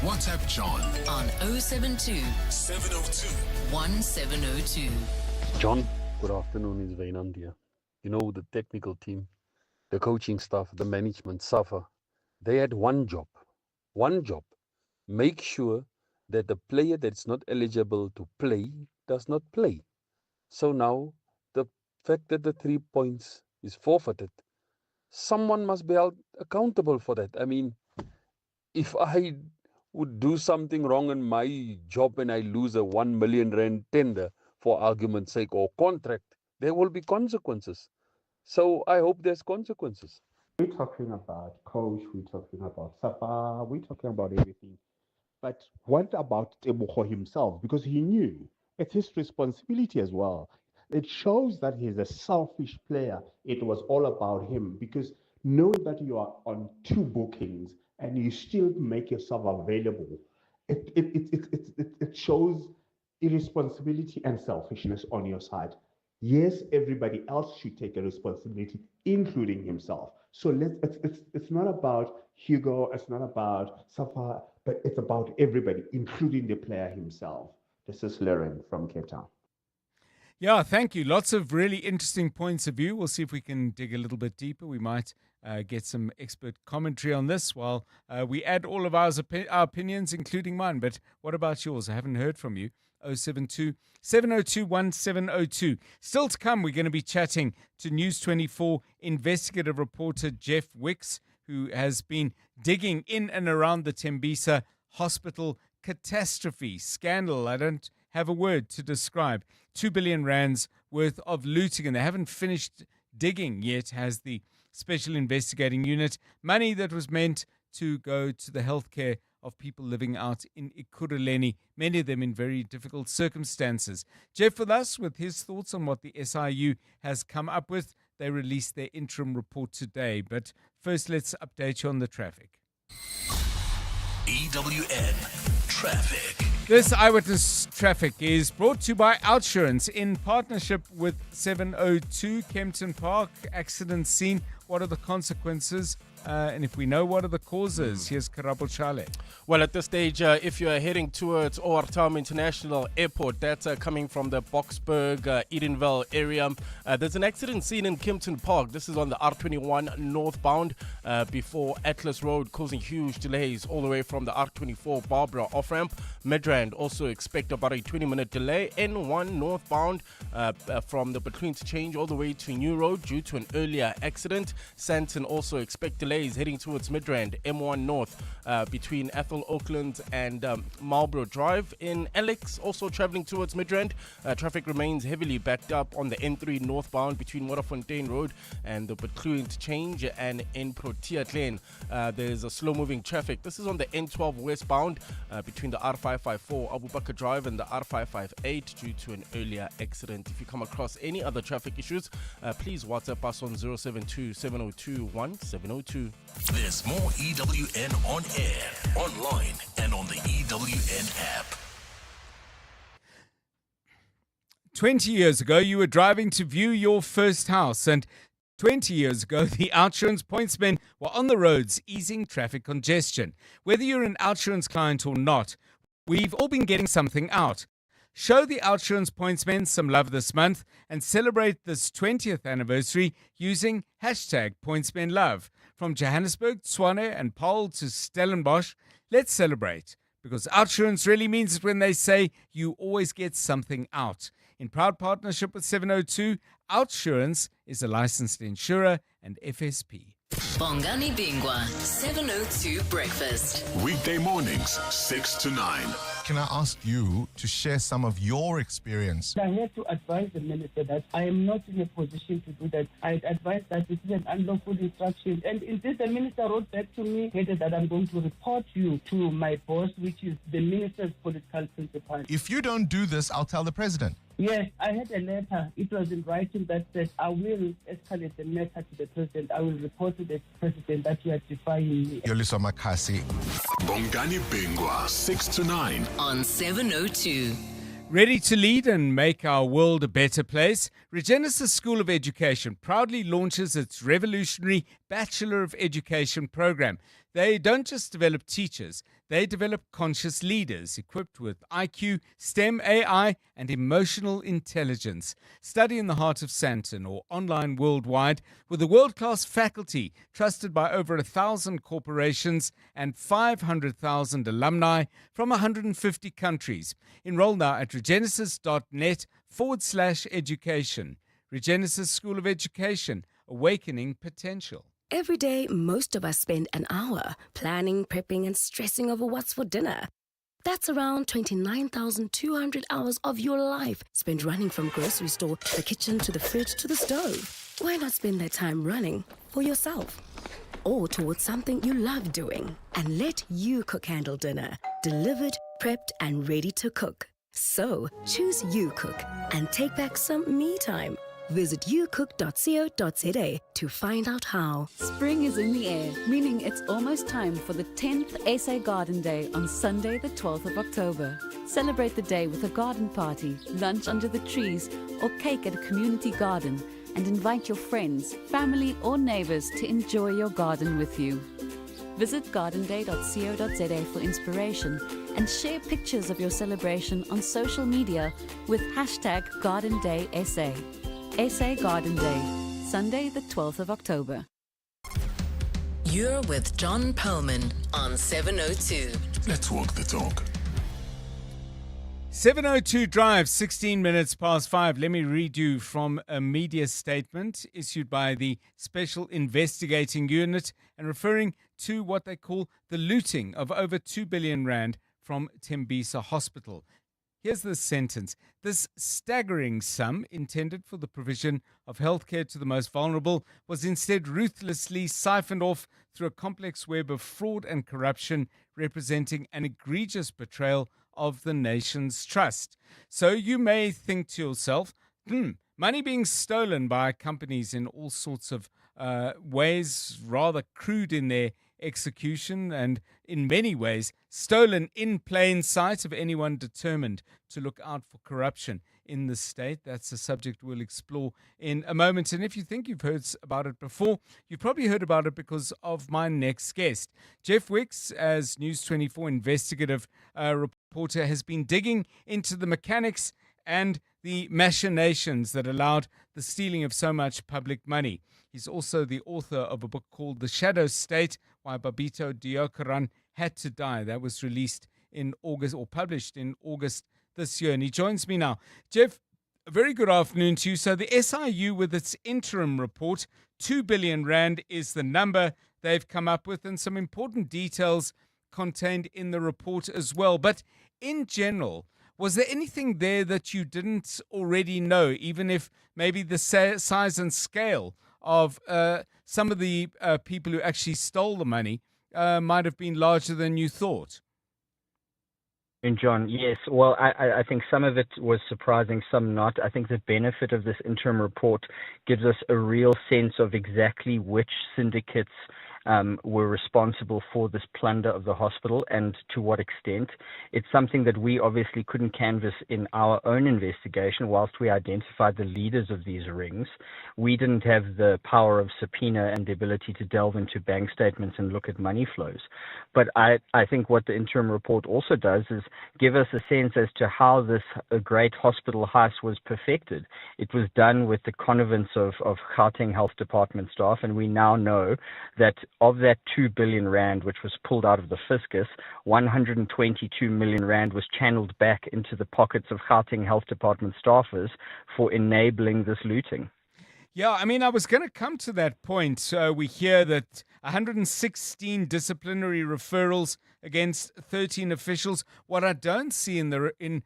S12: WhatsApp John
S9: on 072
S12: 702
S9: 1702.
S1: John, good afternoon. It's Wynand here. You know, the technical team, the coaching staff, the management suffer. They had one job. Make sure that the player that's not eligible to play does not play. So now, the fact that the 3 points is forfeited, someone must be held accountable for that. I mean, if I would do something wrong in my job and I lose a 1 million rand tender, for argument's sake, or contract, there will be consequences. So I hope there's consequences.
S11: We're talking about coach, we're talking about Sapa, we're talking about everything. But what about Tebogo himself? Because he knew it's his responsibility as well. It shows that he's a selfish player. It was all about him, because knowing that you are on 2 bookings and you still make yourself available, it shows irresponsibility and selfishness on your side. Yes, everybody else should take a responsibility, including himself. So it's not about Hugo, it's not about Safa, but it's about everybody, including the player himself. This is Lauren from Cape Town.
S2: Yeah, thank you. Lots of really interesting points of view. We'll see if we can dig a little bit deeper. We might get some expert commentary on this while we add all of our opinions, including mine. But what about yours? I haven't heard from you. 072 702 1702. Still to come, we're going to be chatting to News 24 investigative reporter Jeff Wicks, who has been digging in and around the Tembisa Hospital catastrophe scandal. I don't have a word to describe. 2 billion rands worth of looting, and they haven't finished digging yet, has the Special Investigating Unit. Money that was meant to go to the healthcare of people living out in Ekurhuleni, many of them in very difficult circumstances. Jeff with us with his thoughts on what the SIU has come up with. They released their interim report today. But first, let's update you on the traffic.
S10: EWN Traffic.
S2: This eyewitness traffic is brought to you by Outsurance in partnership with 702 Kempton Park. Accident scene. What are the consequences? And if we know, what are the causes? Here's Karabo Chale.
S8: Well, at this stage, if you're heading towards OR Tambo International Airport, that's coming from the Boksburg, Edenville area. There's an accident scene in Kempton Park. This is on the R21 northbound before Atlas Road, causing huge delays all the way from the R24 Barbara off-ramp. Midrand also expect about a 20-minute delay. N1 northbound from the between interchange all the way to New Road due to an earlier accident. Santon also expect delays heading towards Midrand, M1 North between Athol Oakland and Marlborough Drive. In Alex, also traveling towards Midrand, traffic remains heavily backed up on the N3 northbound between Waterfontein Road and the Betlu interchange, and in Protea Lane there's a slow-moving traffic. This is on the N12 westbound between the R554 Abubakar Drive and the R558 due to an earlier accident. If you come across any other traffic issues, please WhatsApp us on 072 702 1702.
S10: There's more EWN on air, online, and on the EWN app.
S2: 20 years ago, you were driving to view your first house, and 20 years ago, the OUTsurance pointsmen were on the roads easing traffic congestion. Whether you're an OUTsurance client or not, we've all been getting something out. Show the OUTsurance pointsmen some love this month and celebrate this 20th anniversary using hashtag pointsmenlove. From Johannesburg, Tshwane and Paarl to Stellenbosch, let's celebrate. Because OUTsurance really means it when they say you always get something out. In proud partnership with 702, OUTsurance is a licensed insurer and FSP.
S9: Bongani Bingwa, 702 Breakfast.
S12: Weekday mornings, 6 to 9.
S5: Can I ask you to share some of your experience?
S15: I had to advise the minister that I am not in a position to do that. I advised that this is an unlawful instruction. And in this, the minister wrote back to me, stated that I'm going to report you to my boss, which is the minister's political principal.
S5: If you don't do this, I'll tell the president.
S15: Yes, I had a letter. It was in writing that said, I will escalate the matter to the president. I will report to the president that you are defying me.
S5: Yoliso Makasi.
S12: Bongani Bingwa, 6 to 9.
S9: On 702.
S2: Ready to lead and make our world a better place? Regenesis School of Education proudly launches its revolutionary Bachelor of Education program. They don't just develop teachers, they develop conscious leaders equipped with IQ, STEM, AI, and emotional intelligence. Study in the heart of Sandton or online worldwide with a world-class faculty trusted by over 1,000 corporations and 500,000 alumni from 150 countries. Enroll now at regenesis.net/education. Regenesis School of Education, awakening potential.
S3: Every day, most of us spend an hour planning, prepping, and stressing over what's for dinner. That's around 29,200 hours of your life spent running from grocery store, the kitchen, to the fridge, to the stove. Why not spend that time running for yourself? Or towards something you love doing? And let You Cook handle dinner. Delivered, prepped, and ready to cook. So, choose You Cook and take back some me time. Visit youcook.co.za to find out how.
S13: Spring is in the air, meaning it's almost time for the 10th SA Garden Day on Sunday, the 12th of October. Celebrate the day with a garden party, lunch under the trees, or cake at a community garden, and invite your friends, family, or neighbors to enjoy your garden with you. Visit gardenday.co.za for inspiration and share pictures of your celebration on social media with hashtag GardenDaySA. SA Garden Day, Sunday the 12th of October.
S9: You're with John Perlman on 702.
S12: Let's walk the talk.
S2: 702 Drive, 16 minutes past 5. Let me read you from a media statement issued by the Special Investigating Unit and referring to what they call the looting of over 2 billion rand from Tembisa Hospital. Here's the sentence. This staggering sum intended for the provision of healthcare to the most vulnerable was instead ruthlessly siphoned off through a complex web of fraud and corruption, representing an egregious betrayal of the nation's trust. So you may think to yourself, money being stolen by companies in all sorts of ways, rather crude in their execution and in many ways stolen in plain sight of anyone determined to look out for corruption in the state. That's a subject we'll explore in a moment. And if you think you've heard about it before, you've probably heard about it because of my next guest. Jeff Wicks, as News 24 investigative reporter, has been digging into the mechanics and the machinations that allowed the stealing of so much public money. He's also the author of a book called The Shadow State, Why Babito Deokaran Had to Die. That was released in August, or published in August this year. And he joins me now. Jeff, a very good afternoon to you. So the SIU, with its interim report, 2 billion rand is the number they've come up with, and some important details contained in the report as well. But in general, was there anything there that you didn't already know, even if maybe the size and scale of some of the people who actually stole the money might have been larger than you thought?
S14: And John, yes. Well, I think some of it was surprising, some not. I think the benefit of this interim report gives us a real sense of exactly which syndicates were responsible for this plunder of the hospital and to what extent. It's something that we obviously couldn't canvass in our own investigation whilst we identified the leaders of these rings. We didn't have the power of subpoena and the ability to delve into bank statements and look at money flows. But I think what the interim report also does is give us a sense as to how this great hospital heist was perfected. It was done with the connivance of Gauteng Health Department staff, and we now know that of that 2 billion rand which was pulled out of the fiscus, 122 million rand was channeled back into the pockets of Gauteng Health Department staffers for enabling this looting.
S2: Yeah, I mean, I was going to come to that point. We hear that 116 disciplinary referrals against 13 officials. What I don't see in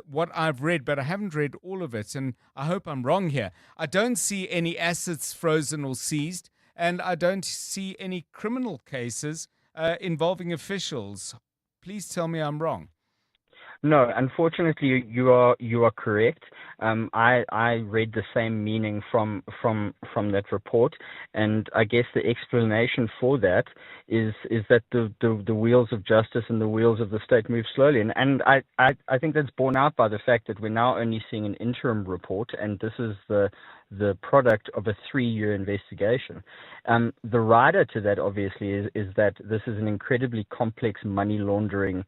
S2: what I've read, but I haven't read all of it, and I hope I'm wrong here, I don't see any assets frozen or seized, and I don't see any criminal cases involving officials. Please tell me I'm wrong.
S14: No, unfortunately, you are correct. I read the same meaning from that report, and I guess the explanation for that is that the wheels of justice and the wheels of the state move slowly, and I think that's borne out by the fact that we're now only seeing an interim report, and this is the product of a 3-year investigation. The rider to that, obviously, is that this is an incredibly complex money laundering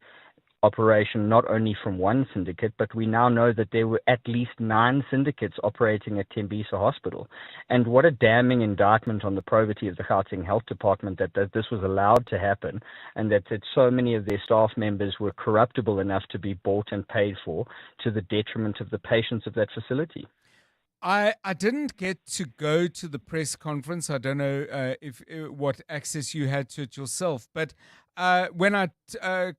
S14: operation, not only from one syndicate, but we now know that there were at least 9 syndicates operating at Tembisa Hospital. And what a damning indictment on the probity of the Gauteng Health Department that this was allowed to happen, and that so many of their staff members were corruptible enough to be bought and paid for to the detriment of the patients of that facility.
S2: I didn't get to go to the press conference. I don't know what access you had to it yourself, but when I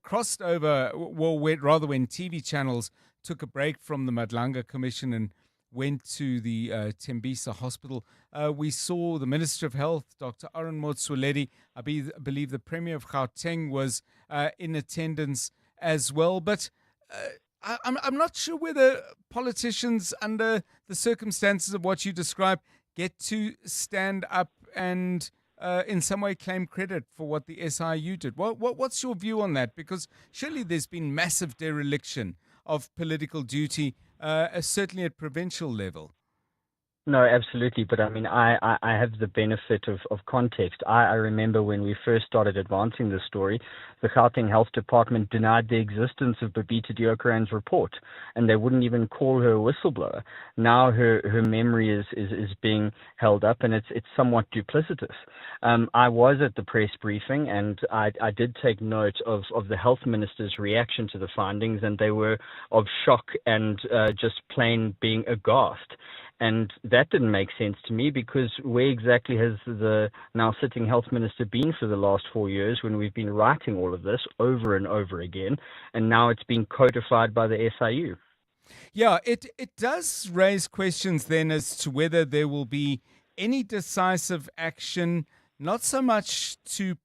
S2: crossed over, rather when TV channels took a break from the Madlanga Commission and went to the Tembisa Hospital, we saw the Minister of Health, Dr. Aaron Motsoaledi. I believe the Premier of Gauteng was in attendance as well, but I'm not sure whether politicians, under the circumstances of what you described, get to stand up and in some way claim credit for what the SIU did. What's your view on that? Because surely there's been massive dereliction of political duty, certainly at provincial level.
S14: No, absolutely. But I mean, I have the benefit of context. I remember when we first started advancing this story, the Gauteng Health Department denied the existence of Babita Deokaran's report, and they wouldn't even call her a whistleblower. Now her memory is being held up, and it's somewhat duplicitous. I was at the press briefing, and I did take note of the health minister's reaction to the findings, and they were of shock and just plain being aghast. And that didn't make sense to me, because where exactly has the now sitting health minister been for the last 4 years when we've been writing all of this over and over again, and now it's being codified by the SIU?
S2: Yeah, it does raise questions then as to whether there will be any decisive action, not so much to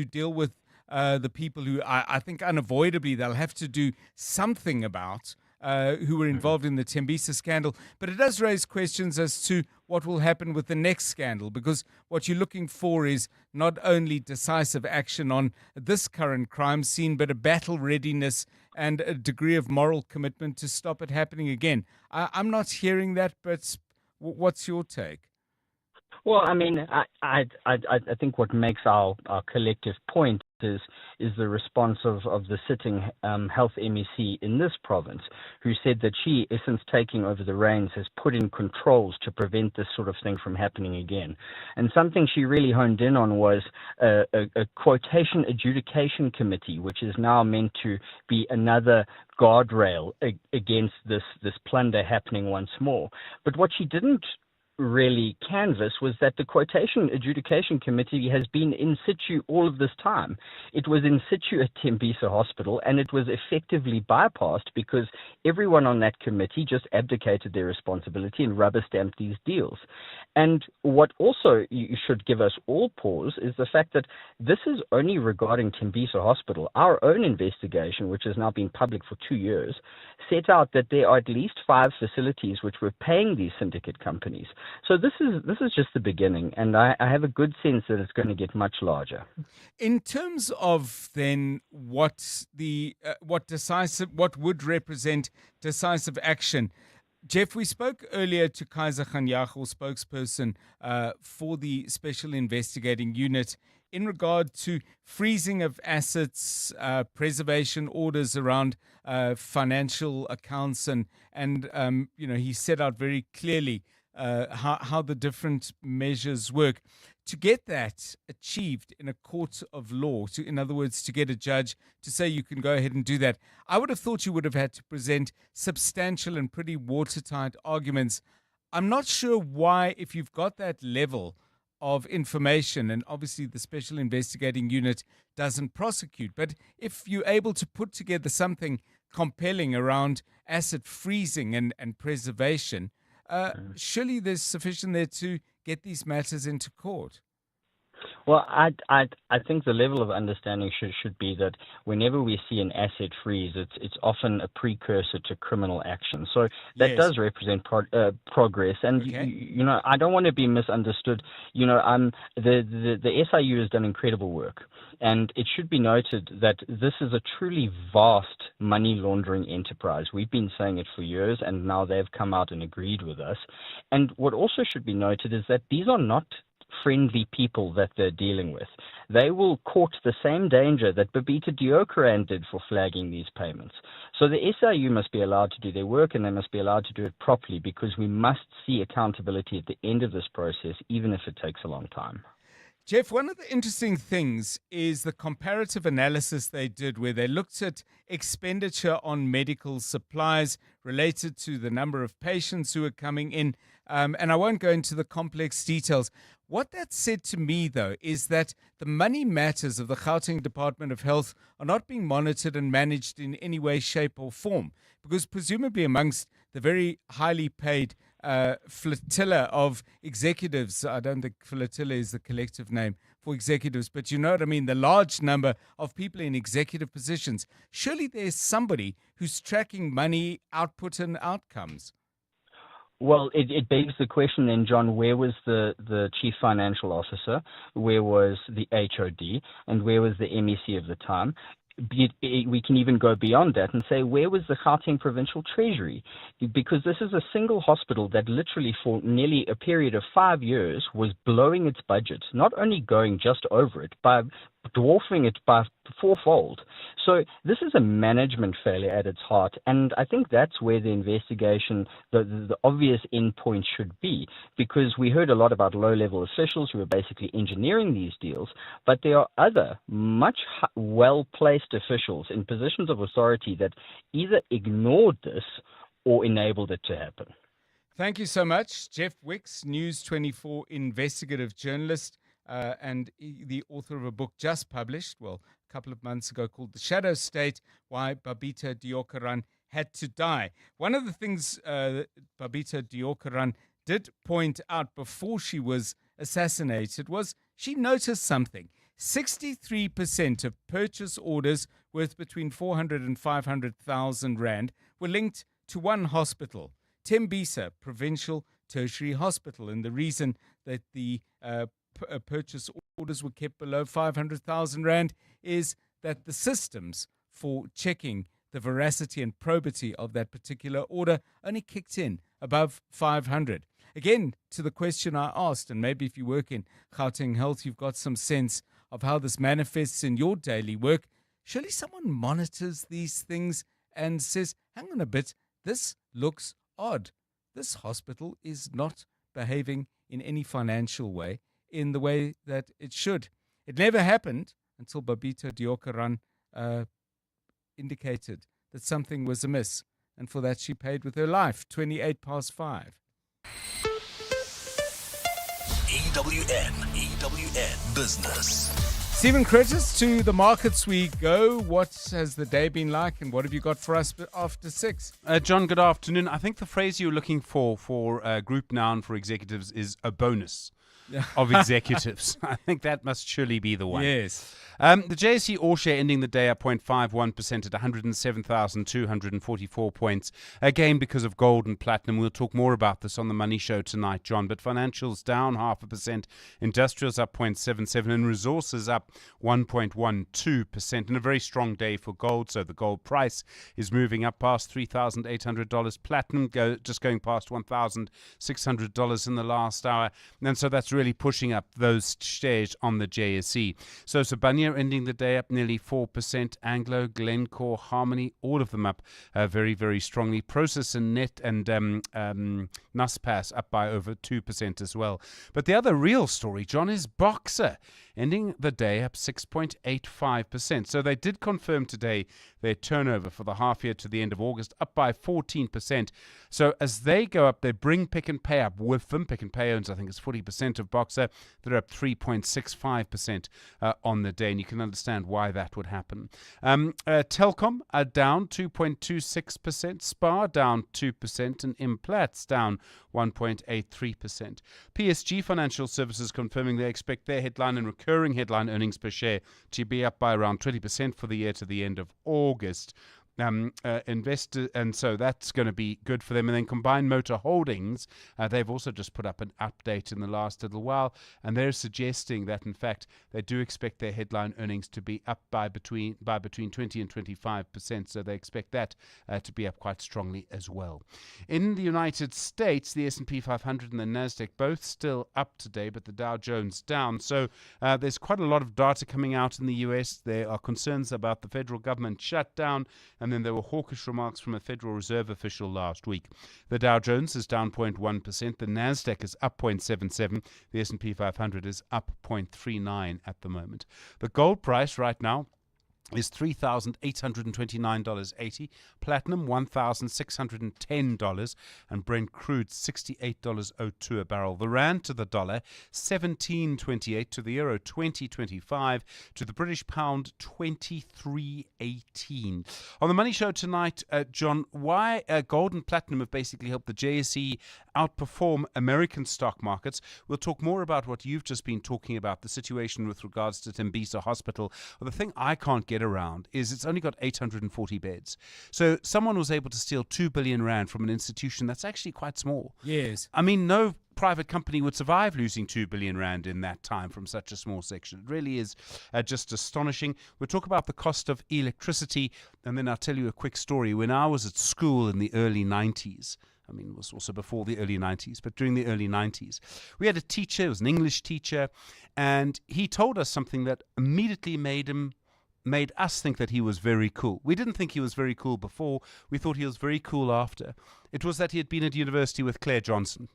S2: deal with the people who I think unavoidably they'll have to do something about, who were involved in the Tembisa scandal. But it does raise questions as to what will happen with the next scandal, because what you're looking for is not only decisive action on this current crime scene, but a battle readiness and a degree of moral commitment to stop it happening again. I'm not hearing that, but what's your take?
S14: Well, I mean, I think what makes our collective point is the response of the sitting health MEC in this province, who said that she, since taking over the reins, has put in controls to prevent this sort of thing from happening again. And something she really honed in on was a quotation adjudication committee, which is now meant to be another guardrail against this plunder happening once more. But what she didn't really canvass was that the quotation adjudication committee has been in situ all of this time. It was in situ at Tembisa Hospital, and it was effectively bypassed because everyone on that committee just abdicated their responsibility and rubber stamped these deals. And what also should give us all pause is the fact that this is only regarding Tembisa Hospital. Our own investigation, which has now been public for 2 years, set out that there are at least 5 facilities which were paying these syndicate companies. So this is just the beginning, and I have a good sense that it's going to get much larger.
S2: In terms of then what would represent decisive action, Jeff, we spoke earlier to Kaiser Khanyago, spokesperson for the Special Investigating Unit, in regard to freezing of assets, preservation orders around financial accounts, and he set out very clearly how the different measures work. To get that achieved in a court of law, in other words, to get a judge to say you can go ahead and do that, I would have thought you would have had to present substantial and pretty watertight arguments. I'm not sure why, if you've got that level of information, and obviously the Special Investigating Unit doesn't prosecute, but if you're able to put together something compelling around asset freezing and preservation, surely there's sufficient there to get these matters into court.
S14: Well, I think the level of understanding should be that whenever we see an asset freeze, it's often a precursor to criminal action. So that does represent progress. And I don't want to be misunderstood. The SIU has done incredible work, and it should be noted that this is a truly vast money laundering enterprise. We've been saying it for years, and now they've come out and agreed with us. And what also should be noted is that these are not friendly people that they're dealing with. They will court the same danger that Babita Deokaran did for flagging these payments. So the SIU must be allowed to do their work, and they must be allowed to do it properly, because we must see accountability at the end of this process, even if it takes a long time.
S2: Jeff, one of the interesting things is the comparative analysis they did, where they looked at expenditure on medical supplies related to the number of patients who are coming in. And I won't go into the complex details. What that said to me, though, is that the money matters of the Gauteng Department of Health are not being monitored and managed in any way, shape or form, because presumably amongst the very highly paid flotilla of executives, I don't think flotilla is the collective name for executives, but you know what I mean, the large number of people in executive positions, surely there's somebody who's tracking money, output and outcomes.
S14: Well, it begs the question then, John, where was the chief financial officer, where was the HOD, and where was the MEC of the time? We can even go beyond that and say, where was the Gauteng Provincial Treasury? Because this is a single hospital that literally for nearly a period of 5 years was blowing its budget, not only going just over it, but dwarfing it by fourfold. So this is a management failure at its heart, and I think that's where the investigation, the obvious end point should be, because we heard a lot about low-level officials who are basically engineering these deals, but there are other much well-placed officials in positions of authority that either ignored this or enabled it to happen.
S2: Thank you so much. Jeff Wicks, News 24 investigative journalist, and the author of a book just published, a couple of months ago, called The Shadow State, Why Babita Deokaran Had to Die. One of the things Babita Deokaran did point out before she was assassinated was she noticed something. 63% of purchase orders worth between 400 and 500,000 rand were linked to one hospital, Tembisa Provincial Tertiary Hospital. And the reason that the purchase orders were kept below 500,000 rand is that the systems for checking the veracity and probity of that particular order only kicked in above 500. Again, to the question I asked, and maybe if you work in Gauteng Health, you've got some sense of how this manifests in your daily work. Surely someone monitors these things and says, hang on a bit, this looks odd. This hospital is not behaving in any financial way in the way that it should. It never happened until Babita Deokaran indicated that something was amiss, and for that she paid with her life. 5:28.
S10: EWN Business.
S2: Stephen Curtis, to the markets we go. What has the day been like, and what have you got for us after 6?
S6: John, good afternoon. I think the phrase you're looking for a group noun for executives is a bonus. of executives. I think that must surely be the one.
S2: Yes.
S6: The JSE All Share ending the day at 0.51% at 107,244 points. Again, because of gold and platinum. We'll talk more about this on the Money Show tonight, John. But financials down 0.5%, industrials up 0.77%, and resources up 1.12%. And a very strong day for gold. So the gold price is moving up past $3,800. Platinum just going past $1,600 in the last hour. And so that's really pushing up those shares on the JSE. So Sibanye ending the day up nearly 4%. Anglo, Glencore, Harmony, all of them up very, very strongly. Process and Net and Naspers up by over 2% as well. But the other real story, John, is Boxer ending the day up 6.85%. So they did confirm today their turnover for the half year to the end of August up by 14%. So as they go up, they bring Pick and Pay up with them. Pick and Pay owns, I think it's 40% of Boxer. They're up 3.65% on the day, and you can understand why that would happen. Telkom are down 2.26%, Spar down 2%, and Implats down 1.83%. PSG Financial Services confirming they expect their headline and recurring headline earnings per share to be up by around 20% for the year to the end of August. Investor, and so that's going to be good for them. And then Combined Motor Holdings, they've also just put up an update in the last little while, and they're suggesting that in fact they do expect their headline earnings to be up by between 20 and 25%. So they expect that to be up quite strongly as well. In the United States, the S&P 500 and the Nasdaq both still up today, but the Dow Jones down. So there's quite a lot of data coming out in the US. There are concerns about the federal government shutdown. And then there were hawkish remarks from a Federal Reserve official last week. The Dow Jones is down 0.1%. The Nasdaq is up 0.77%. The S&P 500 is up 0.39% at the moment. The gold price right now is $3,829.80, platinum $1,610, and Brent crude $68.02 a barrel. The rand to the dollar 17.28, to the euro 20.25, to the British pound 23.18. On the Money Show tonight, John, why gold and platinum have basically helped the JSE outperform American stock markets. We'll talk more about what you've just been talking about, the situation with regards to Tembisa Hospital. Well, the thing I can't get around is it's only got 840 beds. So someone was able to steal 2 billion rand from an institution that's actually quite small.
S2: Yes.
S6: I mean, no private company would survive losing 2 billion rand in that time from such a small section. It really is just astonishing. We'll talk about the cost of electricity, and then I'll tell you a quick story. When I was at school in the early 90s, I mean, it was also before the early 90s, but during the early 90s, we had a teacher, it was an English teacher, and he told us something that immediately made us think that he was very cool. We didn't think he was very cool before. We thought he was very cool after. It was that he had been at university with Claire Johnson.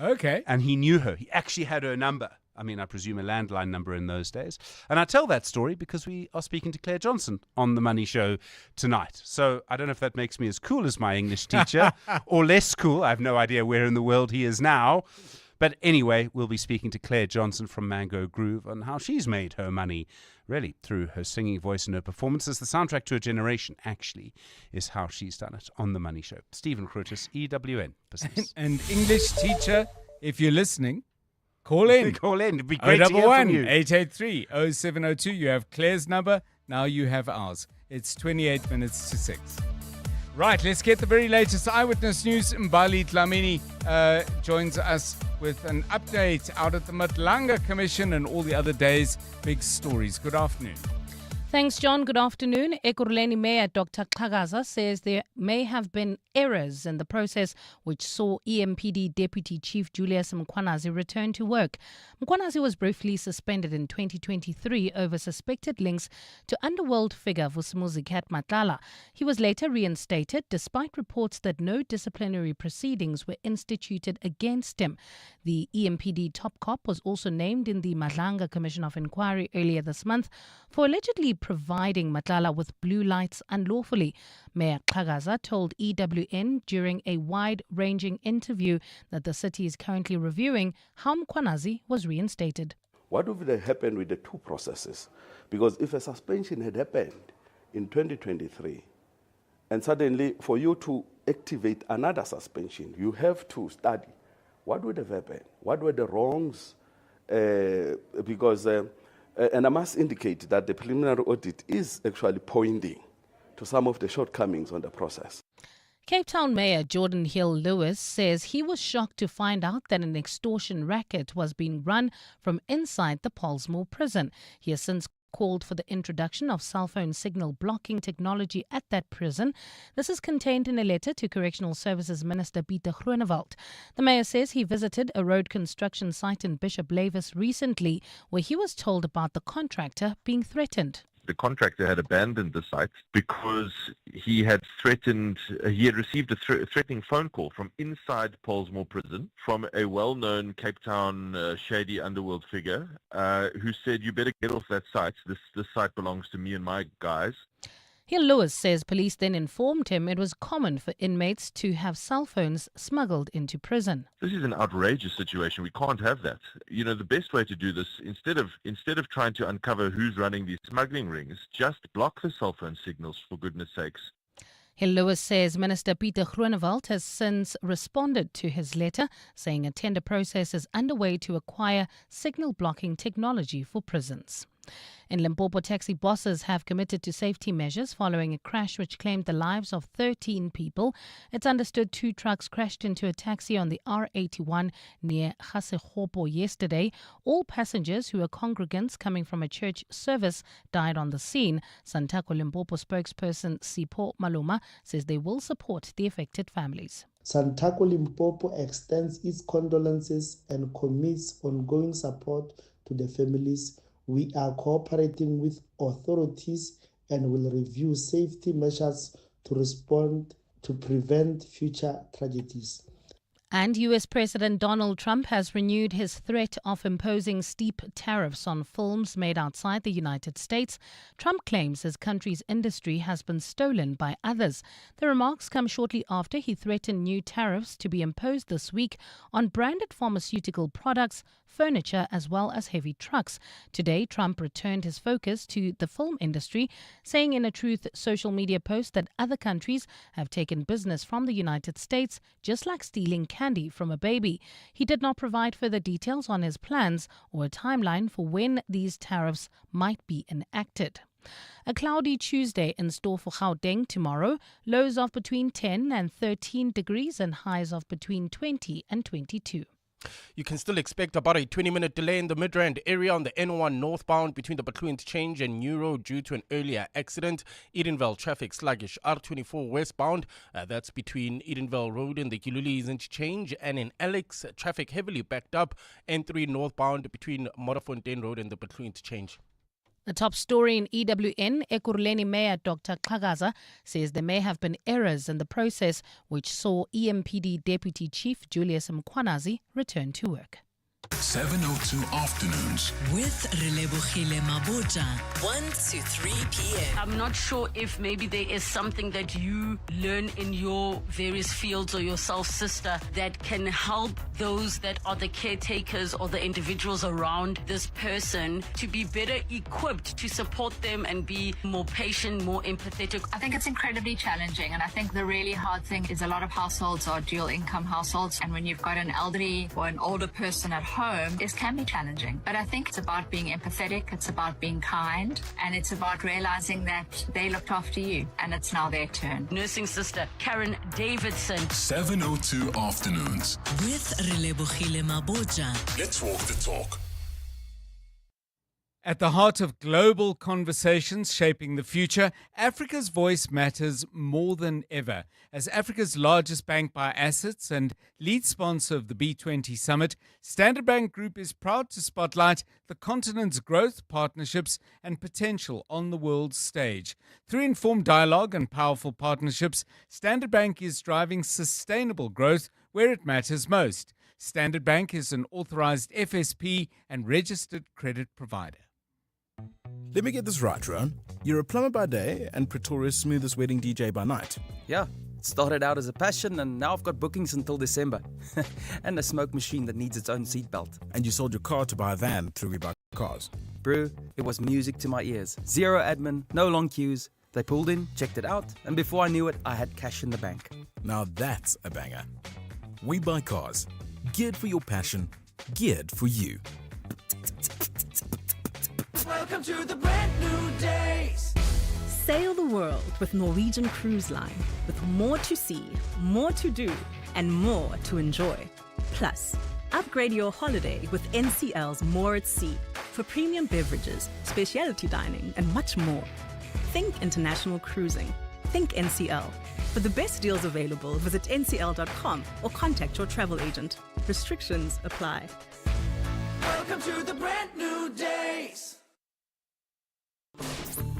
S2: Okay.
S6: And he knew her. He actually had her number. I mean, I presume a landline number in those days. And I tell that story because we are speaking to Claire Johnson on the Money Show tonight. So I don't know if that makes me as cool as my English teacher or less cool. I have no idea where in the world he is now. But anyway, we'll be speaking to Claire Johnson from Mango Groove on how she's made her money, really, through her singing voice and her performances. The soundtrack to a generation, actually, is how she's done it on the Money Show. Stephen Crutis, EWN.
S2: And English teacher, if you're listening, call in.
S6: Call in. It'd be great to hear from you.
S2: 883-0702. You have Claire's number. Now you have ours. It's 28 minutes to 6. Right, let's get the very latest eyewitness news. Mbali Dlamini joins us with an update out at the Madlanga Commission and all the other day's big stories. Good afternoon.
S4: Thanks, John. Good afternoon. Ekurhuleni Mayor Dr. Xhakaza says there may have been errors in the process which saw EMPD Deputy Chief Julius Mkhwanazi return to work. Mkhwanazi was briefly suspended in 2023 over suspected links to underworld figure Vusimuzi Cat Matlala. He was later reinstated despite reports that no disciplinary proceedings were instituted against him. The EMPD top cop was also named in the Madlanga Commission of Inquiry earlier this month for allegedly providing Matlala with blue lights unlawfully. Mayor Xhakaza told EWN during a wide-ranging interview that the city is currently reviewing how Mkhwanazi was reinstated.
S16: What would have happened with the two processes? Because if a suspension had happened in 2023, and suddenly for you to activate another suspension, you have to study what would have happened, what were the wrongs because, and I must indicate that the preliminary audit is actually pointing to some of the shortcomings on the process.
S4: Cape Town Mayor Jordan Hill-Lewis says he was shocked to find out that an extortion racket was being run from inside the Pollsmoor prison. He has since called for the introduction of cell phone signal blocking technology at that prison. This is contained in a letter to Correctional Services Minister Pieter Groenewald. The mayor says he visited a road construction site in Bishop Lavis recently where he was told about the contractor being threatened.
S17: The contractor had abandoned the site because he had received a threatening phone call from inside Pollsmoor prison from a well-known Cape Town shady underworld figure who said, "You better get off that site. This site belongs to me and my guys."
S4: Hill-Lewis says police then informed him it was common for inmates to have cell phones smuggled into prison.
S17: This is an outrageous situation. We can't have that. You know, the best way to do this, instead of trying to uncover who's running these smuggling rings, just block the cell phone signals, for goodness sakes.
S4: Hill-Lewis says Minister Pieter Groenewald has since responded to his letter, saying a tender process is underway to acquire signal blocking technology for prisons. In Limpopo, taxi bosses have committed to safety measures following a crash which claimed the lives of 13 people. It's understood 2 trucks crashed into a taxi on the R81 near Gasegopo yesterday. All passengers who were congregants coming from a church service died on the scene. Santaco Limpopo spokesperson Sipho Malema says they will support the affected families.
S18: Santaco Limpopo extends its condolences and commits ongoing support to the families. We are cooperating with authorities and will review safety measures to respond to prevent future tragedies.
S4: And US President Donald Trump has renewed his threat of imposing steep tariffs on films made outside the United States. Trump claims his country's industry has been stolen by others. The remarks come shortly after he threatened new tariffs to be imposed this week on branded pharmaceutical products, furniture, as well as heavy trucks. Today, Trump returned his focus to the film industry, saying in a Truth social media post that other countries have taken business from the United States, just like stealing candy from a baby. He did not provide further details on his plans or a timeline for when these tariffs might be enacted. A cloudy Tuesday in store for Gauteng tomorrow. Lows of between 10 and 13 degrees and highs of between 20 and 22.
S8: You can still expect about a 20-minute delay in the Midrand area on the N1 northbound between the Bafana Interchange and New Road due to an earlier accident. Edenville traffic sluggish. R24 westbound, that's between Edenville Road and the Kilulis Interchange, and in Alex, traffic heavily backed up. N3 northbound between Modderfontein Road and the Bafana Interchange.
S4: The top story in EWN, Ekurhuleni Mayor Dr. Xhakaza says there may have been errors in the process which saw EMPD Deputy Chief Julius Mkhwanazi return to work.
S12: 702 Afternoons
S9: with Relebogile Maboja, 1 to 3 p.m.
S19: I'm not sure if maybe there is something that you learn in your various fields or your self-sister that can help those that are the caretakers or the individuals around this person to be better equipped to support them and be more patient, more empathetic.
S21: I think it's incredibly challenging, and I think the really hard thing is a lot of households are dual income households, and when you've got an elderly or an older person at home, this can be challenging. But I think it's about being empathetic, it's about being kind, and it's about realizing that they looked after you and it's now their turn.
S19: Nursing sister Karen Davidson.
S12: 702 Afternoons
S9: with Relebogile Maboja.
S12: Let's walk the talk.
S2: At the heart of global conversations shaping the future, Africa's voice matters more than ever. As Africa's largest bank by assets and lead sponsor of the B20 Summit, Standard Bank Group is proud to spotlight the continent's growth, partnerships and potential on the world stage. Through informed dialogue and powerful partnerships, Standard Bank is driving sustainable growth where it matters most. Standard Bank is an authorized FSP and registered credit provider.
S25: Let me get this right, Ron. You're a plumber by day and Pretoria's smoothest wedding DJ by night.
S26: Yeah, it started out as a passion and now I've got bookings until December. And a smoke machine that needs its own seatbelt.
S25: And you sold your car to buy a van through We Buy Cars.
S26: Brew, it was music to my ears. Zero admin, no long queues. They pulled in, checked it out, and before I knew it, I had cash in the bank.
S25: Now that's a banger. We Buy Cars. Geared for your passion, geared for you.
S1: Welcome to the brand new days.
S7: Sail the world with Norwegian Cruise Line, with more to see, more to do, and more to enjoy. Plus, upgrade your holiday with NCL's More at Sea for premium beverages, specialty dining, and much more. Think international cruising. Think NCL. For the best deals available, visit ncl.com or contact your travel agent. Restrictions apply.
S1: Welcome to the brand new days.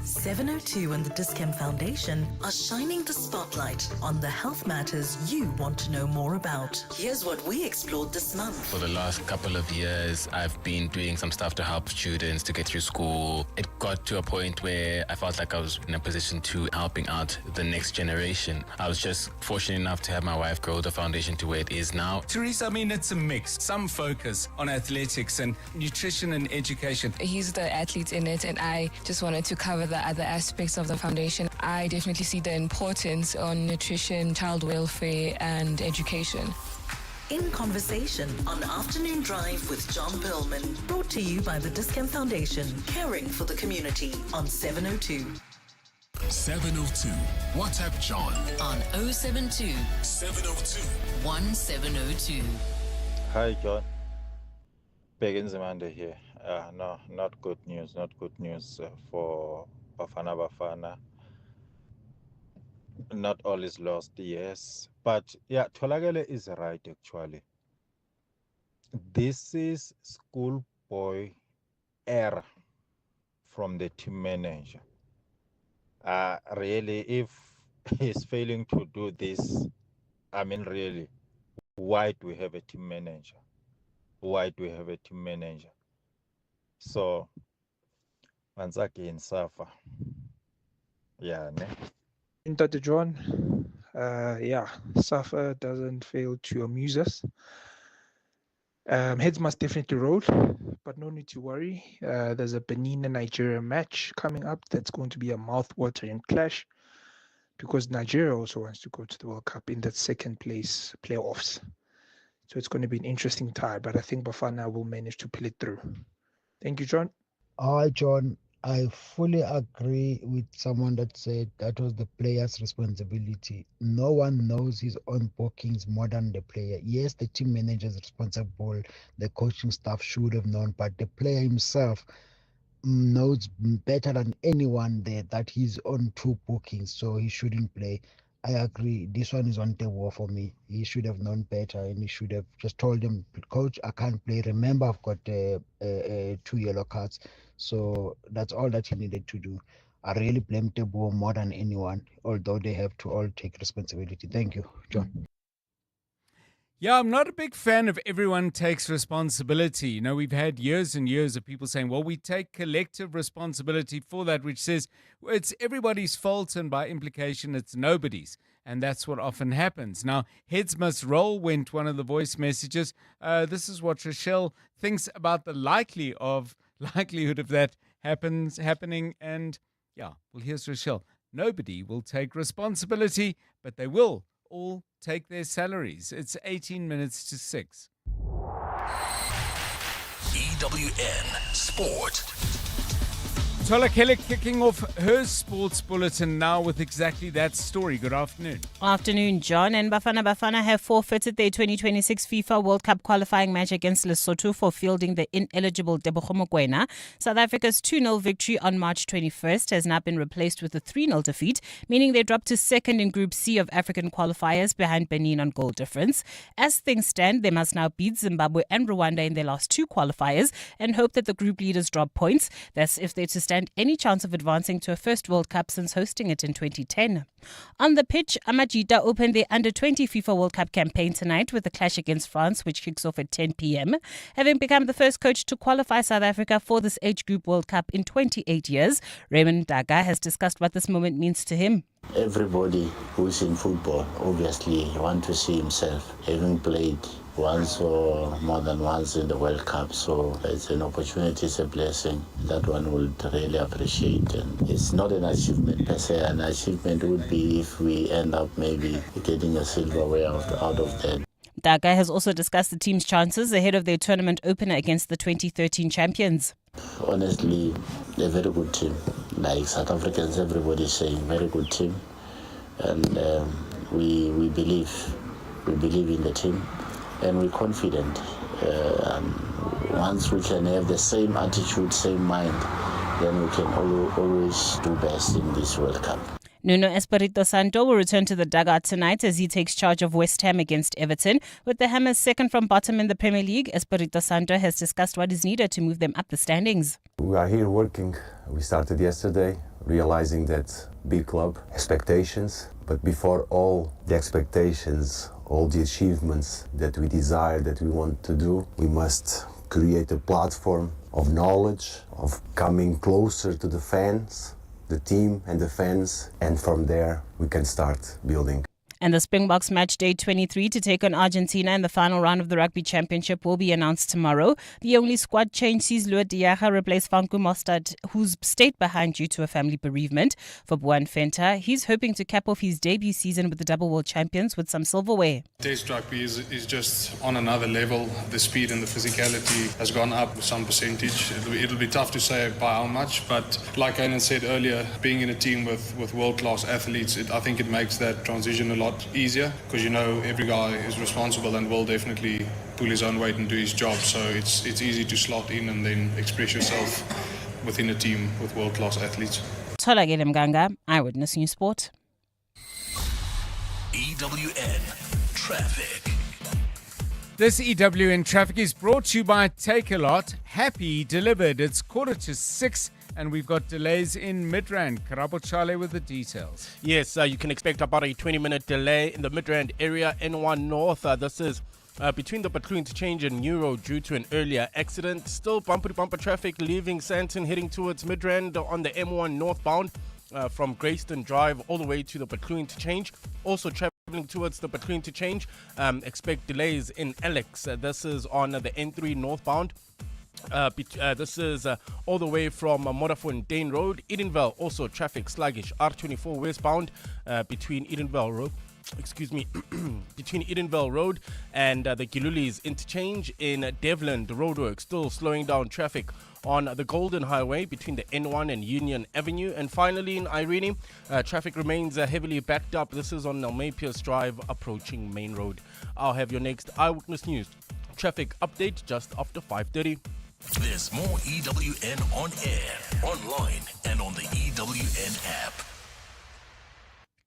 S9: 702 and the Discam Foundation are shining the spotlight on the health matters you want to know more about. Here's what we explored this month.
S20: For the last couple of years, I've been doing some stuff to help students to get through school. It got to a point where I felt like I was in a position to helping out the next generation. I was just fortunate enough to have my wife grow the foundation to where it is now.
S22: Teresa, I mean, it's a mix. Some focus on athletics and nutrition and education.
S23: He's the athlete in it, and I just wanted to cover the other aspects of the foundation. I definitely see the importance on nutrition, child welfare, and education.
S9: In Conversation on Afternoon Drive with John Perlman, brought to you by the Discam Foundation, caring for the community on 702.
S12: 702. WhatsApp John
S9: on 072
S12: 702
S9: 1702.
S24: Hi, John. Begins Amanda here. No, not good news. Not good news for Bafana Bafana. Not all is lost, yes. But yeah, Tolagale is right, actually. This is schoolboy error from the team manager. Really, if he's failing to do this, I mean, really, why do we have a team manager? Why do we have a team manager? So, once again, Safa. Yeah, ne?
S27: Dr. John, yeah, Safa doesn't fail to amuse us. Heads must definitely roll, but no need to worry. There's a Benin and Nigeria match coming up that's going to be a mouth-watering clash because Nigeria also wants to go to the World Cup in that second place playoffs. So it's going to be an interesting tie, but I think Bafana will manage to pull it through. Thank you, John.
S28: Hi, John. I fully agree with someone that said that was the player's responsibility. No one knows his own bookings more than the player. Yes, the team manager is responsible. The coaching staff should have known, but the player himself knows better than anyone there that he's on 2 bookings, so he shouldn't play. I agree. This one is on the wall for me. He should have known better, and he should have just told him, Coach, I can't play. Remember, I've got 2 yellow cards. So that's all that he needed to do. I really blame Tebo more than anyone, although they have to all take responsibility. Thank you, John.
S2: Yeah, I'm not a big fan of everyone takes responsibility. You know, we've had years and years of people saying, well, we take collective responsibility for that, which says it's everybody's fault and by implication it's nobody's. And that's what often happens. Now, heads must roll went one of the voice messages. This is what Rochelle thinks about the likelihood of that happening. And yeah, well, here's Rochelle. Nobody will take responsibility, but they will all take their salaries. It's 18 minutes to 6.
S10: EWN Sport.
S2: Tola Kelly kicking off her sports bulletin now with exactly that story. Good afternoon.
S4: Afternoon, John. And Bafana Bafana have forfeited their 2026 FIFA World Cup qualifying match against Lesotho for fielding the ineligible Tebogo Mokoena. South Africa's 2-0 victory on March 21st has now been replaced with a 3-0 defeat, meaning they dropped to second in Group C of African qualifiers behind Benin on goal difference. As things stand, they must now beat Zimbabwe and Rwanda in their last 2 qualifiers and hope that the group leaders drop points. That's if they're to stand any chance of advancing to a first World Cup since hosting it in 2010. On the pitch, Amajita opened their Under-20 FIFA World Cup campaign tonight with a clash against France, which kicks off at 10 p.m. Having become the first coach to qualify South Africa for this age group World Cup in 28 years, Raymond Daga has discussed what this moment means to him.
S29: Everybody who's in football obviously wants to see himself having played once or more than once in the World Cup. So it's an opportunity, it's a blessing that one would really appreciate. And it's not an achievement per se. An achievement would be if we end up maybe getting a silverware out of that.
S4: Daga has also discussed the team's chances ahead of their tournament opener against the 2013 champions.
S29: honestly a very good team. Like South Africans, everybody is saying very good team, and we believe in the team, and we're confident. Once we can have the same attitude, same mind, then we can always do best in this World Cup.
S3: Nuno Espirito Santo will return to the dugout tonight as he takes charge of West Ham against Everton. With the Hammers second from bottom in the Premier League, Espirito Santo has discussed what is needed to move them up the standings.
S5: We are here working. We started yesterday, realizing that big club, expectations, but before all the expectations, all the achievements that we desire, that we want to do, we must create a platform of knowledge, of coming closer to the fans, the team and the fans, and from there we can start building.
S3: And the Springboks match day 23 to take on Argentina in the final round of the Rugby Championship will be announced tomorrow. The only squad change sees Luat Diaga replace Fanku Mostad, who's stayed behind due to a family bereavement. For Buan Fenta, he's hoping to cap off his debut season with the double world champions with some silverware.
S6: Test rugby is just on another level. The speed and the physicality has gone up with some percentage. It'll be tough to say by how much, but like Alan said earlier, being in a team with world-class athletes, I think it makes that transition a lot easier, because you know every guy is responsible and will definitely pull his own weight and do his job, so it's easy to slot in and then express yourself within a team with world-class athletes.
S3: Tolagele Mganga, Eyewitness News Sport.
S10: EWN Traffic.
S2: This EWN Traffic is brought to you by Take A Lot. Happy delivered. It's 5:45. And we've got delays in Midrand. Karabo Chale with the details.
S8: Yes, you can expect about a 20-minute delay in the Midrand area, N1 North. This is between the Patrol Interchange and New Road due to an earlier accident. Still bumper-to-bumper traffic leaving Sandton heading towards Midrand on the M1 northbound from Greyston Drive all the way to the Patrol Interchange. Also traveling towards the Patrol Interchange, expect delays in Alex. This is on the N3 northbound. This is all the way from Modafontein Road. Edenville, also traffic sluggish. R24 westbound between Edenville Road. Between Edenville Road and the Gilulis interchange in Devlin. The roadwork still slowing down traffic on the Golden Highway between the N1 and Union Avenue. And finally in Irene, traffic remains heavily backed up. This is on Nelmapius Drive approaching Main Road. I'll have your next Eyewitness News traffic update just after 5:30.
S10: There's more EWN on air, online, and on the EWN app.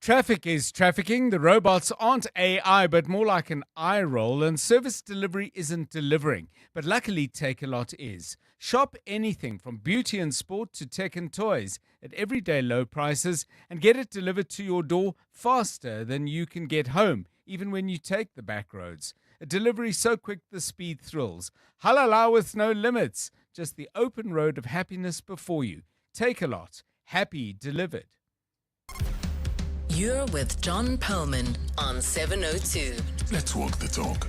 S2: Traffic is trafficking. The robots aren't AI, but more like an eye roll, and service delivery isn't delivering. But luckily, Take A Lot is. Shop anything from beauty and sport to tech and toys at everyday low prices and get it delivered to your door faster than you can get home, even when you take the back roads. A delivery so quick the speed thrills. Halala with no limits. Just the open road of happiness before you. Take A Lot. Happy delivered.
S9: You're with John Perlman on 702.
S12: Let's walk the talk.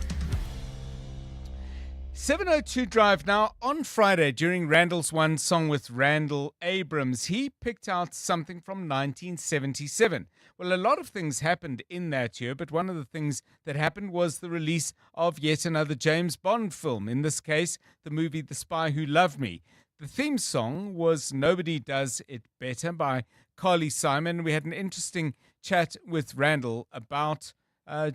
S2: 702 Drive. Now, on Friday, during Randall's One Song with Randall Abrams, he picked out something from 1977. Well, a lot of things happened in that year, but one of the things that happened was the release of yet another James Bond film, in this case, the movie The Spy Who Loved Me. The theme song was Nobody Does It Better by Carly Simon. We had an interesting chat with Randall about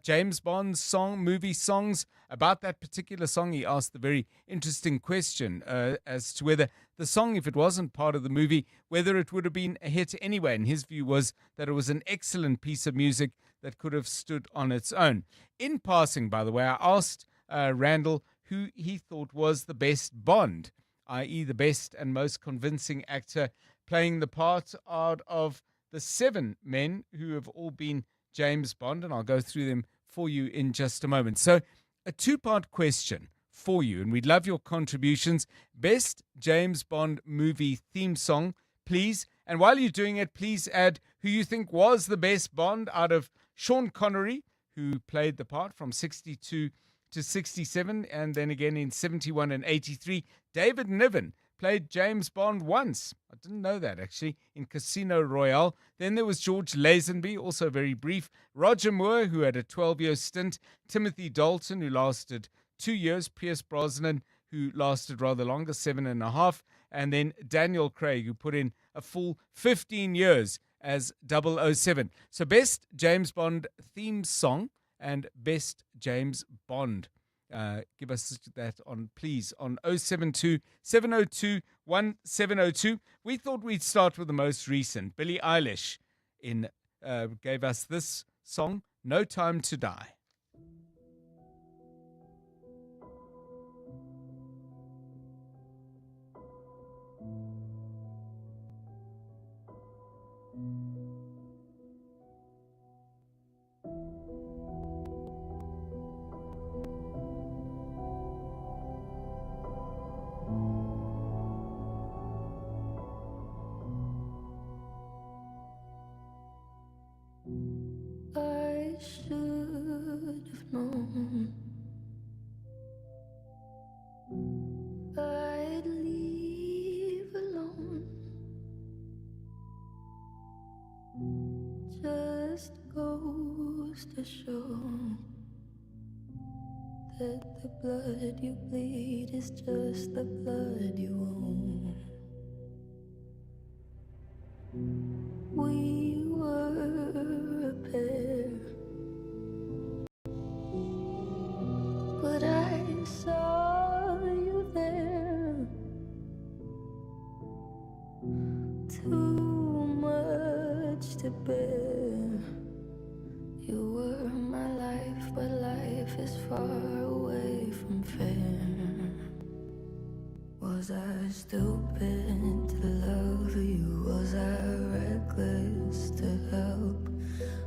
S2: James Bond's movie songs. About that particular song, he asked the very interesting question as to whether the song, if it wasn't part of the movie, whether it would have been a hit anyway. And his view was that it was an excellent piece of music that could have stood on its own. In passing, by the way, I asked Randall who he thought was the best Bond, i.e. the best and most convincing actor playing the part out of the 7 men who have all been James Bond, and I'll go through them for you in just a moment. So, a 2-part question for you, and we'd love your contributions. Best James Bond movie theme song, please. And while you're doing it, please add who you think was the best Bond out of Sean Connery, who played the part from 62 to 67, and then again in 71 and 83. David Niven played James Bond once. I didn't know that, actually, in Casino Royale. Then there was George Lazenby, also very brief. Roger Moore, who had a 12-year stint. Timothy Dalton, who lasted 2 years. Pierce Brosnan, who who lasted rather longer, 7.5. And then Daniel Craig, who put in a full 15 years as 007. So best James Bond theme song and best James Bond. Give us that on, please, on 072 702 1702. We thought we'd start with the most recent. Billie Eilish gave us this song, No Time to Die.
S11: I should have known I'd leave alone. Just goes to show that the blood you bleed is just the blood you own. We were a pair, but I saw you there. Too much to bear. You were my life, but life is far away from fair. Was I stupid to love you? Was I reckless to help?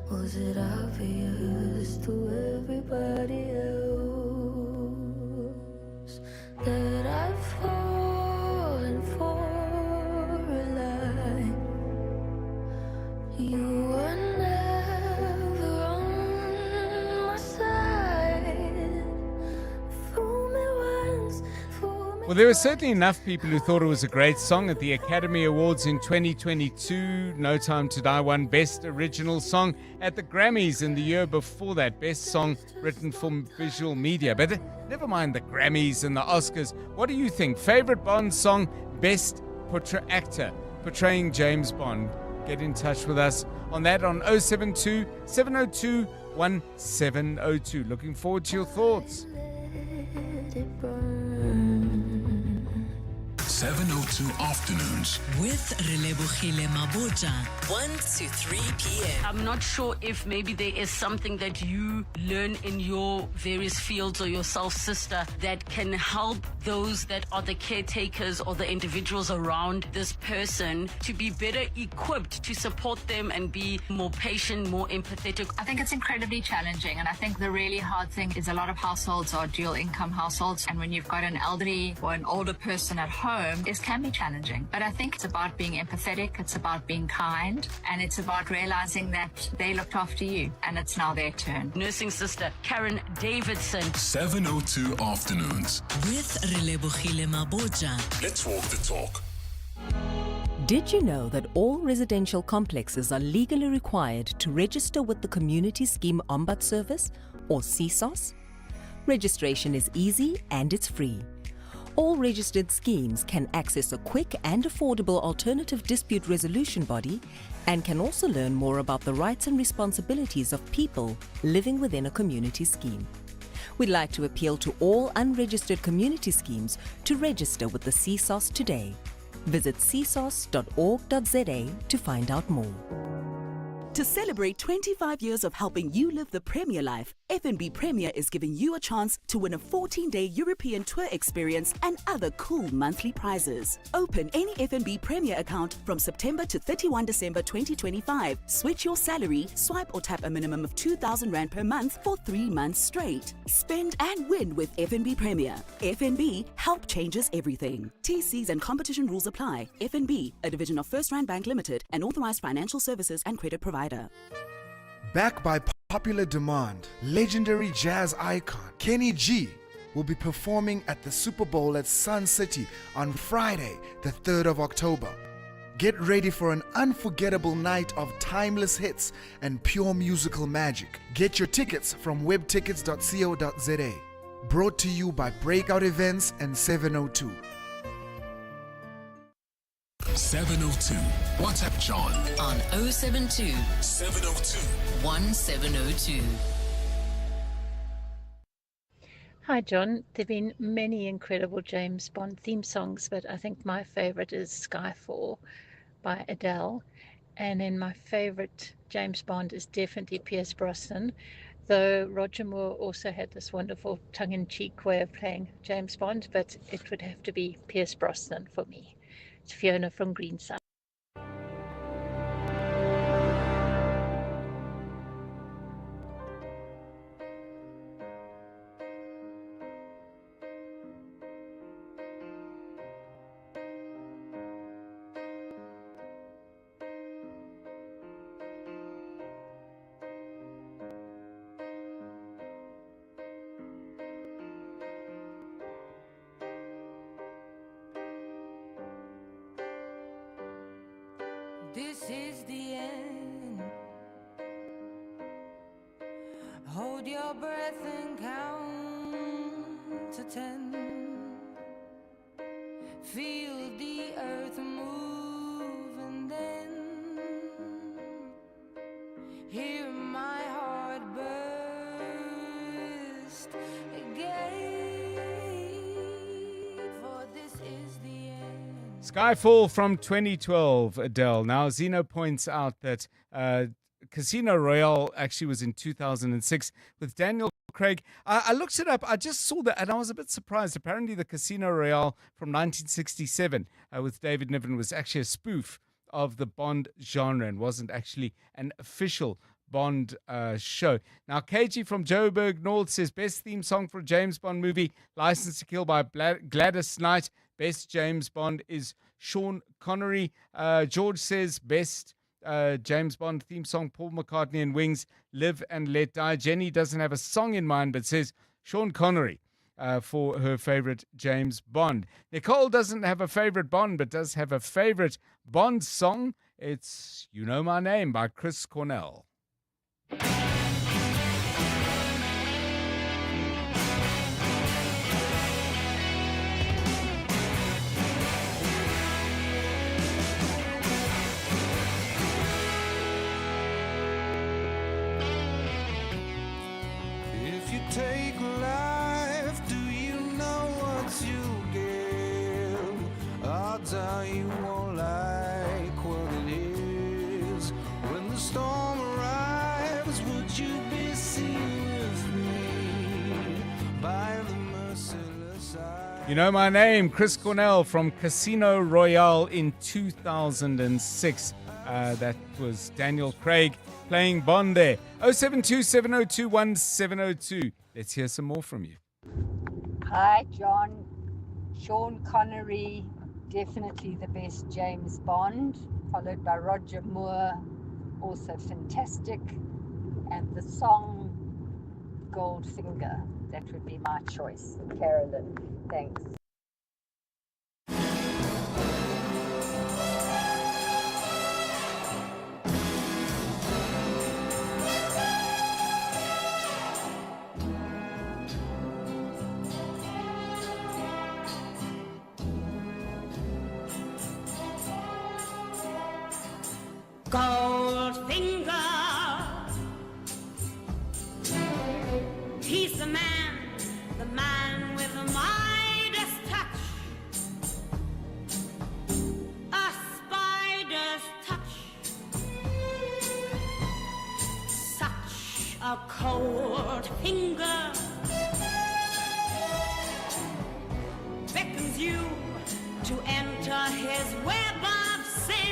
S11: Was it obvious to everybody else that I've fallen for a lie? You were never on my side. Fool me once, fool me.
S2: Well, there were certainly enough people who thought it was a great song at the Academy Awards in 2022. No Time to Die won Best Original Song at the Grammys in the year before that. Best Song Written for Visual Media. But never mind the Grammys and the Oscars. What do you think? Favorite Bond song? Best Actor portraying James Bond? Get in touch with us on that on 072 702 1702. Looking forward to your thoughts.
S12: 702 Afternoons
S9: with Relebogile Maboja, 1 to 3 p.m.
S13: I'm not sure if maybe there is something that you learn in your various fields or yourself, sister, that can help those that are the caretakers or the individuals around this person to be better equipped to support them and be more patient, more empathetic.
S14: I think it's incredibly challenging, and I think the really hard thing is a lot of households are dual income households, and when you've got an elderly or an older person at home, it can be challenging. But I think it's about being empathetic, it's about being kind, and it's about realizing that they looked after you and it's now their turn.
S13: Nursing sister Karen Davidson.
S12: 702 Afternoons
S9: with Relebogile Maboja.
S12: Let's walk the talk.
S15: Did you know that all residential complexes are legally required to register with the Community Scheme Ombud Service, or CSOS? Registration is easy and it's free. All registered schemes can access a quick and affordable alternative dispute resolution body and can also learn more about the rights and responsibilities of people living within a community scheme. We'd like to appeal to all unregistered community schemes to register with the CSOS today. Visit csos.org.za to find out more.
S16: To celebrate 25 years of helping you live the Premier life, FNB Premier is giving you a chance to win a 14-day European tour experience and other cool monthly prizes. Open any FNB Premier account from September to 31 December 2025. Switch your salary, swipe or tap a minimum of 2,000 Rand per month for 3 months straight. Spend and win with FNB Premier. FNB, help changes everything. TCs and competition rules apply. FNB, a division of First Rand Bank Limited, an authorized financial services and credit provider.
S17: Back by popular demand, legendary jazz icon Kenny G will be performing at the Super Bowl at Sun City on Friday, the 3rd of October. Get ready for an unforgettable night of timeless hits and pure musical magic. Get your tickets from webtickets.co.za. Brought to you by Breakout Events and 702.
S12: 702. WhatsApp John
S9: on 072
S12: 702
S9: 1702.
S1: Hi, John. There have been many incredible James Bond theme songs, but I think my favorite is Skyfall by Adele. And then my favorite James Bond is definitely Pierce Brosnan, though Roger Moore also had this wonderful tongue-in-cheek way of playing James Bond, but it would have to be Pierce Brosnan for me. It's Fiona from Greenside.
S11: This is the end. Hold your breath and count to 10. Feel the earth move and then hear my heart burst again. For this is the end.
S2: Skyfall from 2012, Adele. Now, Zeno points out that Casino Royale actually was in 2006 with Daniel Craig. I looked it up. I just saw that and I was a bit surprised. Apparently, the Casino Royale from 1967 with David Niven was actually a spoof of the Bond genre and wasn't actually an official Bond show. Now, KG from Joburg North says best theme song for a James Bond movie, License to Kill by Gladys Knight. Best James Bond is Sean Connery. George says best James Bond theme song, Paul McCartney and Wings, Live and Let Die. Jenny doesn't have a song in mind, but says Sean Connery for her favorite James Bond. Nicole doesn't have a favorite Bond, but does have a favorite Bond song. It's You Know My Name by Chris Cornell.
S11: Take life, do you know what you give? Odds are you won't like what it is. When the storm arrives, would you be seen with me by the merciless eye?
S2: You Know My Name, Chris Cornell from Casino Royale in 2006. That was Daniel Craig playing Bond there. 072-702-1702. Let's hear some more from you.
S7: Hi, John. Sean Connery, definitely the best James Bond, followed by Roger Moore, also fantastic. And the song Goldfinger, that would be my choice. Carolyn, thanks.
S18: Goldfinger, he's the man with the Midas touch, a spider's touch, such a cold finger beckons you to enter his web of sin.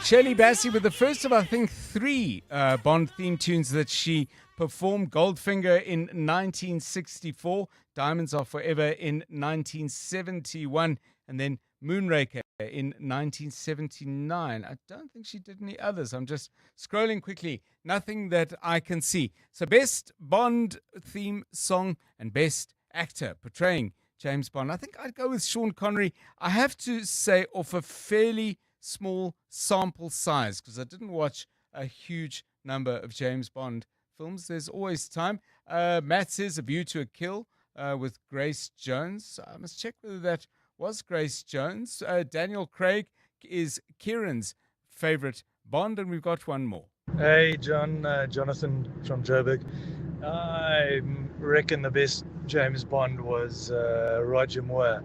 S2: Shirley Bassey with the first of, I think, 3 Bond theme tunes that she performed. Goldfinger in 1964, Diamonds Are Forever in 1971, and then Moonraker in 1979. I don't think she did any others. I'm just scrolling quickly. Nothing that I can see. So best Bond theme song and best actor portraying James Bond. I think I'd go with Sean Connery. I have to say, off a fairly small sample size, because I didn't watch a huge number of James Bond films. There's always time. Matt says A View to a Kill with Grace Jones. I must check whether that was Grace Jones. Daniel Craig is Kieran's favorite Bond, and we've got one more.
S19: Hey, John, Jonathan from Joburg. I reckon the best James Bond was Roger Moore.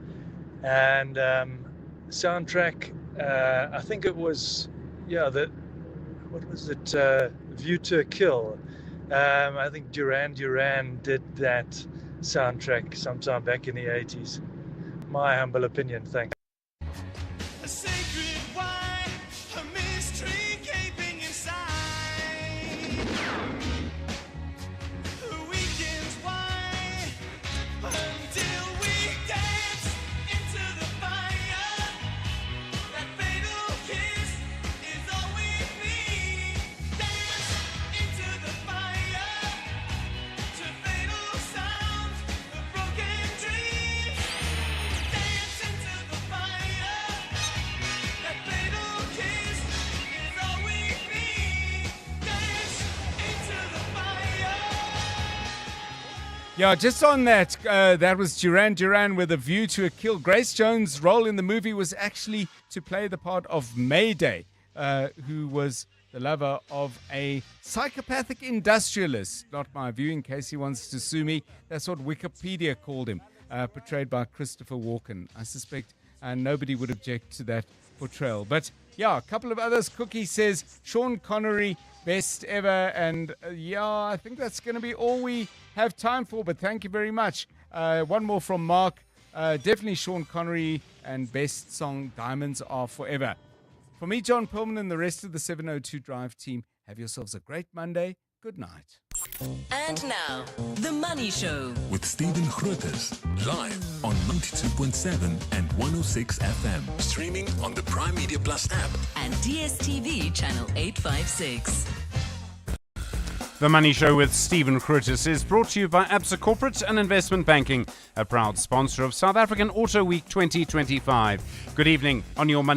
S19: And soundtrack, I think it was, what was it? View to a Kill. I think Duran Duran did that soundtrack sometime back in the 80s. My humble opinion, thanks.
S11: A sacred wine, a mystery gaping inside. The weekend's wine, until we dance into the fire. That fatal kiss is all we need. Dance into the fire, to fatal sounds of broken dreams. Dance into the fire. That fatal kiss is all we need. Dance into the fire.
S2: Yeah, just on that, that was Duran Duran with A View to a Kill. Grace Jones' role in the movie was actually to play the part of Mayday, who was the lover of a psychopathic industrialist. Not my view, in case he wants to sue me. That's what Wikipedia called him, portrayed by Christopher Walken. I suspect nobody would object to that portrayal. But yeah, a couple of others. Cookie says Sean Connery, best ever. And I think that's going to be all we have time for. But thank you very much. One more from Mark. Definitely Sean Connery, and best song, Diamonds Are Forever. For me, John Perlman, and the rest of the 702 Drive team, have yourselves a great Monday. Good night.
S9: And now, The Money Show.
S12: With Stephen Grootes, live on 92.7 and 106 FM. Streaming on the Prime Media Plus app.
S9: And DSTV channel 856.
S20: The Money Show with Stephen Grootes is brought to you by Absa Corporate and Investment Banking, a proud sponsor of South African Auto Week 2025. Good evening. On your Money